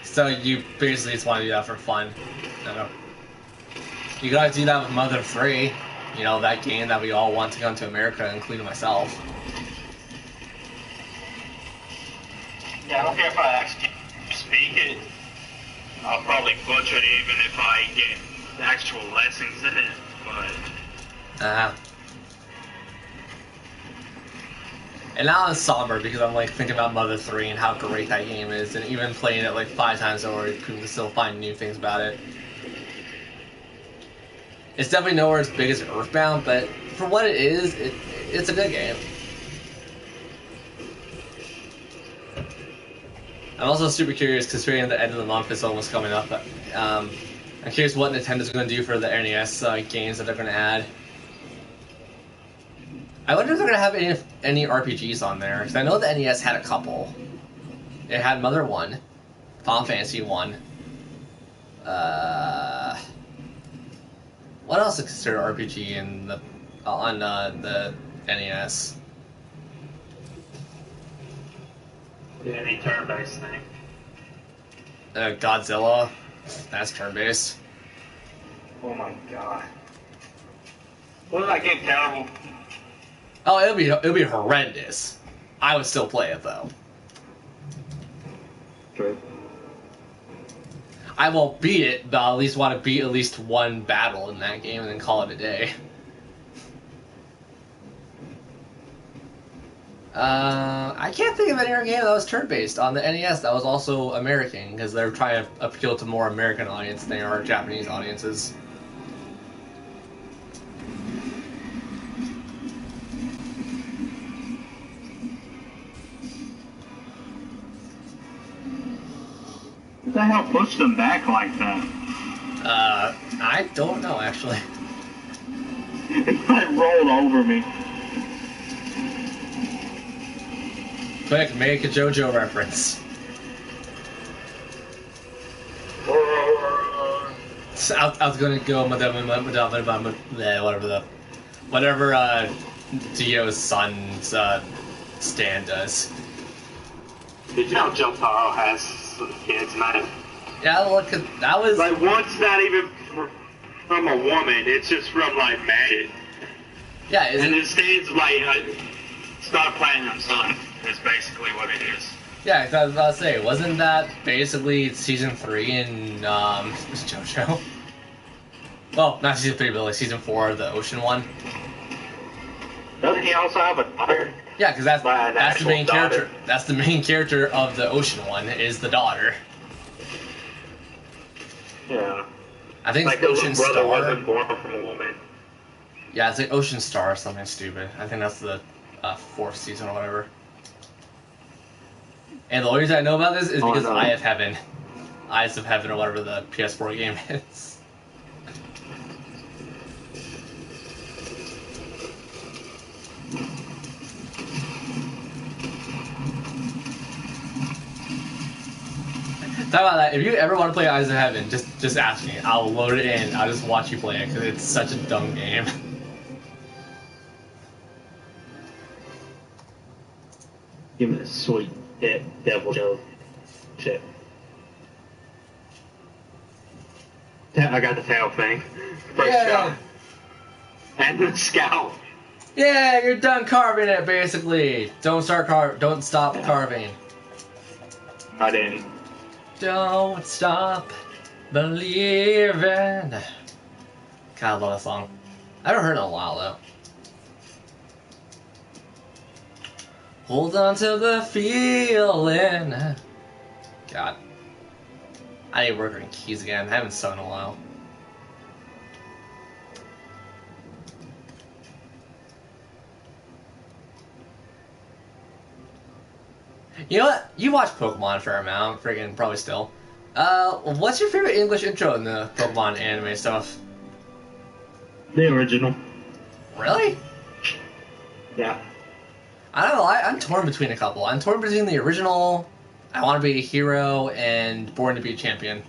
So you basically just want to do that for fun. No. You gotta do that with Mother 3. You know, that game that we all want to come to America, including myself. Yeah, I don't care if I actually speak it. I'll probably butcher it even if I get actual lessons in it, but... And now I'm somber because I'm like thinking about Mother 3 and how great that game is, and even playing it like 5 times over, you can still find new things about it. It's definitely nowhere as big as Earthbound, but for what it is, it's a good game. I'm also super curious, considering the end of the month is almost coming up. I'm curious what Nintendo's going to do for the NES games that they're going to add. I wonder if they're going to have any RPGs on there, because I know the NES had a couple. It had Mother 1, Final Fantasy 1. What else is considered RPG in on the NES? Any turn-based thing. Godzilla. That's turn-based. Oh my god. Wasn't that game terrible? Oh, it'll be horrendous. I would still play it though. True. I won't beat it, but I at least want to beat at least one battle in that game and then call it a day. I can't think of any other game that was turn-based on the NES that was also American, because they're trying to appeal to more American audience than they are Japanese audiences. What the hell pushed them back like that? I don't know, actually. It like rolled over me. Quick, make a JoJo reference. I was gonna go whatever Dio's son's stand does. Did you know Jotaro has kids, man? Yeah, look, that was Like, one's not even from a woman, it's just from, like, magic. yeah. And it stands, like, Star Platinum Sun is basically what it is. Yeah, I was about to say, wasn't that basically season 3 in JoJo? Well, not season 3, but like season 4, the ocean one. Doesn't he also have a daughter? Yeah, because that's the main actual character. That's the main character of the ocean one is the daughter. Yeah. I think Like, it's the Ocean little brother Star. wasn't born from a woman. Yeah, it's like Ocean Star or something stupid. I think that's the 4th season or whatever. And the only reason I know about this is because no. Eye of Heaven. Eyes of Heaven or whatever the PS4 game is. Talk about that. If you ever want to play Eyes of Heaven, just ask me. I'll load it in. I'll just watch you play it because it's such a dumb game. Give me the sweet devil Joe shit. I got the tail thing. First shot. And the scout. Yeah, you're done carving it basically. Don't stop carving. I didn't. Don't stop believing. God, I love that song. I haven't heard it in a while though. Hold on to the feeling. God. I need to work on keys again. I haven't sung in a while. You know what? You watch Pokemon a fair amount, friggin' probably still. What's your favorite English intro in the Pokemon anime stuff? The original. Really? Yeah. I don't know, I'm torn between a couple. I'm torn between the original, I Want to Be a Hero, and Born to Be a Champion.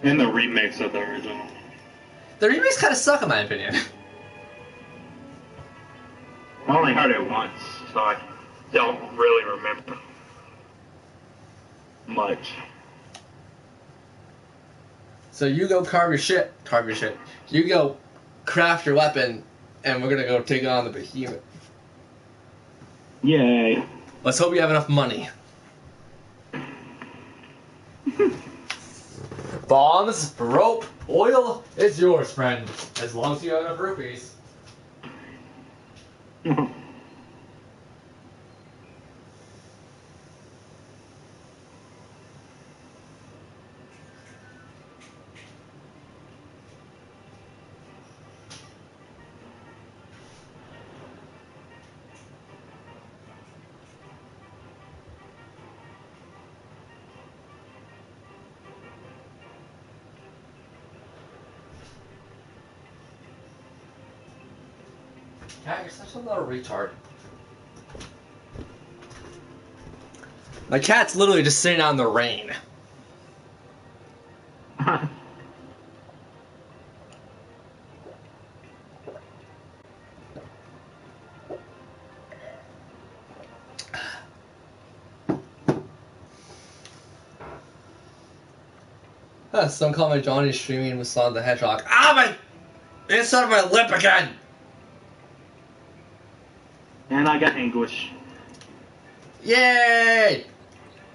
And the remix of the original. The remakes kind of suck in my opinion. I only heard it once, so I don't really remember much. So you go carve your shit. You go craft your weapon, and we're gonna go take on the behemoth. Yay. Let's hope you have enough money. Bombs, rope, oil, it's yours, friend. As long as you have enough rupees. Cat, you're such a little retard. My cat's literally just sitting out in the rain. Some call my Johnny streaming with Sonic the Hedgehog. Ah, my inside of my lip again. And I got anguish. Yay!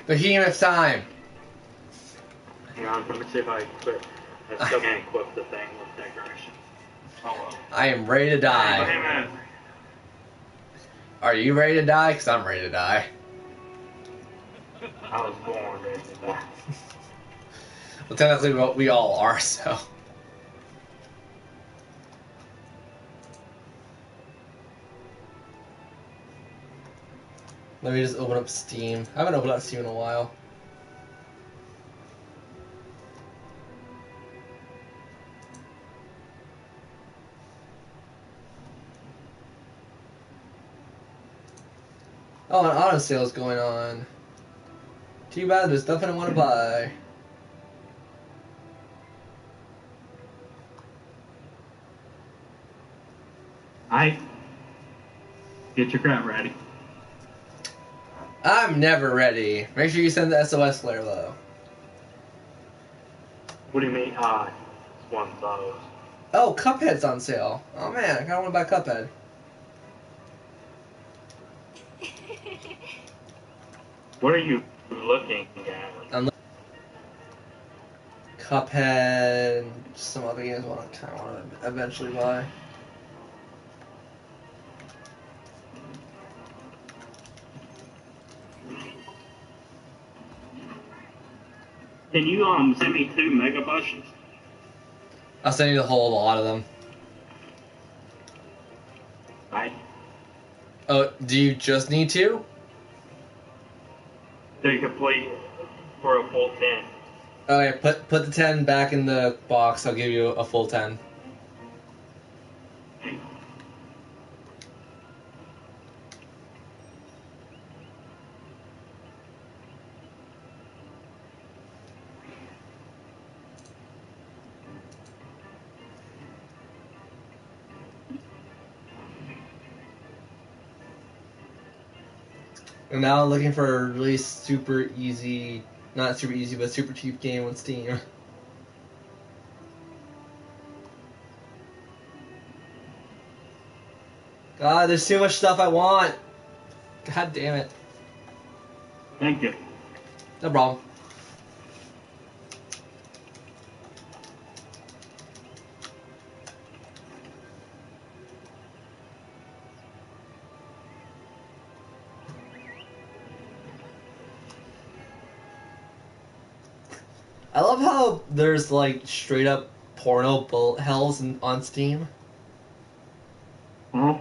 Behemoth time. Hang on, let me see if I equip. I still can't equip the thing with decoration. Oh well. I am ready to die. Behemoth. Are you ready to die? Because I'm ready to die. I was born ready to die. Well, technically, we all are, so. Let me just open up Steam. I haven't opened up Steam in a while. Oh, an auto sale is going on. Too bad there's nothing I want to buy. Get your crap ready. I'm never ready. Make sure you send the SOS flare though. What do you mean? It's one of those. Oh, Cuphead's on sale. Oh man, I kinda wanna buy Cuphead. What are you looking at? Cuphead, some other games I kinda wanna eventually buy. Can you send me 2 Mega Potions? I'll send you the whole lot of them. Right. Oh, do you just need to? To complete for a full 10. Okay, put the 10 back in the box. I'll give you a full 10. And now I'm looking for a really super easy, not super easy, but super cheap game on Steam. God, there's too much stuff I want. God damn it. Thank you. No problem. I love how there's like straight up porno bullet hells on Steam. Huh?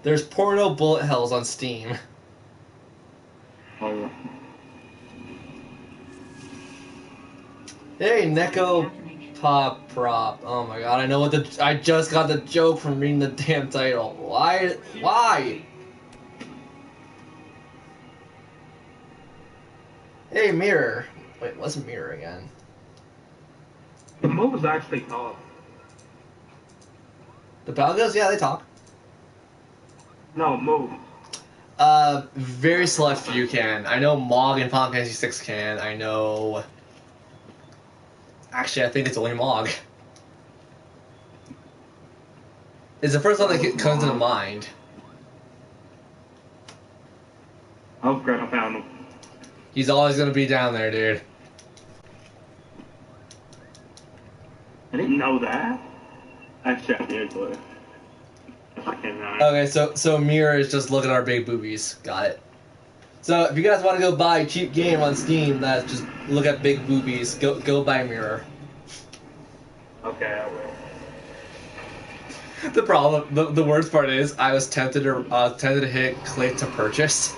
There's porno bullet hells on Steam. Oh, Hey, Neko Pop Prop. Oh my god, I just got the joke from reading the damn title. Why? Why? Hey, Mirror. Wait, what's Mirror again? the moves actually talk. The Balgos? Yeah, they talk. No, move. Very select few can. I know Mog and Final Fantasy VI can. I know... Actually, I think it's only Mog. It's the first one that comes to mind. Oh, crap, I found him. He's always gonna be down there, dude. I didn't know that. Actually, I did, but I cannot. Okay, so Mirror is just look at our big boobies. Got it. So if you guys want to go buy a cheap game on Steam that's just look at big boobies, go buy Mirror. Okay, I will. The problem, the worst part is, I was tempted to hit click to purchase.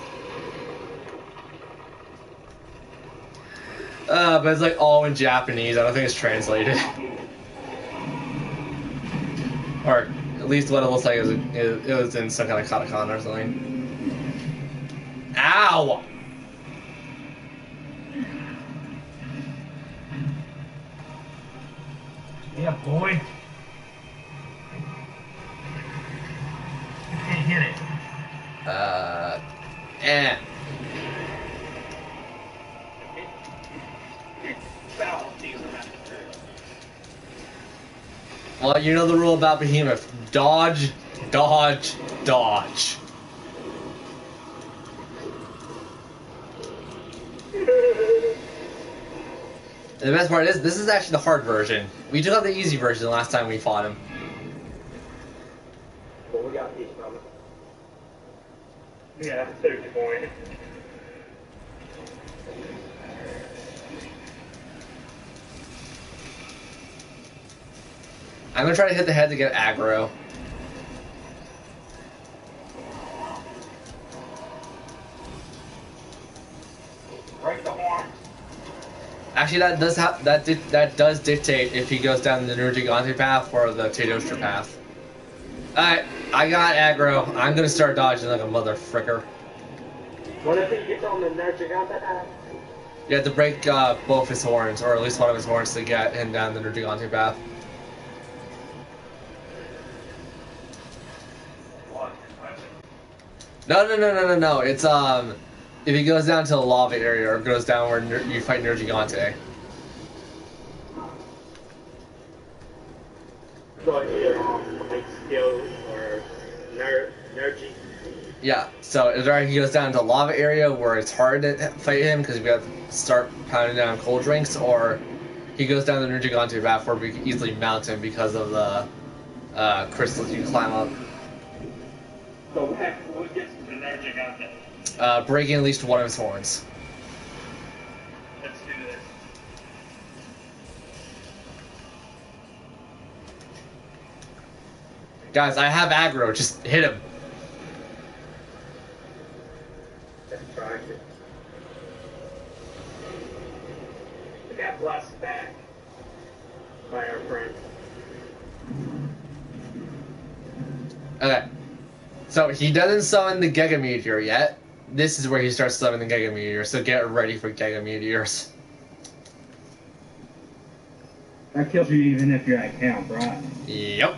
But it's like all in Japanese. I don't think it's translated. Or at least what it looks like is it was in some kind of katakana or something. Ow! Yeah, boy. I can't hit it. Eh. Well, you know the rule about Behemoth. Dodge, dodge, dodge. And the best part is, this is actually the hard version. We took out the easy version the last time we fought him. Well, we got these, brother. Yeah, there's your point. I'm gonna try to hit the head to get aggro. Break the horn. Actually, that does dictate if he goes down the Nurgigante path or the Teostra path. Alright, I got aggro. I'm gonna start dodging like a mother fricker. What if he gets on the Nergigante path? You have to break both his horns, or at least one of his horns, to get him down the Nurgigante path. No. It's if he goes down to the lava area or goes down where you fight Nurgigante. So either like skill or Nergy. Yeah, so either he goes down to the lava area where it's hard to fight him because we have to start pounding down cold drinks, or he goes down the Nurgigante path where we can easily mount him because of the crystals you can climb up. So what gets the Nergigante? Breaking at least one of his horns. Let's do this. Guys, I have aggro, just hit him. Let's try it. We got blessed back by our friend. Okay. So he doesn't summon the Giga Meteor yet. This is where he starts summoning the Giga Meteor, so get ready for Giga Meteors. That kills you even if you're at camp, right? Yep.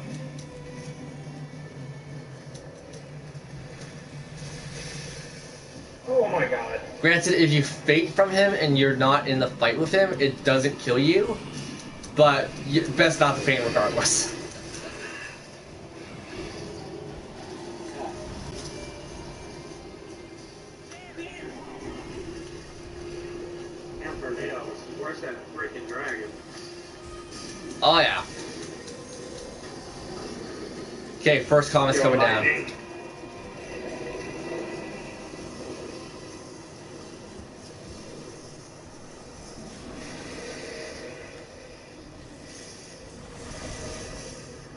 Oh my god. Granted, if you fake from him and you're not in the fight with him, it doesn't kill you. But best not to faint regardless. Infernail is worse than a freaking dragon. Oh yeah. Okay, first comment's coming down.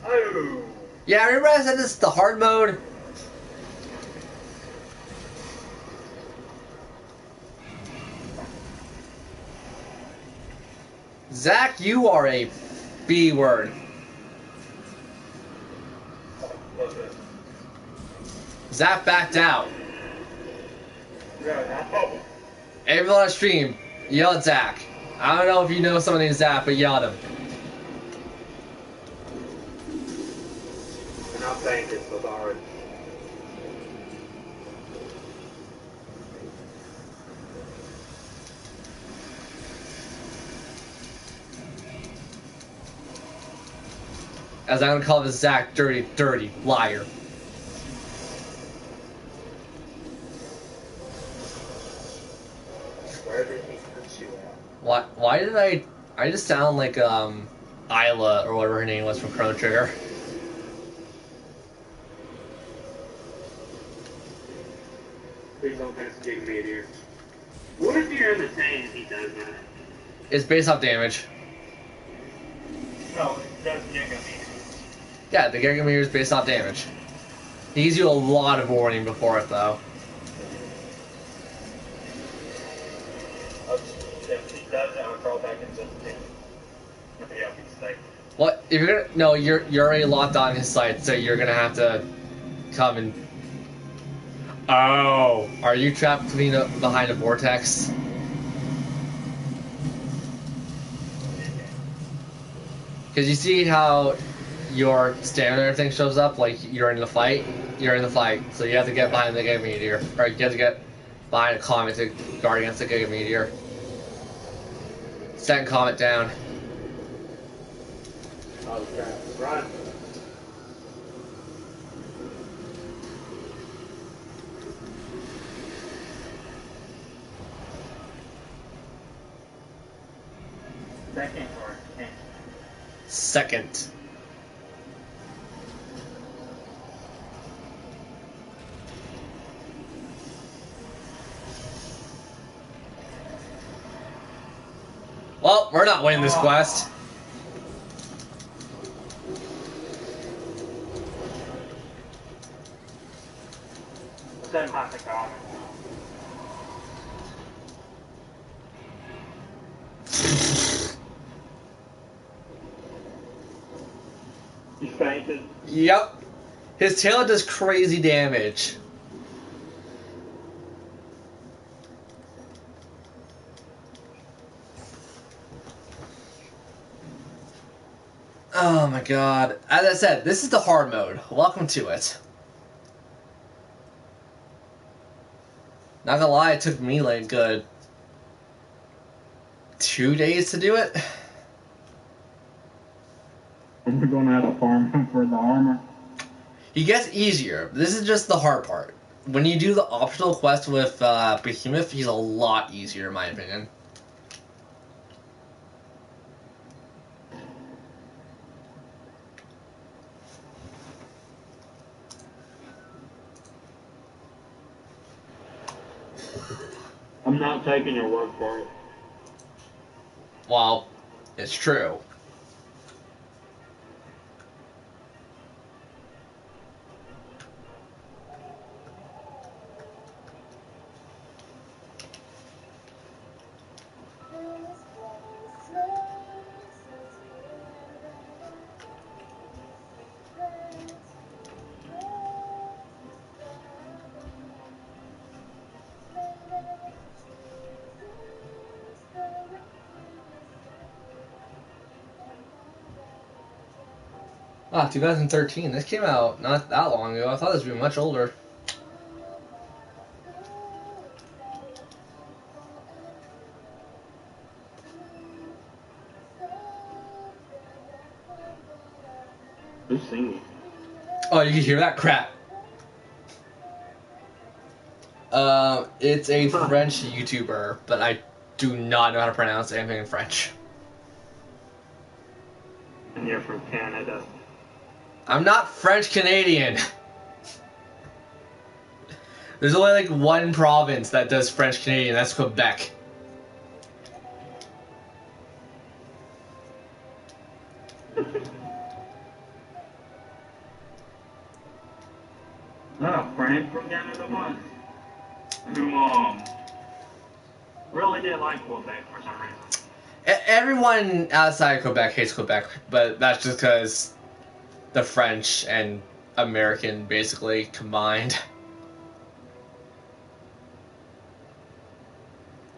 Oh. Yeah, remember I said this is the hard mode? Zach, you are a B word. Zach backed out. Everyone on stream, yell at Zach. I don't know if you know someone named Zach, but yell at him. And I'll thank it with our. As I'm gonna call this Zach, dirty liar. Where did he put you at? Why did I just sound like Isla or whatever her name was from Chrono Trigger? Please don't pass the Giga Meteor. What if you're in the tank and he does that? It's based off damage. No, it does Giga Meteor. Yeah, the Giga Meteor is based off damage. He gives you a lot of warning before it, though. If he does that, I'll crawl back into the tank. Yeah, he's safe. What? If you're gonna no, you're already locked on his site, so you're gonna have to come and. Oh, are you trapped behind a vortex? Because you see how your stamina and everything shows up, like you're in the fight. You're in the fight, so you have to get behind the Giga Meteor, or you have to get behind a comet to guard against the Giga Meteor. Send comet down. Oh crap! Run! Second or 10th? Second. Well, we're not winning this quest. Send hot the car. You fainted. Yep. His tail does crazy damage. Oh my god. As I said, this is the hard mode. Welcome to it. Not gonna lie, it took me like good 2 days to do it. We're gonna have to farm him for the armor. He gets easier. This is just the hard part. When you do the optional quest with Behemoth, he's a lot easier in my opinion. I'm not taking your word for it. Well, it's true. Ah, 2013. This came out not that long ago. I thought this would be much older. Who's singing? Oh, you can hear that crap. It's a French YouTuber, but I do not know how to pronounce anything in French. And you're from Canada. I'm not French Canadian. There's only like one province that does French Canadian. That's Quebec. Not a friend from Canada once. Who really didn't like Quebec for some reason. Everyone outside of Quebec hates Quebec, but that's just because the French and American basically combined.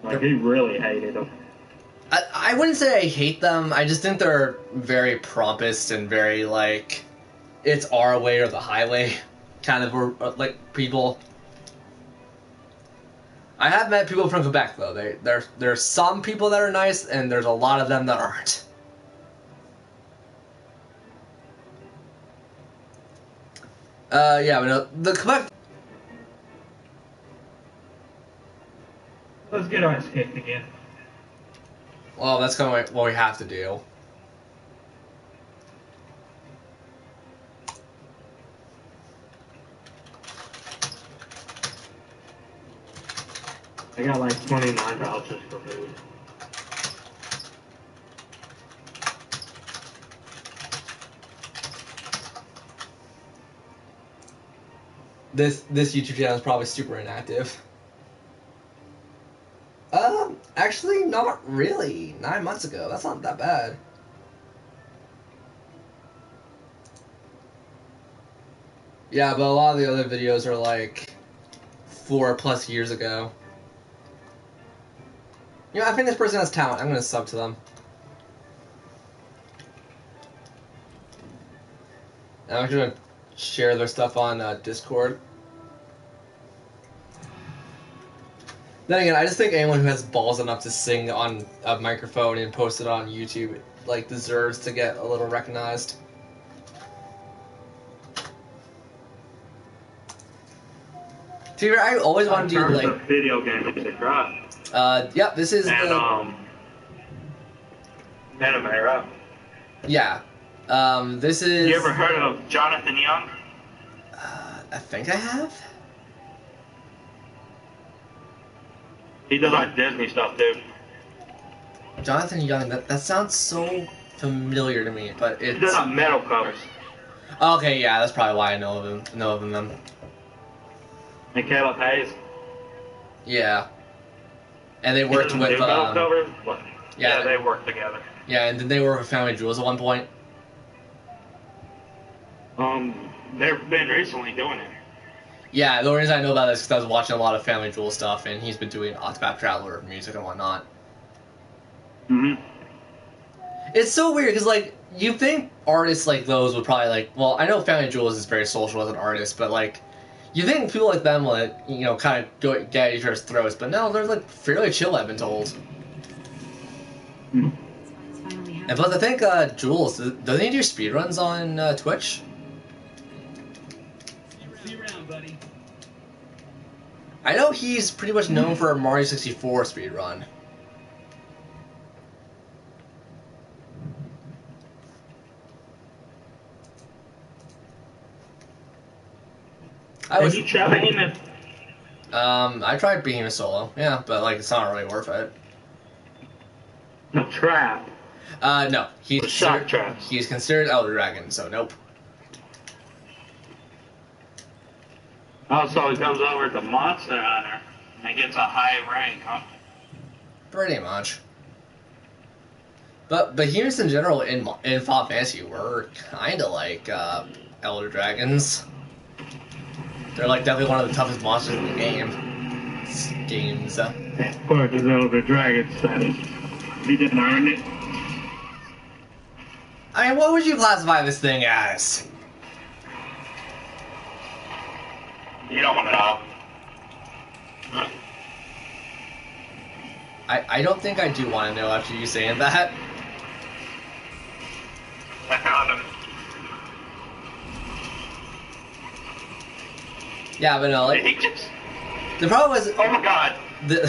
Like, he really hated them. I wouldn't say I hate them. I just think they're very pompous and very like, it's our way or the highway kind of like people. I have met people from Quebec though. There's some people that are nice, and there's a lot of them that aren't. Yeah, but no, the Quebec. Let's get our ass kicked again. Well, that's kind of what we have to do. I got like 29 vouchers for food. This YouTube channel is probably super inactive. Actually, not really. 9 months ago. That's not that bad. Yeah, but a lot of the other videos are like 4+ years ago. You know, I think this person has talent. I'm gonna sub to them. And I'm gonna share their stuff on Discord. Then again, I just think anyone who has balls enough to sing on a microphone and post it on YouTube, like, deserves to get a little recognized. To be fair, I always want to do, like... video game music, right? Yep, this is And, Anime, right? Yeah. This is. You ever heard of Jonathan Young? I think I have. He does like Disney stuff too. Jonathan Young. That sounds so familiar to me, but He does it's. like metal covers. Okay, yeah, that's probably why I know of him. Know of him then. And Caleb Hayes. Yeah. And they He worked doesn't with. do metal covers, but yeah, they work together. Yeah, and did they work with Family Jewels at one point? They've been recently doing it. Yeah, the only reason I know about this is because I was watching a lot of Family Jewel stuff, and he's been doing Octopath Traveler music and whatnot. Mm-hmm. It's so weird because, like, you think artists like those would probably, like, well, I know Family Jewels is very social as an artist, but, like, you think people like them, like, you know, kind of go get at each other's throats, but no, they're, like, fairly chill, I've been told. And plus, I think Jules, doesn't he do speedruns on Twitch? See you around, buddy. I know he's pretty much known for a Mario 64 speedrun. You try Behemoth? I tried Behemoth solo, yeah, but like it's not really worth it. No, Trap. No, he's Shock traps. He's considered Elder Dragon, so nope. Also, he comes over to Monster Hunter and gets a high rank, huh? Pretty much. But Behemoths in general in Final Fantasy were kind of like Elder Dragons. They're like definitely one of the toughest monsters in the games. Fuck his Elder Dragon status. He didn't earn it. I mean, what would you classify this thing as? You don't want to know. I don't think I do want to know after you saying that. I found him. Yeah, but no, like He just... the problem is Oh my god. the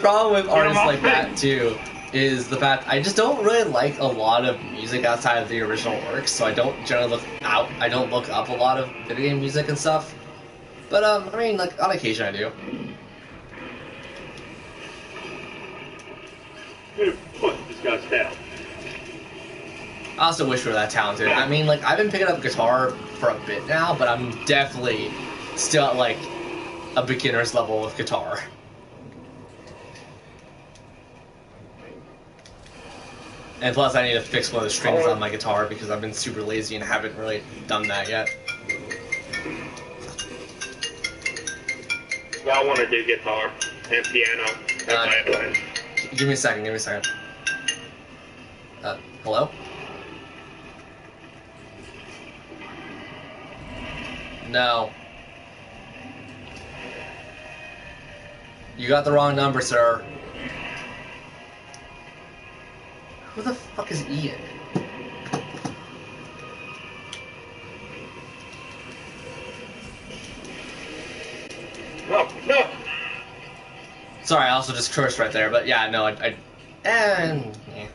problem with artists off like thing. that too is the fact I just don't really like a lot of music outside of the original works, so I don't generally look up a lot of video game music and stuff. But I mean, like on occasion I do. What? This guy's tail. I also wish we were that talented. I mean, like I've been picking up guitar for a bit now, but I'm definitely still at like a beginner's level of guitar. And plus, I need to fix one of the strings on my guitar because I've been super lazy and haven't really done that yet. Y'all want to do guitar and piano and violin. Give me a second. Hello? No. You got the wrong number, sir. Who the fuck is Ian? No. Sorry, I also just cursed right there, but yeah, no, yeah.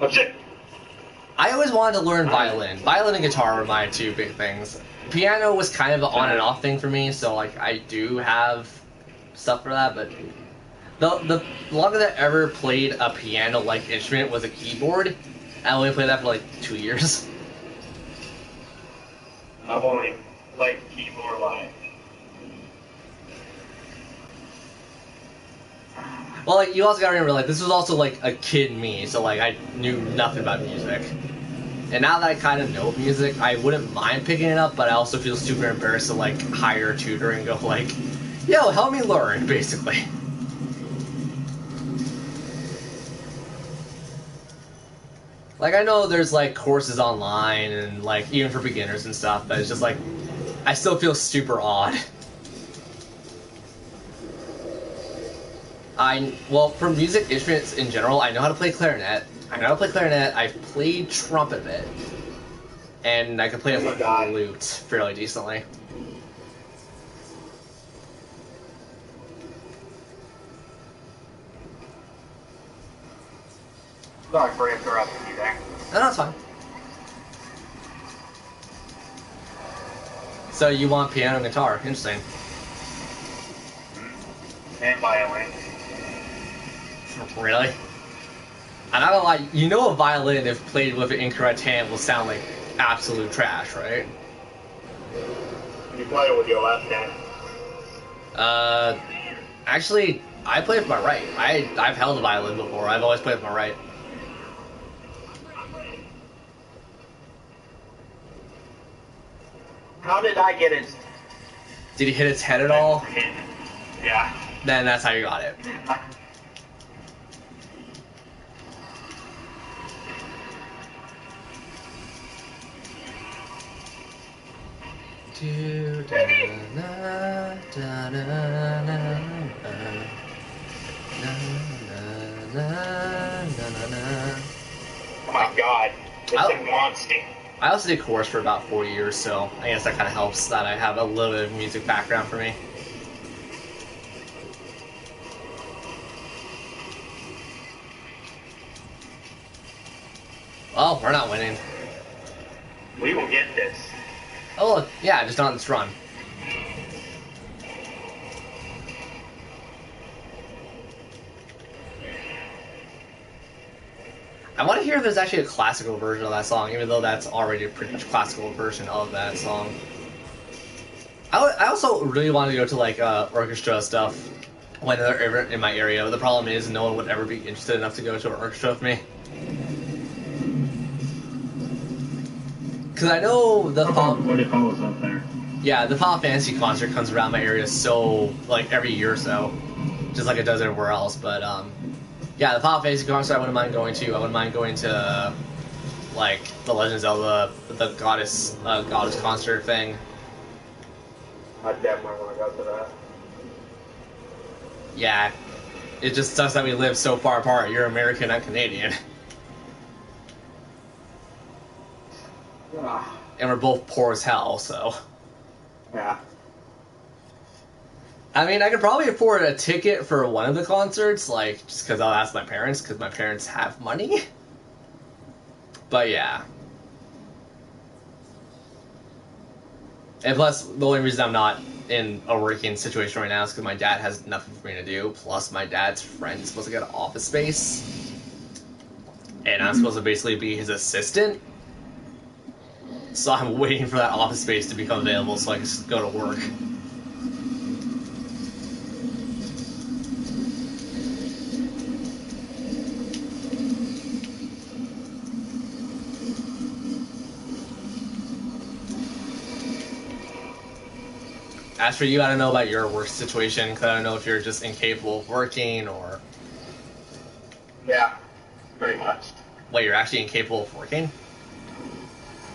Oh shit. I always wanted to learn violin. Violin and guitar were my two big things. Piano was kind of an on and off thing for me, so like I do have stuff for that, but the longest I ever played a piano-like instrument was a keyboard. I only played that for like 2 years. I've only played keyboard like. Well, like you also gotta remember, like this was also like a kid me, so like I knew nothing about music. And now that I kind of know music, I wouldn't mind picking it up, but I also feel super embarrassed to like hire a tutor and go like, "Yo, help me learn," basically. Like I know there's like courses online and like even for beginners and stuff, but it's just like I still feel super odd. Well, for music instruments in general, I know how to play clarinet. I've played trumpet a bit. And I can play a flute fairly decently. Sorry for interrupting you there. No, that's fine. So you want piano and guitar? Interesting. And violin. Really? I'm not gonna lie, you know a violin, if played with an incorrect hand, will sound like absolute trash, right? You play it with your left hand. Actually, I play with my right. I've held a violin before. I've always played with my right. How did I get it? Did he hit its head at all? Yeah. Then that's how you got it. Oh my god. It's a monster. I also did chorus for about 4 years, so I guess that kind of helps that I have a little bit of music background for me. Well, we're not winning. We will get this. Oh, look, yeah, just on this run. I want to hear if there's actually a classical version of that song, even though that's already a pretty much classical version of that song. I also really want to go to like orchestra stuff when they're ever in my area. But the problem is no one would ever be interested enough to go to an orchestra with me. Because I know the What if I was up there? Yeah, the Final Fantasy concert comes around my area so like every year or so, just like it does everywhere else. But yeah, the Final Fantasy concert I wouldn't mind going to. I wouldn't mind going to like the Legend of Zelda, the goddess concert thing. I definitely want to go to that. Yeah, it just sucks that we live so far apart. You're American, I'm Canadian, and we're both poor as hell. So. Yeah. I mean, I could probably afford a ticket for one of the concerts, like, just because I'll ask my parents, because my parents have money. But yeah. And plus, the only reason I'm not in a working situation right now is because my dad has nothing for me to do, plus my dad's friend is supposed to get an office space. And I'm supposed to basically be his assistant. So I'm waiting for that office space to become available so I can just go to work. As for you, I don't know about your work situation, because I don't know if you're just incapable of working or... Yeah. Pretty much. Wait, you're actually incapable of working?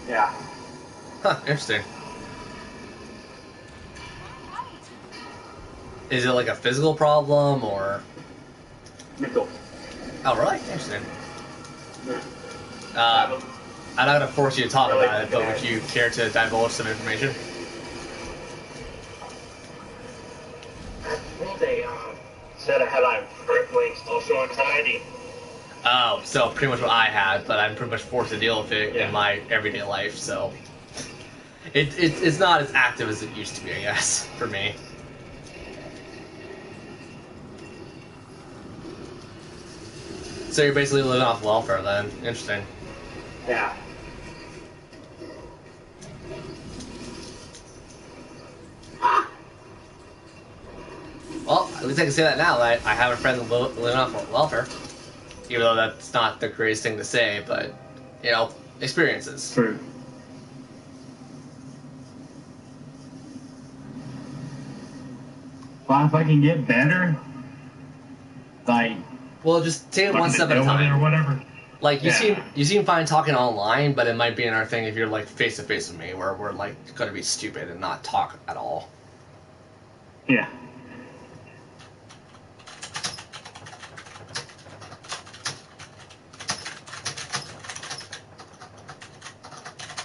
Yeah. Huh, interesting. Is it like a physical problem, or... Mental. Oh, really? Interesting. I'm not going to force you to talk about it, but would you care to divulge some information? They said I had like crippling social anxiety. Oh, so pretty much what I had, but I'm pretty much forced to deal with it in my everyday life, so... It's not as active as it used to be, I guess, for me. So you're basically living off welfare then. Interesting. Yeah. Well, at least I can say that now. I have a friend living off welfare. Even though that's not the greatest thing to say, but, you know, experiences. True. Well, if I can get better, like... Well, just take it one step at a Or time. whatever. Like, Yeah. you seem fine talking online, but it might be another thing if you're, like, face-to-face with me, where we're, like, gonna be stupid and not talk at all. Yeah.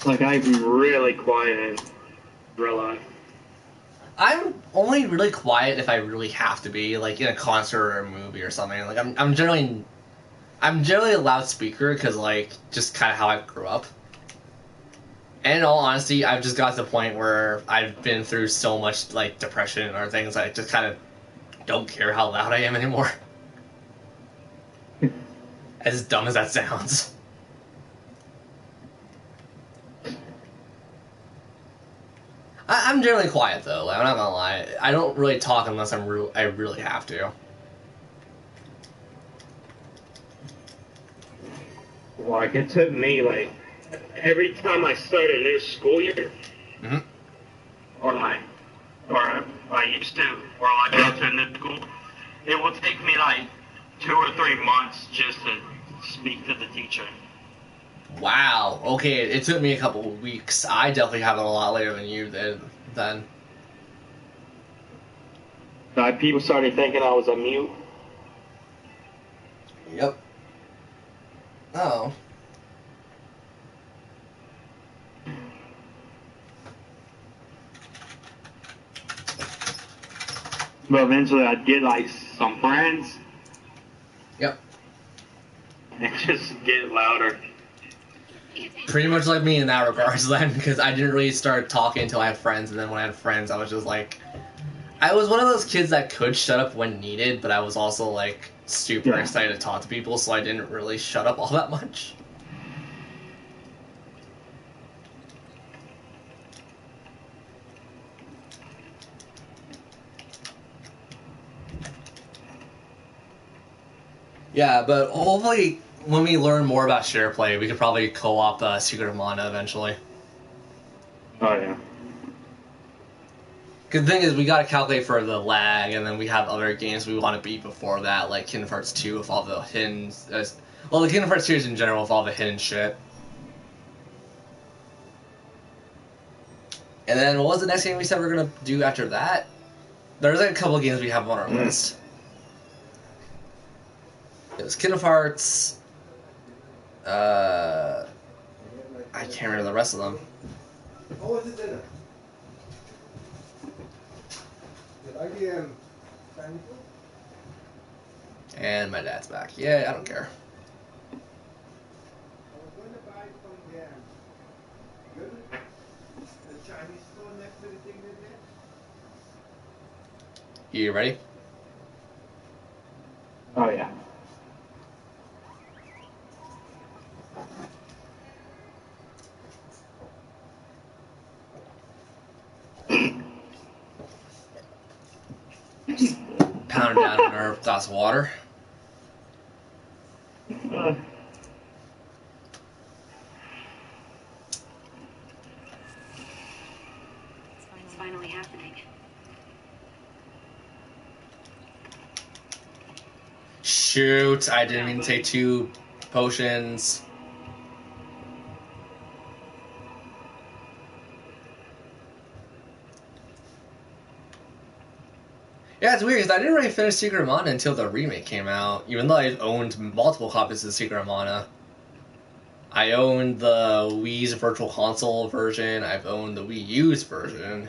Like, I'm really quiet in real life. I'm only really quiet if I really have to be, like in a concert or a movie or something. Like I'm generally I'm generally a loudspeaker because, like, just kind of how I grew up. And in all honesty, I've just got to the point where I've been through so much, like, depression or things, I just kind of don't care how loud I am anymore. As dumb as that sounds. I'm generally quiet, though. Like, I'm not gonna lie. I don't really talk unless I really have to. Like, it took me, like, every time I start a new school year, Mm-hmm. or I used to, or I go to a new school, it will take me, like, 2 or 3 months just to speak to the teacher. Wow. Okay, it took me a couple of weeks. I definitely have it a lot later than you did then. Like, people started thinking I was a mute. Yep. Oh. But eventually I'd get, like, some friends Yep. and just get louder. Pretty much like me in that regards then, because I didn't really start talking until I had friends, and then when I had friends, I was just like... I was one of those kids that could shut up when needed, but I was also, like, super excited to talk to people, so I didn't really shut up all that much. Yeah, but hopefully when we learn more about share play, we could probably co-op Secret of Mana eventually. Oh, yeah. Because the thing is, we gotta calculate for the lag, and then we have other games we want to beat before that, like Kingdom Hearts 2 with all the hidden... well, the Kingdom Hearts series in general with all the hidden shit. And then what was the next game we said we were gonna do after that? There's like a couple of games we have on our list. It was Kingdom Hearts... I can't remember the rest of them. What was it dinner? Did I get Chinese food? And my dad's back. Yeah, I don't care. I was going to buy from them. Good? The Chinese store next to the thing there? You ready? Oh, yeah. Pound down another glass of water. It's finally happening. Shoot, I didn't mean to take 2 potions. Yeah, it's weird because I didn't really finish Secret of Mana until the remake came out, even though I owned multiple copies of Secret of Mana. I owned the Wii's Virtual Console version, I've owned the Wii U's version,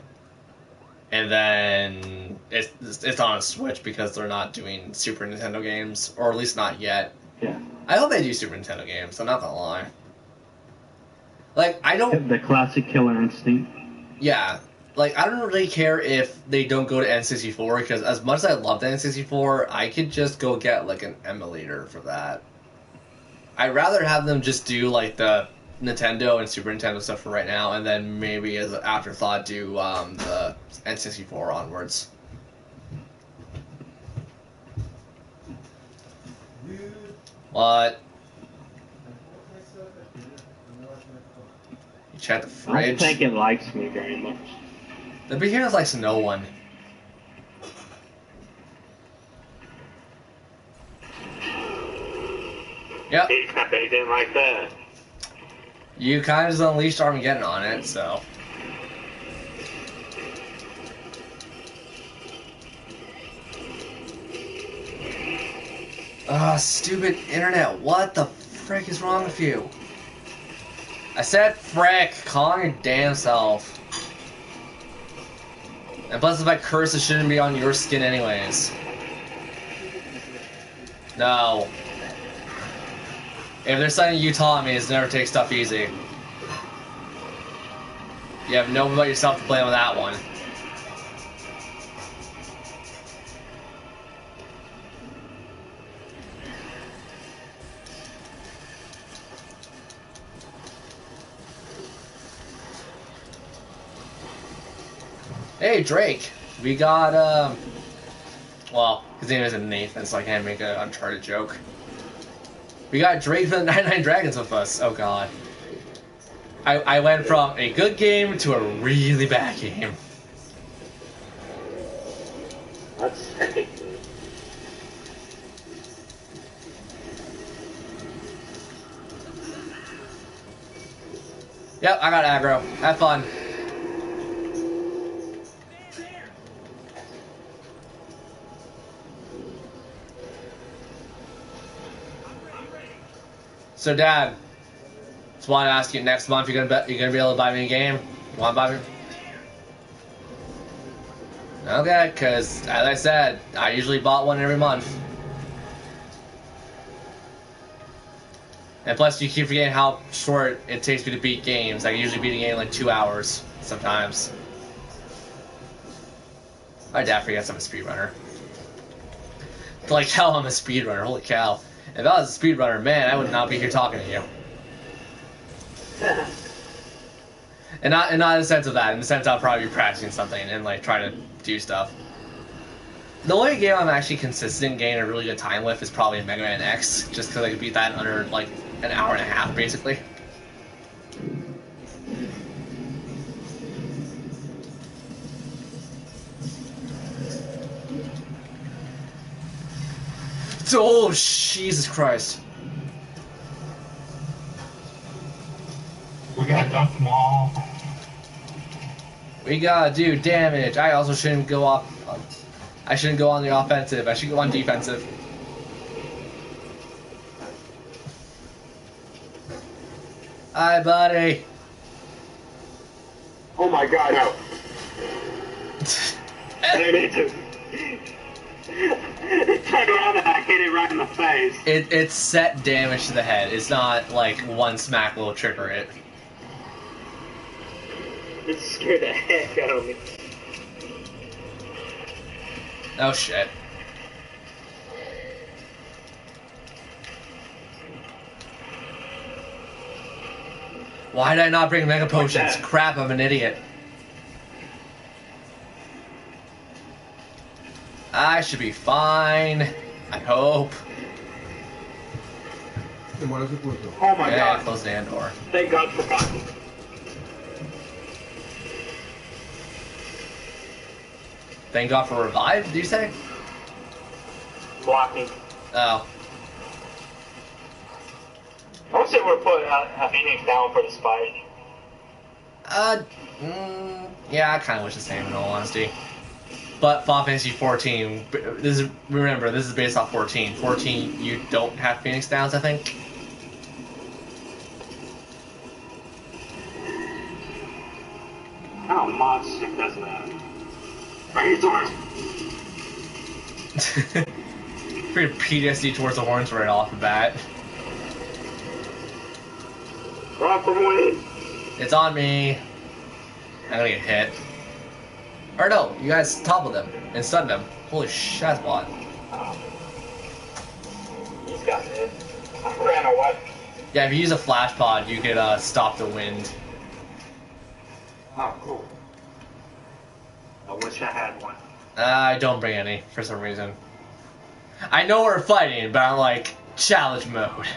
and then it's on a Switch because they're not doing Super Nintendo games, or at least not yet. Yeah. I hope they do Super Nintendo games, I'm not gonna lie. Like, I don't... The classic Killer Instinct. Yeah. Like, I don't really care if they don't go to N64, because as much as I love the N64, I could just go get, like, an emulator for that. I'd rather have them just do, like, the Nintendo and Super Nintendo stuff for right now, and then maybe as an afterthought do the N64 onwards. What? You check the I fridge? don't think it likes me very much. The beginner likes no one. Yep. He didn't like that. You kind of just unleashed Armageddon on it, so. Ah, stupid internet. What the frick is wrong with you? I said frick. Calm your damn self. And plus, if I curse, it shouldn't be on your skin anyways. No. If there's something you taught me, is never take stuff easy. You have no one but yourself to blame on that one. Hey, Drake. We got, well, his name isn't Nathan, so I can't make an Uncharted joke. We got Drake from the 99 Dragons with us. Oh, God. I went from a good game to a really bad game. That's sick. Yep, I got aggro. Have fun. So, Dad, just want to ask you next month you're gonna be able to buy me a game. You want to buy me? Okay, because as I said, I usually bought one every month. And plus, you keep forgetting how short it takes me to beat games. I can usually beat a game in like 2 hours sometimes. My dad forgets I'm a speedrunner. Like hell, I'm a speedrunner. Holy cow! If I was a speedrunner, man, I would not be here talking to you. And not in the sense of that. In the sense I'll probably be practicing something and like trying to do stuff. The only game I'm actually consistent getting a really good time with is probably Mega Man X, just because I could beat that in under like an hour and a half, basically. Oh, Jesus Christ. We gotta dunk them all. We gotta do damage. I also shouldn't go off. I shouldn't go on the offensive. I should go on defensive. Hi, buddy. Oh my god, no. I didn't mean to. It turned around and I hit it right in the face. It's set damage to the head. It's not like one smack will trigger it. It scared the heck out of me. Oh shit. Why did I not bring Mega Potions? that. Crap, I'm an idiot. I should be fine. I hope. ¿Te mueres el punto? Oh my Yeah, god. close the end door. Thank God for blocking. Thank God for revive, did you say? Blocking. Oh. I wish they would put a Phoenix down for the spike. Yeah, I kind of wish the same in all honesty. But Final Fantasy 14, remember, this is based off 14. 14, you don't have Phoenix Downs, I think. Oh, mod shit does that. Razors! Pretty PTSD towards the horns right off the bat. Run for win! It's on me. I'm gonna get hit. Or no, you guys toppled them and stunned them. Holy shit, that's bot. He's got it. I ran away. Yeah, if you use a flash pod, you could stop the wind. Oh, cool. I wish I had one. I don't bring any for some reason. I know we're fighting, but I'm like challenge mode.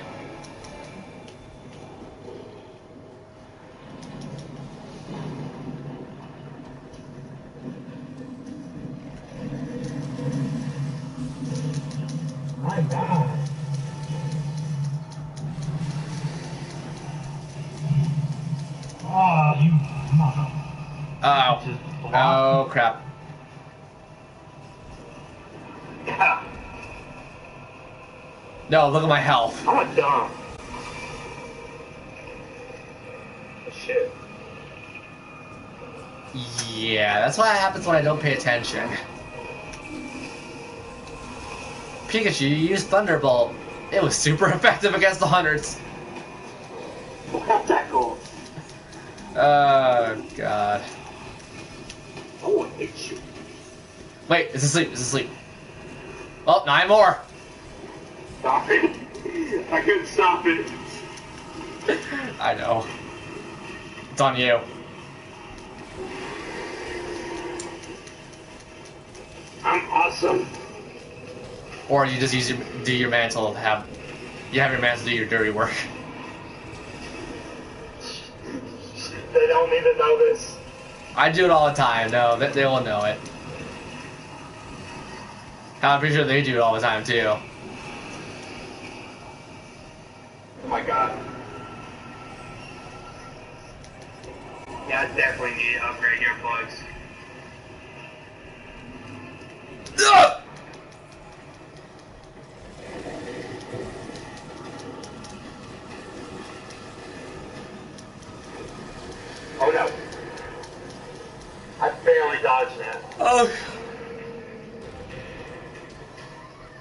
My God. Oh, you mother. Oh. Oh crap. Yeah. No, look at my health. I'm a dumb. Shit. Yeah, that's what happens when I don't pay attention. Pikachu, you use Thunderbolt. It was super effective against the hunters. Tackle. Oh, God. Oh, I hate you. Wait, it's asleep, it's asleep. Oh, 9 more. Stop it. I couldn't stop it. I know. It's on you. I'm awesome. Or you just do your mantle to have your mantle do your dirty work. They don't need to know this. I do it all the time. No, they will know it. I'm pretty sure they do it all the time too. Oh my god. Yeah, I definitely need to upgrade earplugs. Ugh! Oh no. I barely dodged that. Oh.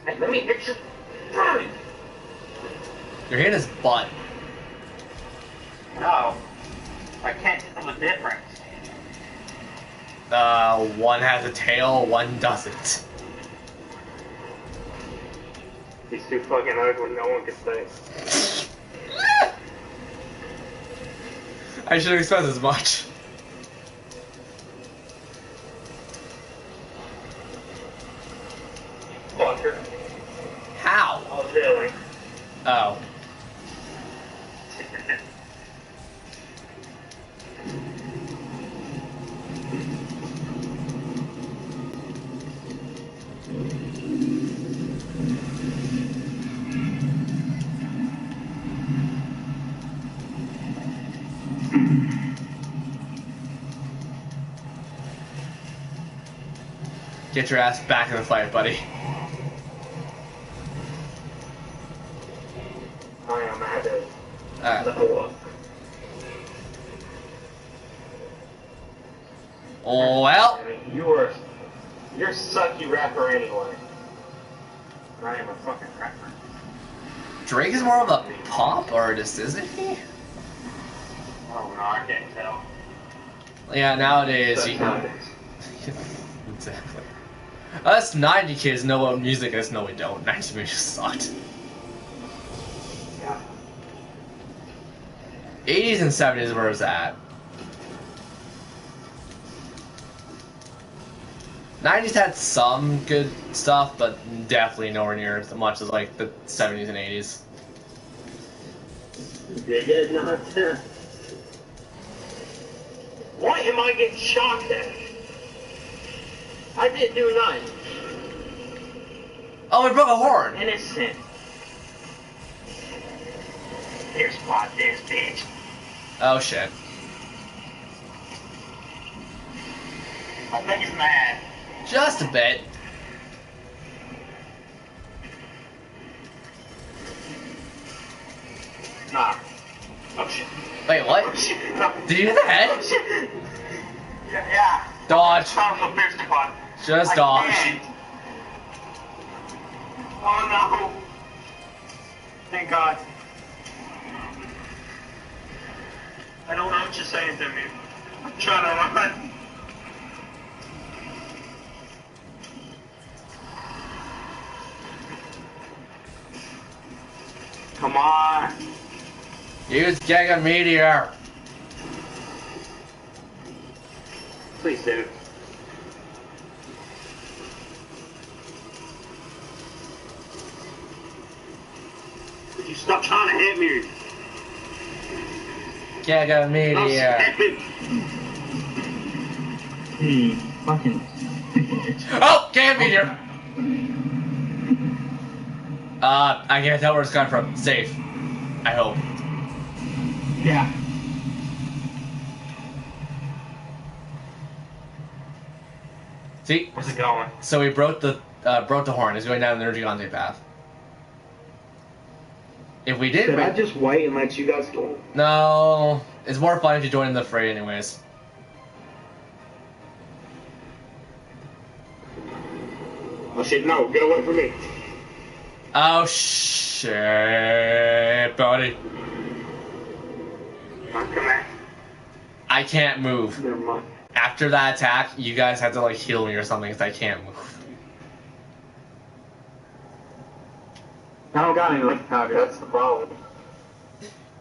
Hey, let me hit you. You're hitting his butt. No. I can't tell the difference. One has a tail, one doesn't. He's too fucking ugly, no one can say. I should expect as much. Fucker. How? Oh, really? Oh. Get your ass back in the fight, buddy. I am at it. Alright. Level up. Oh, well. I mean, you're a sucky rapper anyway. I am a fucking rapper. Drake is more of a pop artist, isn't he? Oh no, I can't tell. Yeah, nowadays. That's how it is. Exactly. Us 90 kids know what music is. No, we don't. 90 music sucked. Yeah. 80s and 70s where it's at. 90s had some good stuff, but definitely nowhere near as much as like the 70s and 80s. Yeah, not. Why am I getting shot at? I didn't do nothing. Oh, we broke a horn! Innocent. Here's spot this bitch. Oh shit. I think he's mad. Just a bit. Nah. Oh shit. Wait, what? Oh shit. No. Did you hit the Oh head? shit. Yeah. Dodge. Son of a bitch, Devon. Just I dodge. can't. Oh no. Thank God. I don't know what you're saying to me. I'm trying to run. Come on. Use Giga Meteor. Please do. Would you stop trying to hit me? Giga Oh, Meteor. Hey, fucking. Oh, Giga Meteor. I can't tell where it's coming from. Safe. I hope. Yeah. See? Where's it going? So we broke the horn. It's going down the Energy path. If we did, Should I just wait and let you guys go? no, it's more fun if you join the fray, anyways. Oh shit, no, get away from me. Oh shh. Shit, buddy. I'm coming. I can't move. Never mind. After that attack, you guys have to like heal me or something because I can't move. I don't got any life powder, that's the problem.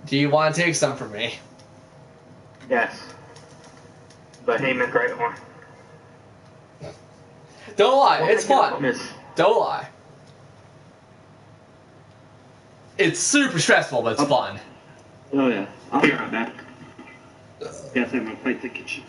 Do you want to take some from me? Yes. But Heyman Greathorn. Don't lie, it's fun. Miss. Don't lie. It's super stressful, but it's fun. Oh yeah. I'll be right back. Guess I'm gonna fight the kitchen.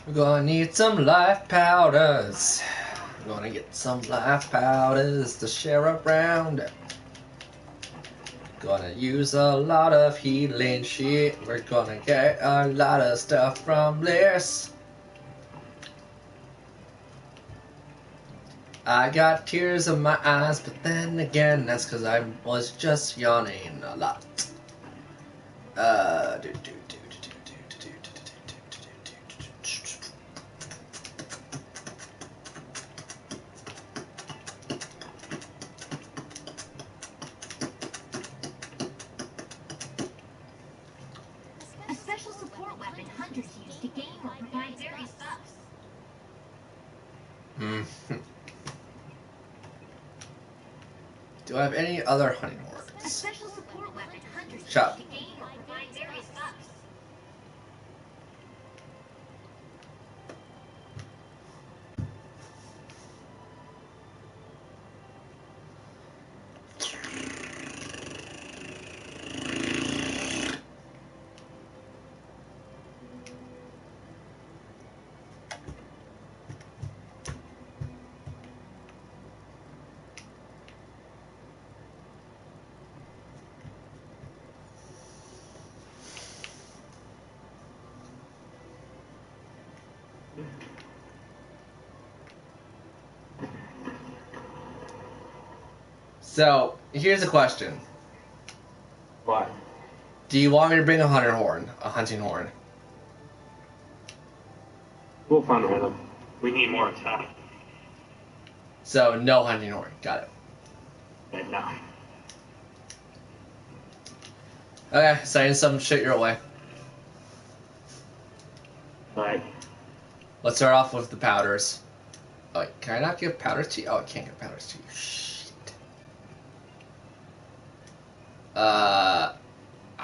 We're gonna need some life powders. We're gonna get some life powders to share around. Gonna use a lot of healing shit. We're gonna get a lot of stuff from this. I got tears in my eyes, but then again, that's because I was just yawning a lot. A special support weapon hunters use to gain or provide various buffs. Do I have any other hunting A horns? special support weapon hunters use Shut up. to gain or provide various buffs. So, here's a question. What? Do you want me to bring a hunting horn? We'll find one of them. We need more attack. So, no hunting horn. Got it. But no. Okay, sending some shit your way. Alright. Let's start off with the powders. Oh, wait, can I not give powders to you? Oh, I can't give powders to you. Shit.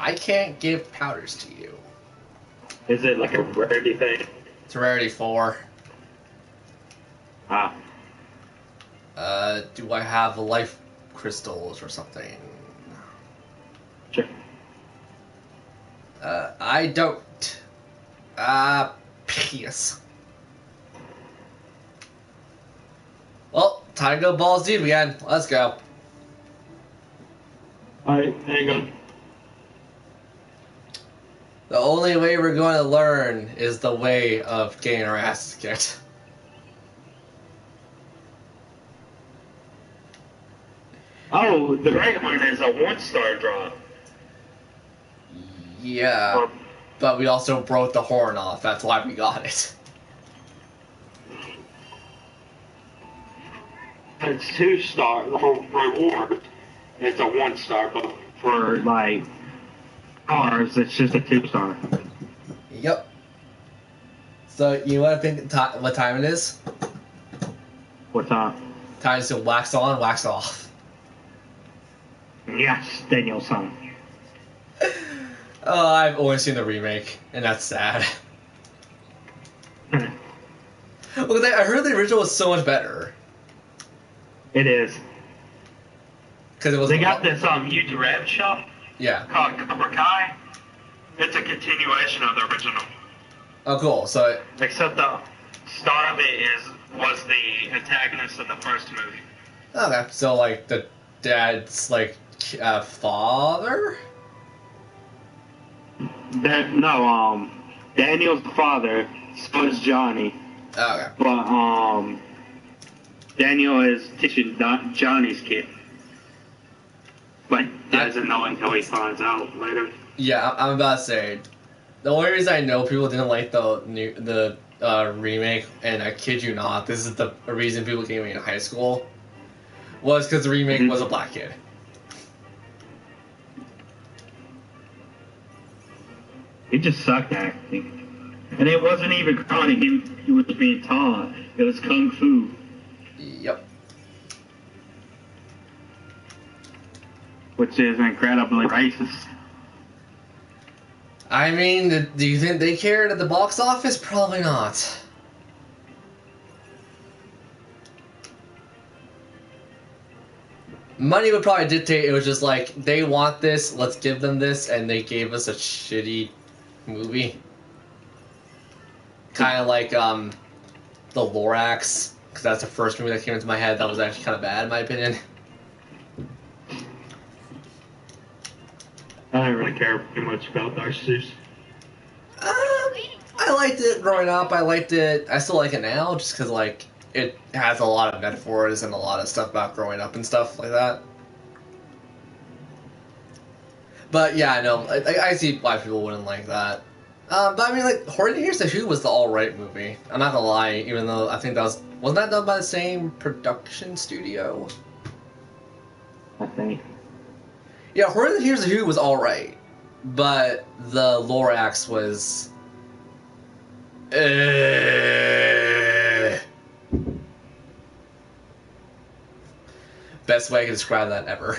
I can't give powders to you. Is it like a rarity thing? It's rarity 4. Ah. Do I have life crystals or something? Sure. I don't. Yes. Well, time to go balls deep again. Let's go. Alright, hang on. The only way we're going to learn is the way of getting our asses kicked. Oh, the Great Horn is a 1-star drop. Yeah, but we also broke the horn off. That's why we got it. It's 2-star. The whole reward. It's a 1-star, but For like ours, it's just a 2-star. Yep. So, you want to think what time it is? What time? Time to wax on, wax off. Yes, Daniel-san. Oh, I've only seen the remake, and that's sad. Look, I heard the original was so much better. It is. Because it was. they got this YouTube Rap shop Yeah. called Cobra Kai. It's a continuation of the original. Oh, cool. So, Except the start of it was the antagonist of the first movie. Okay, so like the dad's like father. Daniel's the father, so is Johnny. Okay. But Daniel is teaching Johnny's kid. But doesn't know until he finds out later. Yeah, I'm about to say, the only reason I know people didn't like the remake, and I kid you not, this is the reason people came in high school, was because the remake was a black kid. He just sucked acting. And it wasn't even karate, he was being taught. It was kung fu. Yep. Which is incredibly racist. I mean, do you think they cared at the box office? Probably not. Money would probably dictate. It was just like, they want this, let's give them this, and they gave us a shitty movie. Kind of like the Lorax, because that's the first movie that came into my head that was actually kind of bad, in my opinion. I don't really care too much about Dr. Seuss. I liked it growing up. I liked it. I still like it now, just because like it has a lot of metaphors and a lot of stuff about growing up and stuff like that. But yeah, I know. I see why people wouldn't like that. But I mean, like, Horrid Hears the Who was the alright movie. I'm not gonna lie, even though I think wasn't that done by the same production studio? I think. Yeah, Horrid Hears the Who was alright, but the Lorax was. Best way I can describe that ever.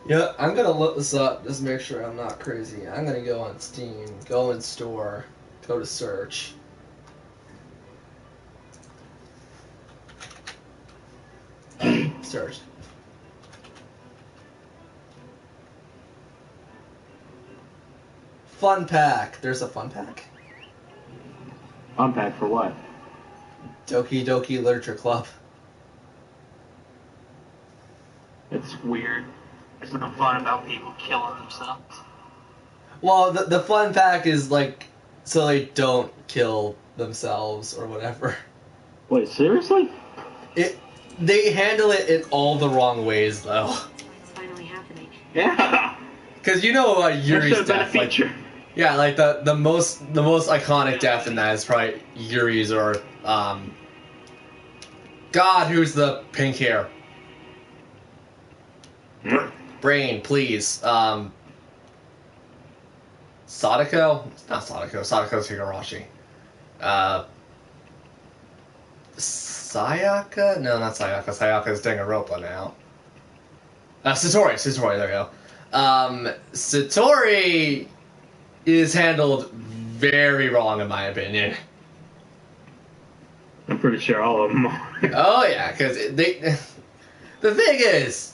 Yeah, I'm gonna look this up just to make sure I'm not crazy. I'm gonna go on Steam, go in store, go to search. Search. Fun pack. There's a fun pack. Fun pack for what? Doki Doki Literature Club. It's weird. There's nothing fun about people killing themselves. Well, the fun pack is like so they don't kill themselves or whatever. Wait, seriously? They handle it in all the wrong ways though. It's finally happening. Yeah. Because you know Yuri's That should have been a death. Like, feature. yeah, like the most iconic death in that is probably Yuri's or God, who's the pink hair? Brain, please. Sadako? Not Sadako. Sadako's Higurashi. Sayaka? No, not Sayaka. Sayaka's Danganronpa now. Satori, there you go. Satori is handled very wrong in my opinion. I'm pretty sure all of them are. Oh yeah, because the thing is,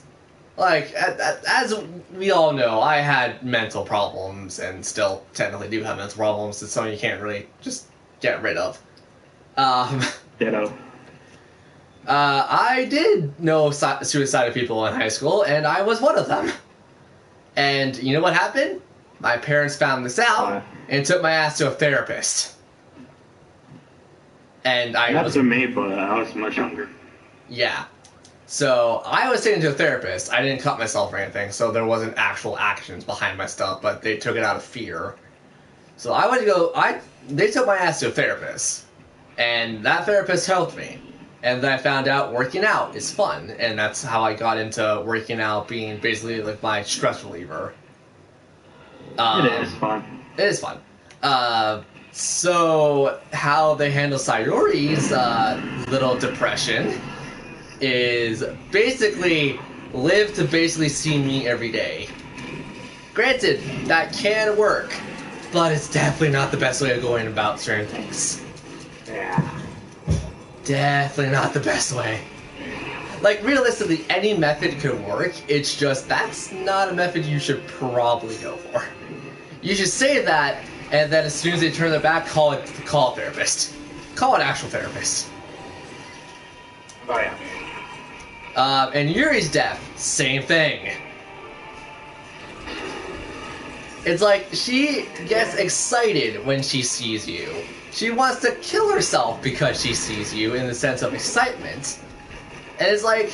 like, as we all know, I had mental problems and still technically do have mental problems. It's something you can't really just get rid of. Ditto. I did know suicidal people in high school, and I was one of them. And you know what happened? My parents found this out and took my ass to a therapist. And That's to me, but I was much younger. Yeah. So I was taken to a therapist. I didn't cut myself or anything, so there wasn't actual actions behind my stuff, but they took it out of fear. So I went to go. They took my ass to a therapist, and that therapist helped me. And then I found out working out is fun, and that's how I got into working out being basically like my stress reliever. It is fun. It is fun. So how they handle Sayori's little depression is basically live to basically see me every day. Granted, that can work, but it's definitely not the best way of going about certain things. Yeah. definitely not the best way. Like, realistically, any method could work. It's just, that's not a method you should probably go for. You should say that, and then as soon as they turn their back, call a therapist. Call an actual therapist. Oh, yeah. And Yuri's death, same thing. It's like, she gets excited when she sees you. She wants to kill herself because she sees you, in the sense of excitement. And it's like,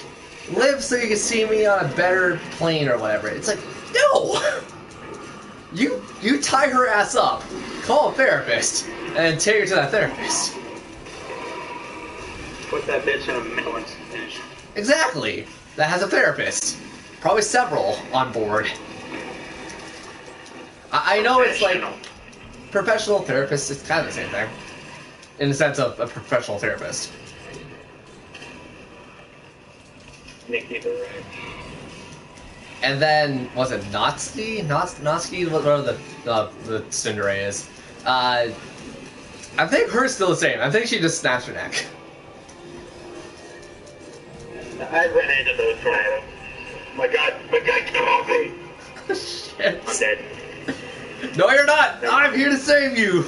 live so you can see me on a better plane or whatever. It's like, no! You tie her ass up, call a therapist, and take her to that therapist. Put that bitch in a mental institution. Exactly. That has a therapist. Probably several on board. I know it's like, professional therapist, it's kind of the same thing. In the sense of a professional therapist. Nikki the Red. And then, was it Natsuki? Natsuki, whatever the tsundere is. I think hers still the same. I think she just snaps her neck. I ran into those tornadoes. My God, get off me! Shit. I'm dead. No, you're not! I'm here to save you!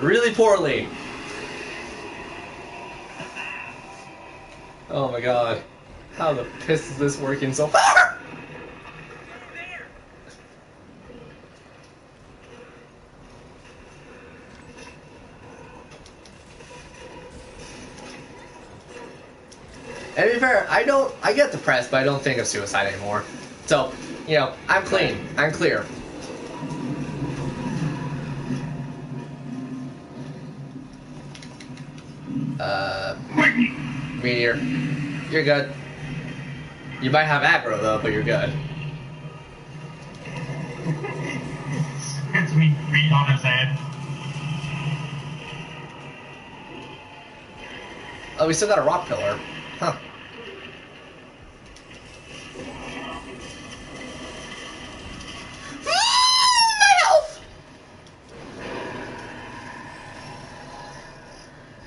Really poorly. Oh my god. How the piss is this working so far? And to be fair, I get depressed, but I don't think of suicide anymore. So, you know, I'm clean. I'm clear. Meteor. You're good. You might have aggro though, but you're good. It's me beat on his head. Oh, we still got a rock pillar. Huh. My health!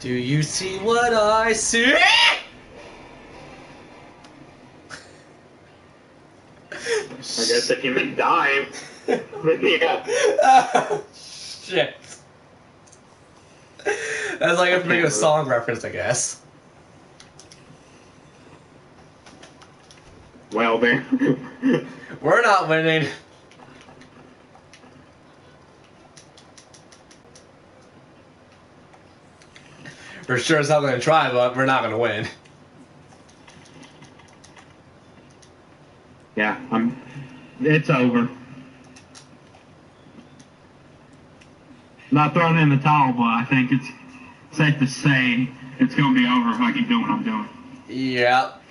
Do you see what I see? I guess if you meant dive, then yeah. Oh, shit. That's like if make a song reference, I guess. Well, then. We're not winning. We're sure as hell gonna try, but we're not gonna win. Yeah, it's over. Not throwing in the towel, but I think it's safe to say it's going to be over if I keep doing what I'm doing. Yep.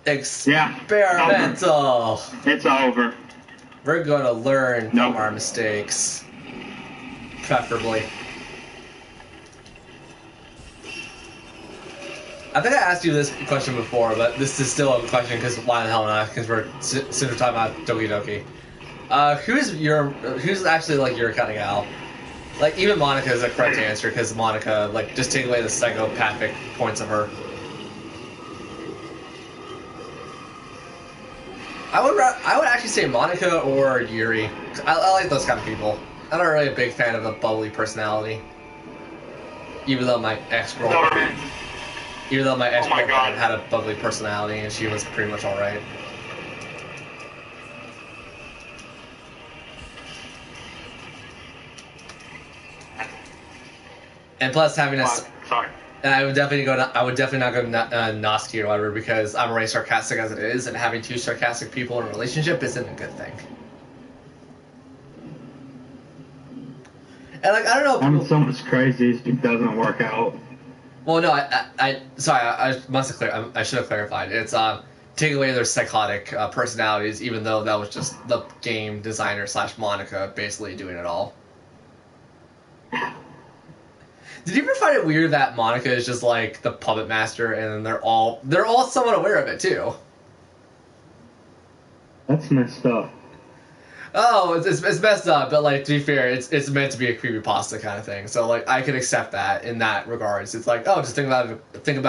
Experimental. It's over. We're gonna learn from our mistakes. Preferably. I think I asked you this question before, but this is still a question because why the hell not? Because we're since we're talking about Doki Doki. Who's actually like your kind of gal? Like even Monica is a correct answer because Monica like just take away the psychopathic points of her. I would actually say Monica or Yuri. I like those kind of people. I'm not really a big fan of a bubbly personality. Even though my ex-girlfriend had a bubbly personality and she was pretty much alright. And plus having a... Sorry. I would definitely not go Noski or whatever because I'm already sarcastic as it is, and having two sarcastic people in a relationship isn't a good thing. And like I don't know. I'm so much crazy it doesn't work out. Well, no, I should have clarified. It's take away their psychotic personalities, even though that was just the game designer / Monica basically doing it all. Did you ever find it weird that Monica is just like the puppet master, and they're all somewhat aware of it too? That's messed up. oh, it's messed up, but like to be fair, it's meant to be a creepypasta kind of thing. So like I can accept that in that regards. It's like, oh, just think about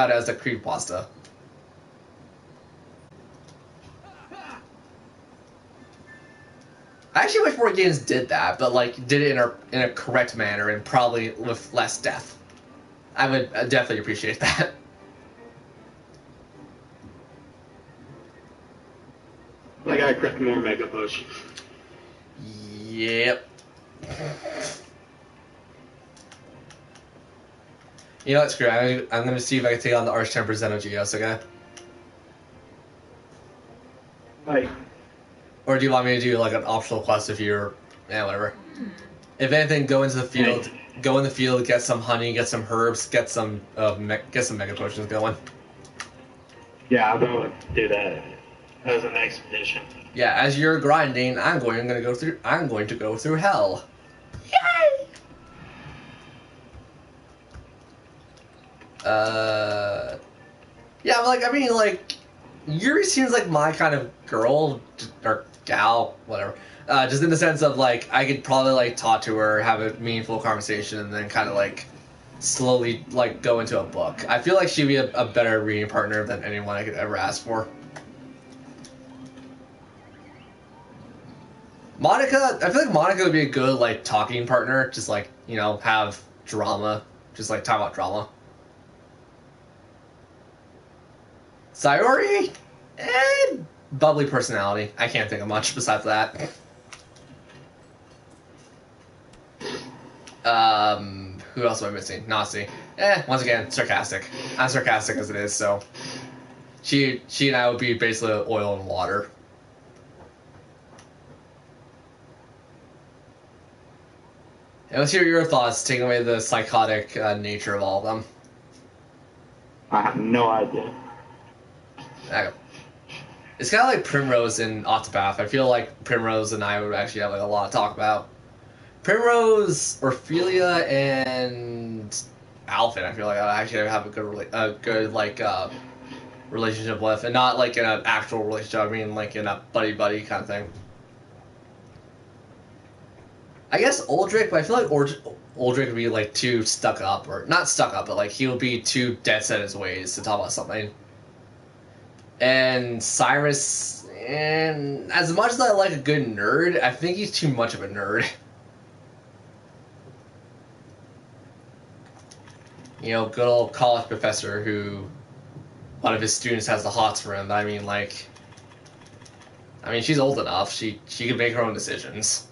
it as a creepypasta. I actually wish more games did that, but like did it in a correct manner and probably with less death. I would definitely appreciate that. I gotta craft more Mega Potions. Yep. You know what, screw it. I'm gonna see if I can take on the Archtemplar Xenogeos, okay? Like, Or do you want me to do like an optional quest if you're... Yeah, whatever. If anything, go into the field. Go in the field, get some honey, get some herbs, get some Mega Potions going. yeah, I'm gonna do that as an expedition. Yeah, as you're grinding, I'm going to go through hell. Yay! Yeah, like, I mean, like, Yuri seems like my kind of girl, or gal, whatever. Just in the sense of, like, I could probably, like, talk to her, have a meaningful conversation, and then kind of, like, slowly, like, go into a book. I feel like she'd be a better reading partner than anyone I could ever ask for. Monica, I feel like Monica would be a good, like, talking partner. Just, like, you know, have drama. Just, like, talk about drama. Sayori? Bubbly personality. I can't think of much besides that. Who else am I missing? Nasi. Once again, sarcastic. I'm sarcastic as it is, so... She and I would be basically oil and water. And let's hear your thoughts, taking away the psychotic nature of all of them. I have no idea. Okay. It's kind of like Primrose and Octopath. I feel like Primrose and I would actually have like a lot to talk about. Primrose, Ophelia, and Alphen. I feel like I actually have a good relationship with, and not like in an actual relationship. I mean, like in a buddy kind of thing. I guess Uldrick, but I feel like Uldrick would be like too stuck up, or not stuck up, but like he would be too dead set in his ways to talk about something. And Cyrus, and as much as I like a good nerd, I think he's too much of a nerd. You know, good old college professor who one of his students has the hots for him. But I mean, like, she's old enough. She can make her own decisions.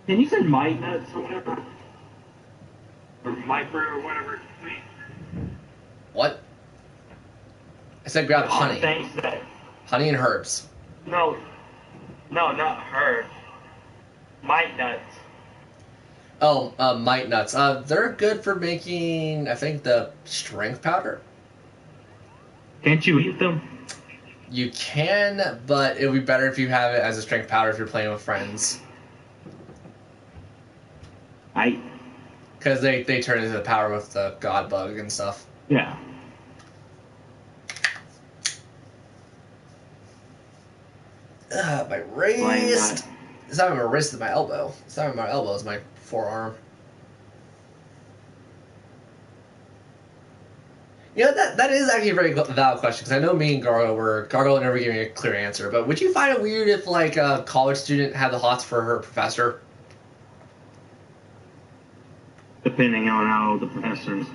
Can you say might nuts or whatever? Or micro or whatever? What? I said grab honey. Things that... Honey and herbs. No, not her. Might nuts. Oh, might nuts. They're good for making, I think, the strength powder. Can't you eat them? You can, but it would be better if you have it as a strength powder if you're playing with friends. Because they turn into the power with the god bug and stuff. Yeah. My wrist. It's not even my wrist, it's my elbow. It's not even my elbow, it's my forearm. You know, that is actually a very valid question, because I know me and Gargo never gave me a clear answer, but would you find it weird if, like, a college student had the hots for her professor? Depending on how old the professor is.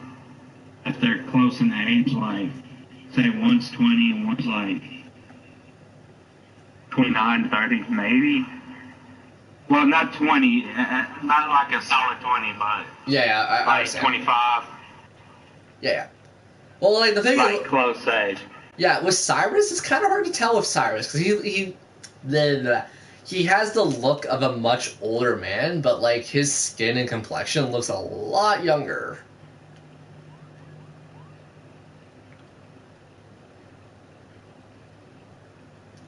If they're close in age, like, say one's 20 and one's like 29, 30, maybe. Well, not 20, not like a solid 20, but I like understand. 25. Yeah. Well, like, the thing Like is... close age. Yeah, with Cyrus, it's kind of hard to tell with Cyrus, because he has the look of a much older man, but, like, his skin and complexion looks a lot younger.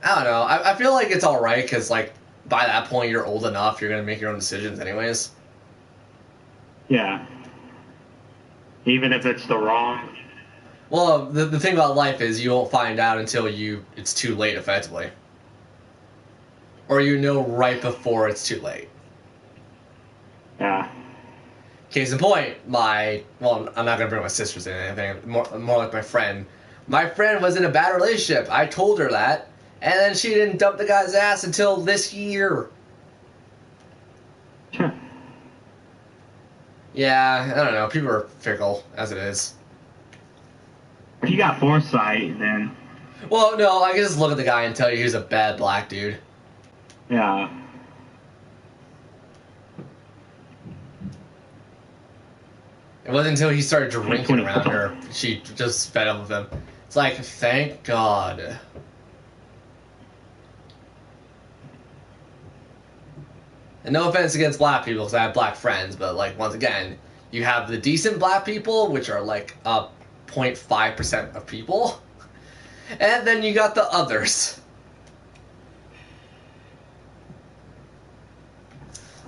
I don't know. I feel like it's alright, because, like, by that point, you're old enough, you're going to make your own decisions anyways. Yeah. Even if it's the wrong. Well, the thing about life is you won't find out until it's too late, effectively. Or you know right before it's too late. Yeah. Case in point, I'm not gonna bring my sisters in anything. More like my friend. My friend was in a bad relationship. I told her that, and then she didn't dump the guy's ass until this year. Yeah, I don't know. People are fickle, as it is. If you got foresight, then Well, no, I can just look at the guy and tell you he's a bad black dude. yeah. It wasn't until he started drinking around her she just fed up with him. It's like, thank God. And no offense against black people, because I have black friends, but like once again, you have the decent black people, which are like 0.5% of people, and then you got the others.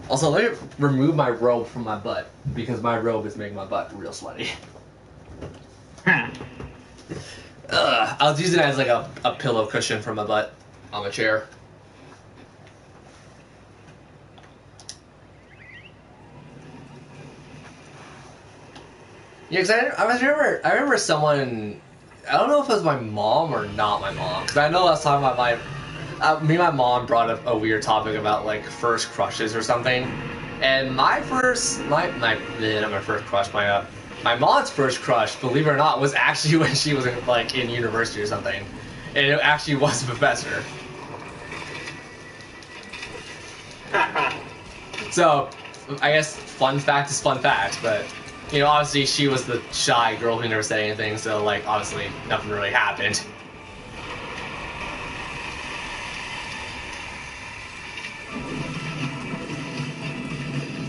Also, let me remove my robe from my butt, because my robe is making my butt real sweaty. I was using it as like a pillow cushion for my butt on the chair. Yeah, because I remember someone, I don't know if it was my mom or not my mom, because I know I was talking about me and my mom brought up a weird topic about like first crushes or something, and my mom's first crush, believe it or not, was actually when she was in university or something, and it actually was a professor. So, I guess fun fact is fun fact, but you know, obviously she was the shy girl who never said anything, so like obviously nothing really happened.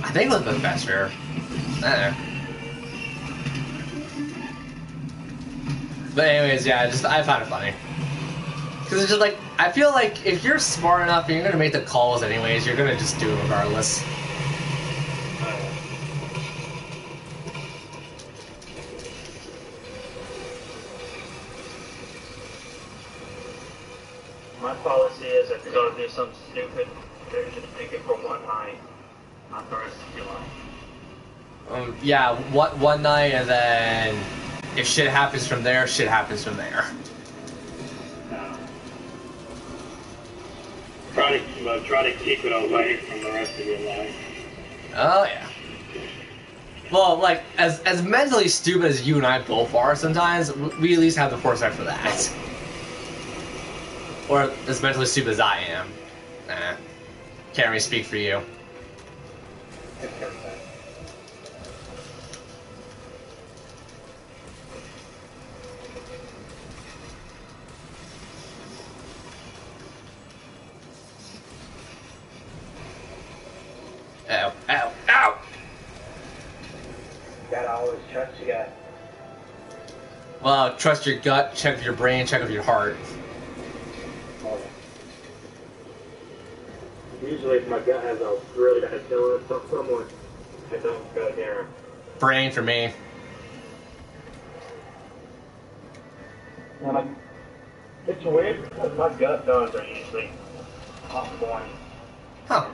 I think it was the professor. But anyways, yeah, I found it funny. Because it's just like, I feel like if you're smart enough and you're going to make the calls anyways, you're going to just do it regardless. My policy is if you're gonna do something stupid, you should take it for one night, not the rest of your life. Yeah, one night, and then if shit happens from there, shit happens from there. Try to keep it away from the rest of your life. Oh yeah. Well, like as mentally stupid as you and I both are, sometimes we at least have the foresight for that. Or as mentally stupid as I am. Can't really speak for you. Ow, ow, ow! You gotta always trust your gut. Well, trust your gut, check with your brain, check with your heart. Usually if my gut has a really bad feeling of someone, I don't go near him. Brain for me. It's weird because my gut feelings are usually off point. Huh.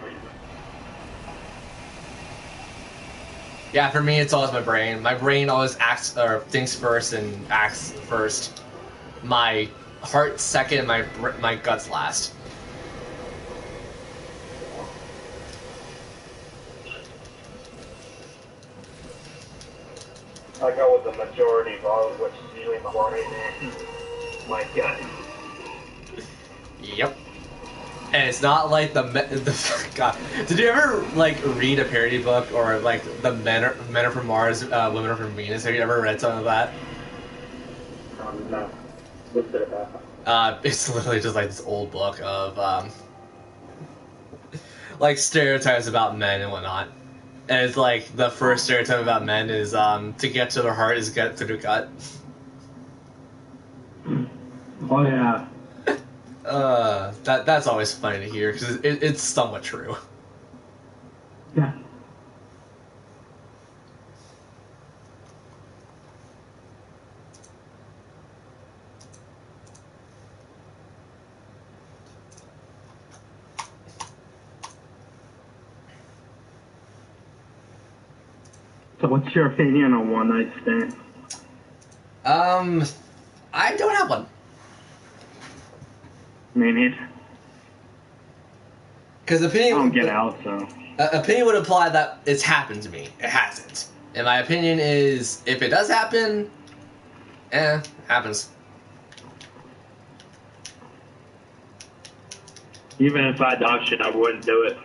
Yeah, for me, it's always my brain. My brain always acts or thinks first and acts first. My heart second, my guts last. I go with the majority vote, which is usually my brain and my gut. Yep. And it's not like the God. Did you ever like read a parody book or like the Men Are From Mars, Women Are From Venus? Have you ever read something of that? No. What's it about? It's literally just like this old book of like stereotypes about men and whatnot. And it's like the first stereotype about men is to get to their heart is get to their gut. Oh yeah. That's always funny to hear because it's somewhat true. Yeah. So what's your opinion on one night stand? I don't have one. Me neither. Because I opinion. don't get out, so. Opinion would imply that it's happened to me. It hasn't. And my opinion is, if it does happen, happens. Even if I dodged it, I wouldn't do it.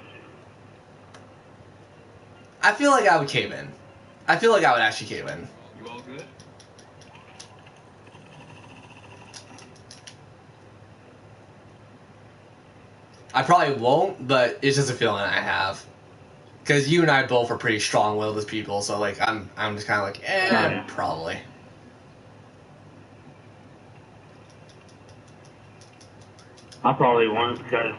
I feel like I would cave in. I feel like I would actually cave in. You all good? I probably won't, but it's just a feeling I have. Because you and I both are pretty strong-willed as people, so like I'm just kind of like, yeah. Probably. I probably won't because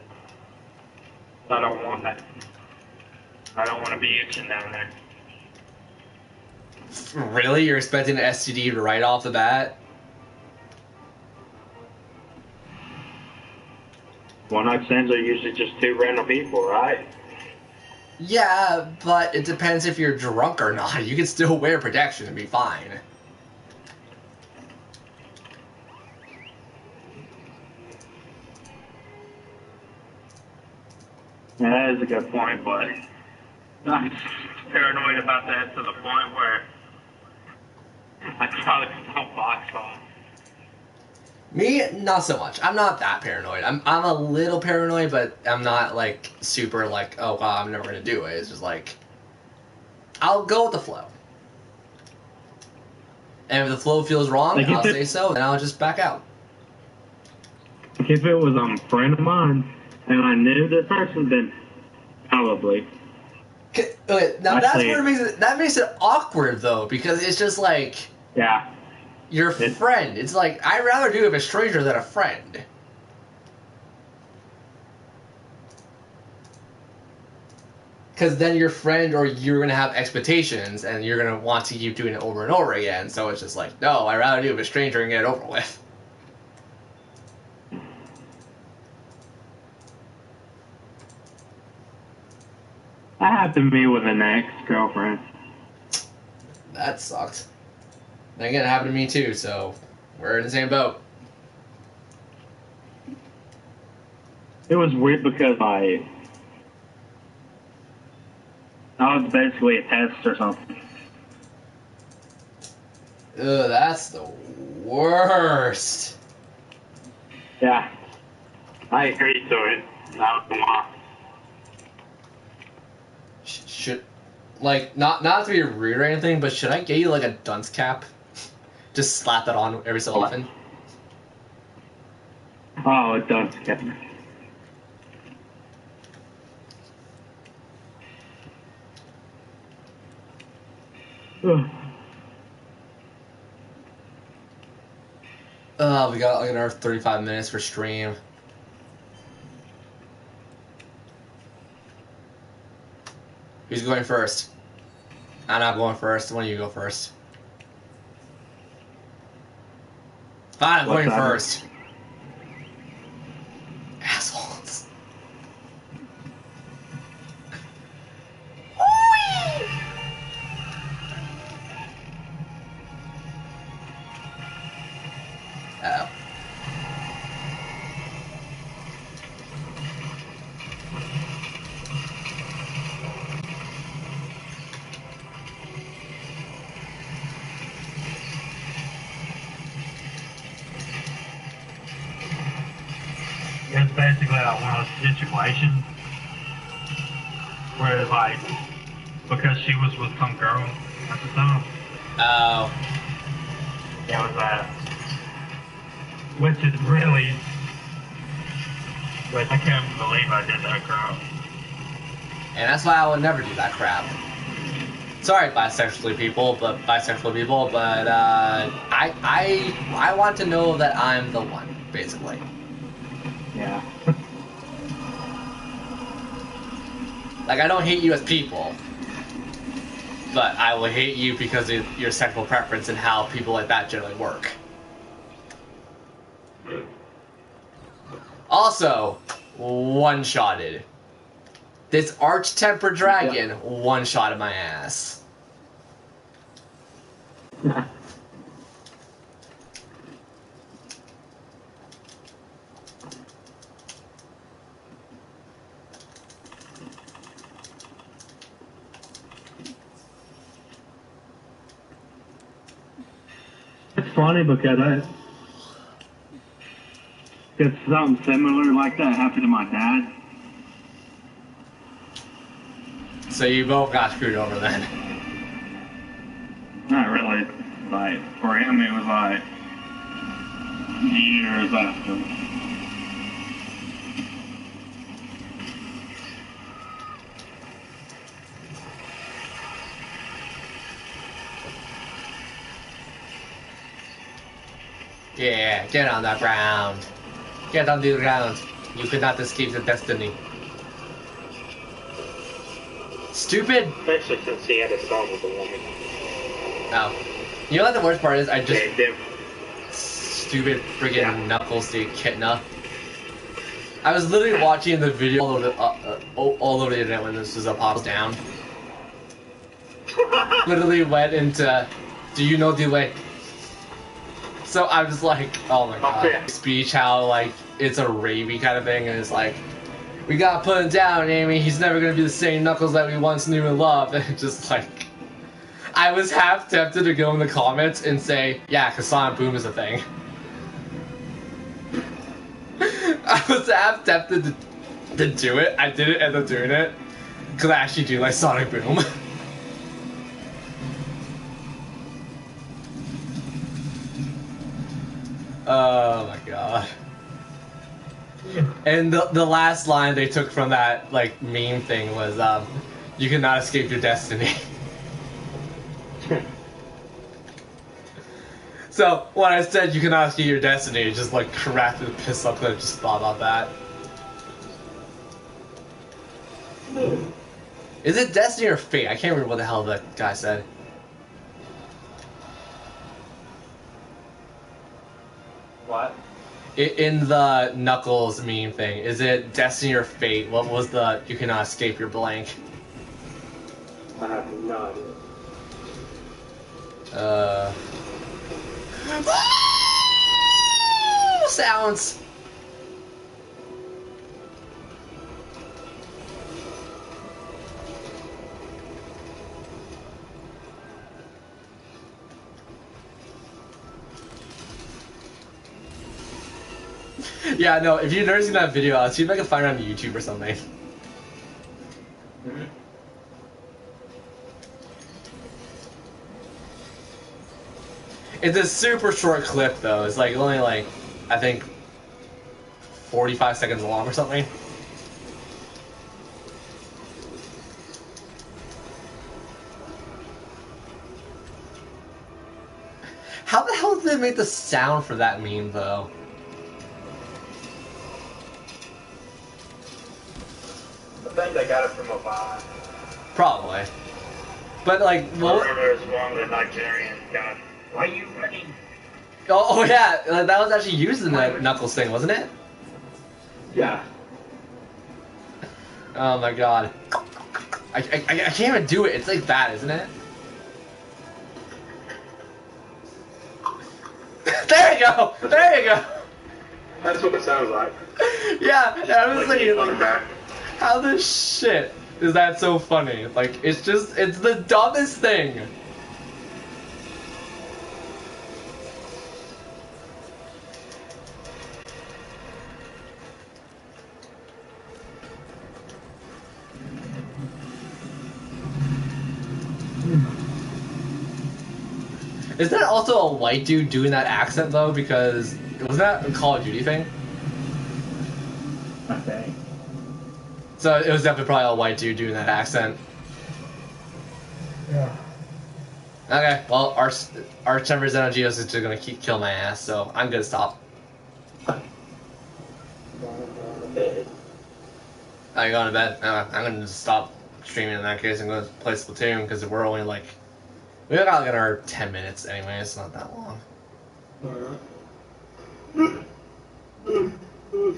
I don't want that. I don't want to be itching down there. Really? You're expecting an STD right off the bat? One night stands are usually just two random people, right? Yeah, but it depends if you're drunk or not. You can still wear protection and be fine. Yeah, that is a good point, but I'm paranoid about that to the point where I probably don't box off. Me, not so much. I'm not that paranoid. I'm a little paranoid, but I'm not like super like, oh wow, I'm never gonna do it. It's just like, I'll go with the flow. And if the flow feels wrong, Like, I'll say so, and I'll just back out. Like if it was a friend of mine and I knew this person, then probably. Okay, now Actually, that makes it awkward though, because it's just like, yeah. your friend. It's like, I'd rather do it with a stranger than a friend. Because then your friend or you're going to have expectations and you're going to want to keep doing it over and over again. So it's just like, no, I'd rather do it with a stranger and get it over with. That happened to me with an ex-girlfriend. That sucked. Then again, it happened to me too, so we're in the same boat. It was weird because I was basically a test or something. Ugh, that's the worst. Yeah, I agree to it. That was wrong. Should, like, not to be rude or anything, but should I get you like a dunce cap? Just slap that on every so often. Oh, it does get me. We got like another 35 minutes for stream. Who's going first? I'm not going first. Why don't you go first? Fine, I'm going first. Assholes. Uh-oh. It's basically like one of those situations where it's like, because she was with some girl at the time. Oh. It was which is really, which I can't believe I did that, girl. And that's why I would never do that crap. Sorry, bisexual people, but I want to know that I'm the one, basically. Yeah. Like, I don't hate you as people, but I will hate you because of your sexual preference and how people like that generally work. Also, one-shotted. This Arch-Tempered Dragon one-shotted my ass. It's funny because it's something similar like that happened to my dad. So you both got screwed over then. Not really. Like, for him, it was like years after. Yeah, get on the ground. Get on the ground. You could not escape the destiny. Stupid. Especially since he had a son with a woman. Oh. You know what the worst part is? I just... Yeah, them. Stupid friggin' Knuckles the Echidna. I was literally watching the video all over the internet when this was up, pops down. Literally went into, do you know the way? So I was like, oh my god. Okay. Speech, how like it's a ravey kind of thing, and it's like, we gotta put him down, Amy. He's never gonna be the same Knuckles that we once knew and loved. And just like, I was half tempted to go in the comments and say, yeah, cause Sonic Boom is a thing. I was half tempted to do it. I didn't end up doing it because I actually do like Sonic Boom. Oh my god. And the last line they took from that like meme thing was you cannot escape your destiny. So when I said you cannot escape your destiny, it just like cracked the piss up because I just thought about that. Is it destiny or fate? I can't remember what the hell that guy said. What? In the Knuckles meme thing, is it destiny or fate? What was the you cannot escape your blank? I have no idea. Sounds. Yeah, no, if you've never seen that video, I'll see if I can find it on YouTube or something. Mm-hmm. It's a super short clip though. It's like only like, I think 45 seconds long or something. How the hell did they make the sound for that meme though? I think they got it from a vibe. Probably. But like, I remember there was one the Nigerian guy. Why are you running? oh yeah, that was actually used in the Knuckles thing, wasn't it? Yeah. Oh my god. I can't even do it. It's like that, isn't it? There you go! There you go! That's what it sounds like. Yeah, I was thinking, on the like, back. how the shit is that so funny? Like, it's the dumbest thing. Is that also a white dude doing that accent though? Because was that a Call of Duty thing? I think. So it was definitely probably a white dude doing that accent. Yeah. Okay, well, our Chambers Energy is just gonna keep kill my ass, so I'm gonna stop. Are you going to bed? I'm gonna just stop streaming in that case and go play Splatoon because we're only like we got like our 10 minutes anyway. It's not that long. I'll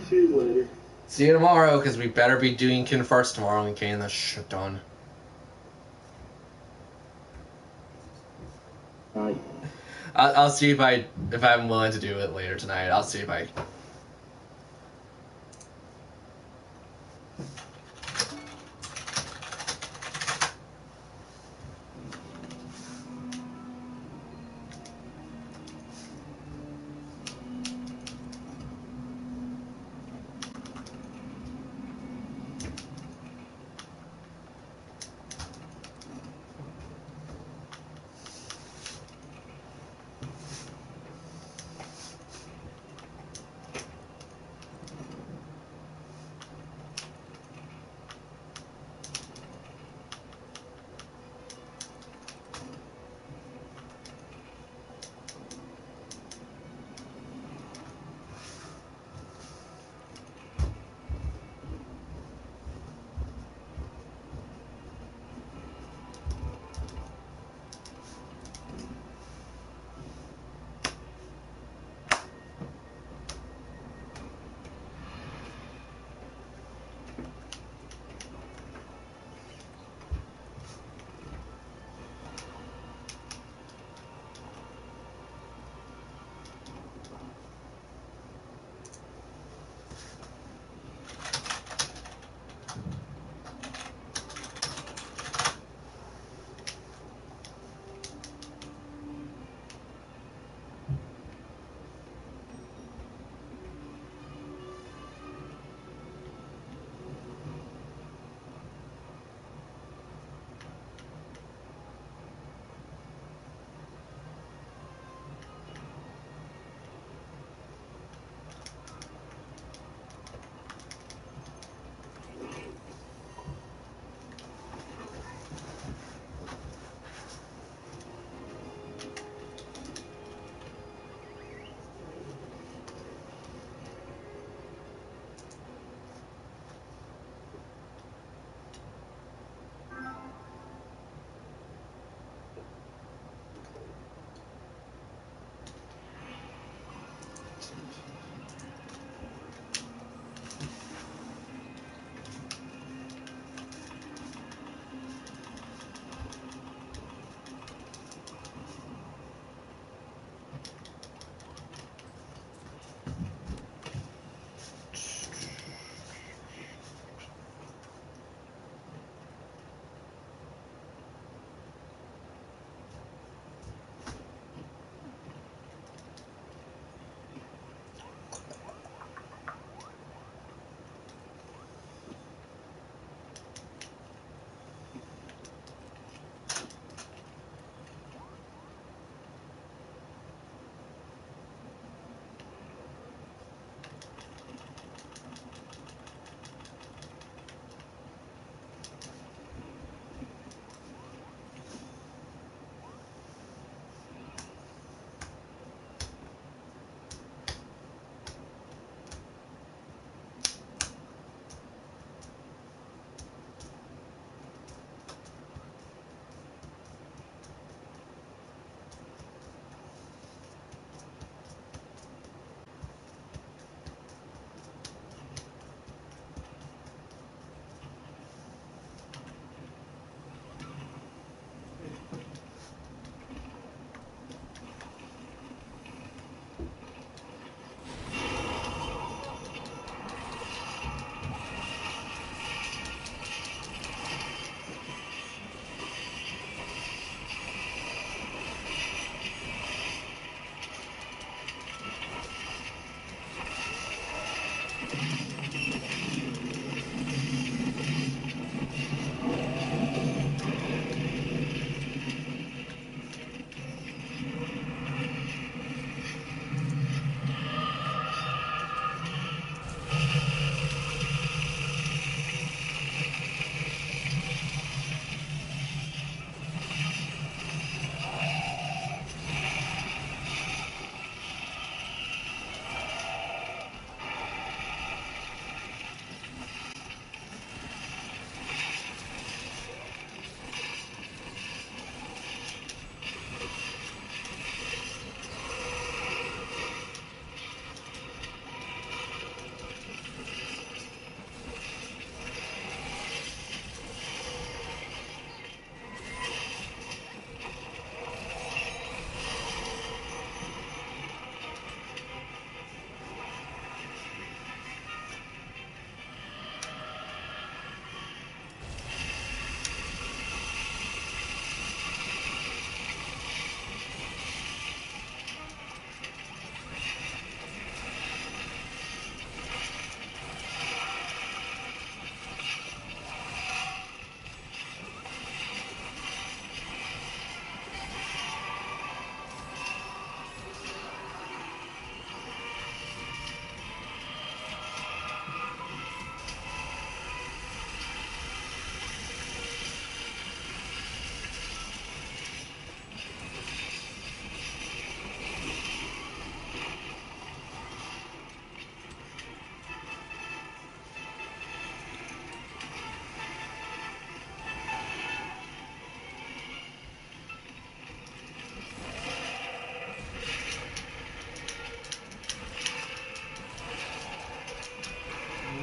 see you later. See you tomorrow because we better be doing Kin first tomorrow and getting this shit done. I'll see if I'm willing to do it later tonight. I'll see if I.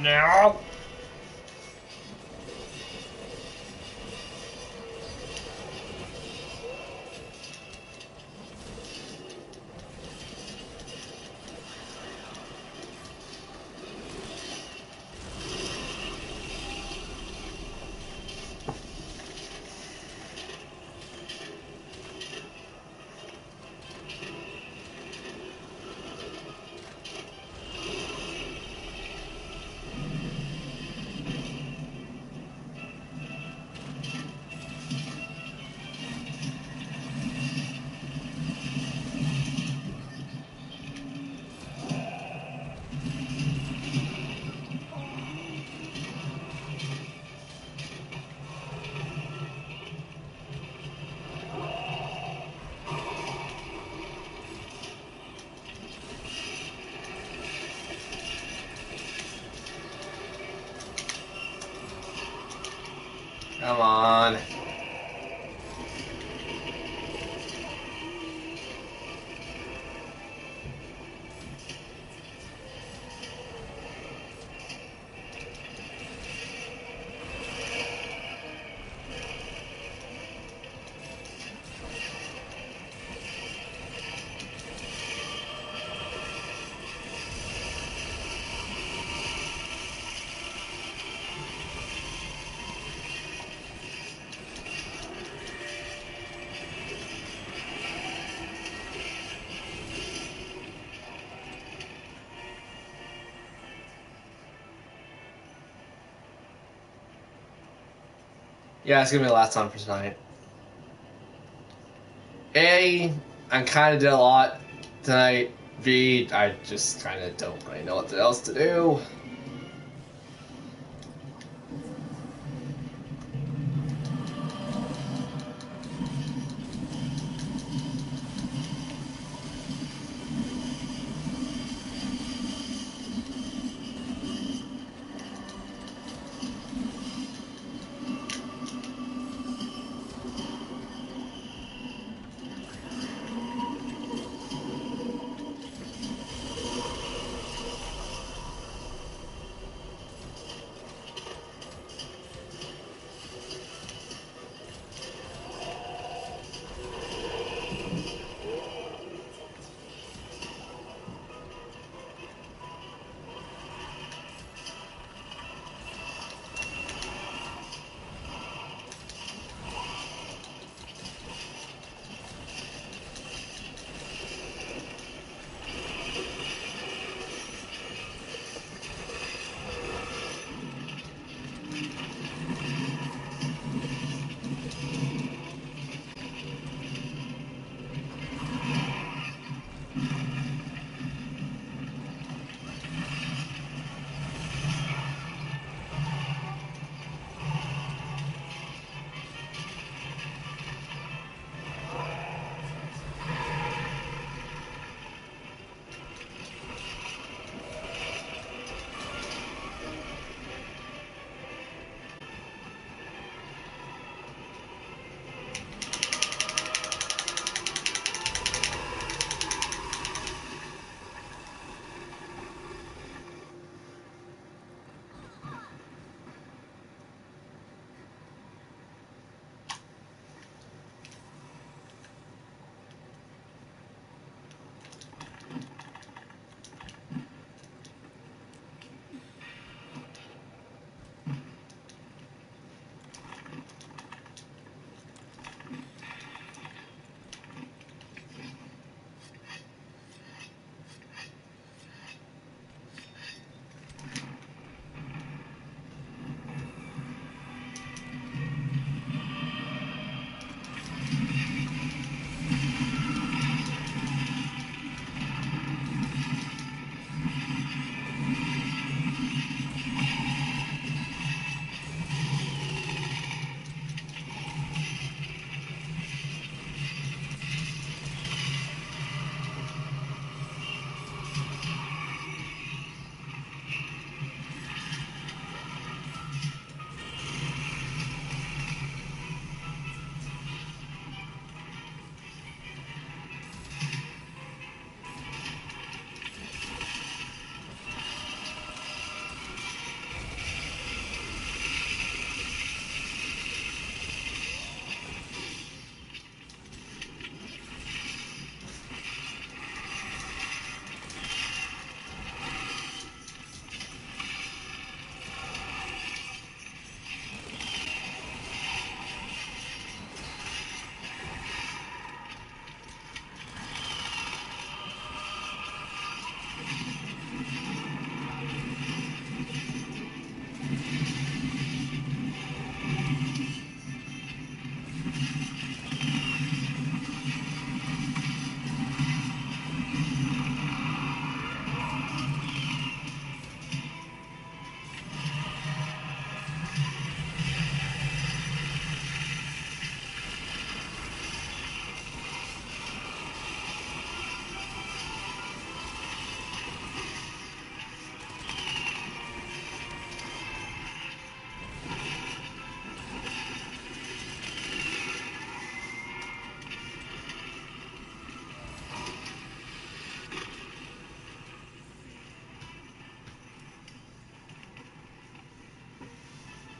now. Come on. Yeah, it's gonna be the last time for tonight. A, I kind of did a lot tonight. B, I just kind of don't really know what else to do.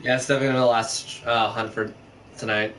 Yeah, it's definitely the last hunt for tonight.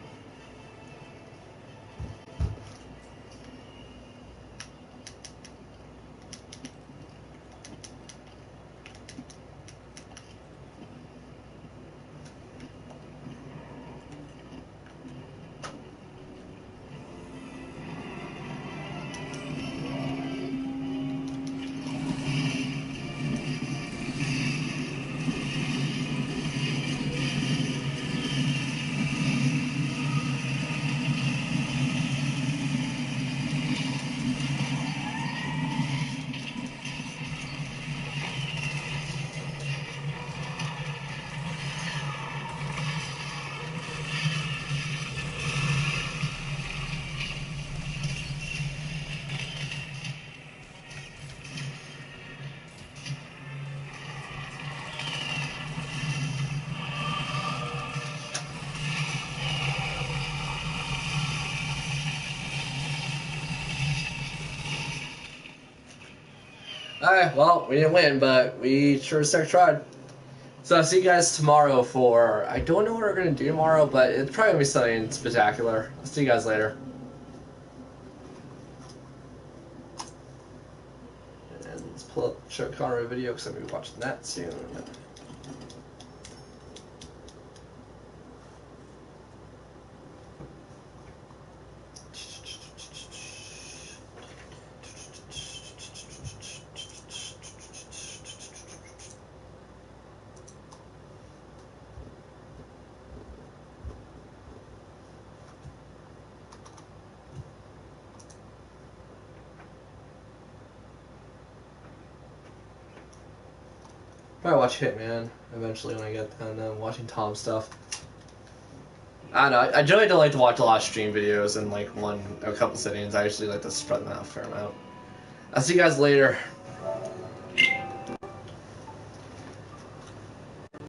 Alright, well, we didn't win, but we sure as heck tried. So I'll see you guys tomorrow for... I don't know what we're going to do tomorrow, but it's probably going to be something spectacular. I'll see you guys later. And let's pull up Show Conroy video because I'm going to be watching that soon. Probably watch Hitman eventually when I get done watching Tom's stuff. I don't know. I generally don't like to watch a lot of stream videos in like a couple sittings. I usually like to spread them out a fair amount. I'll see you guys later.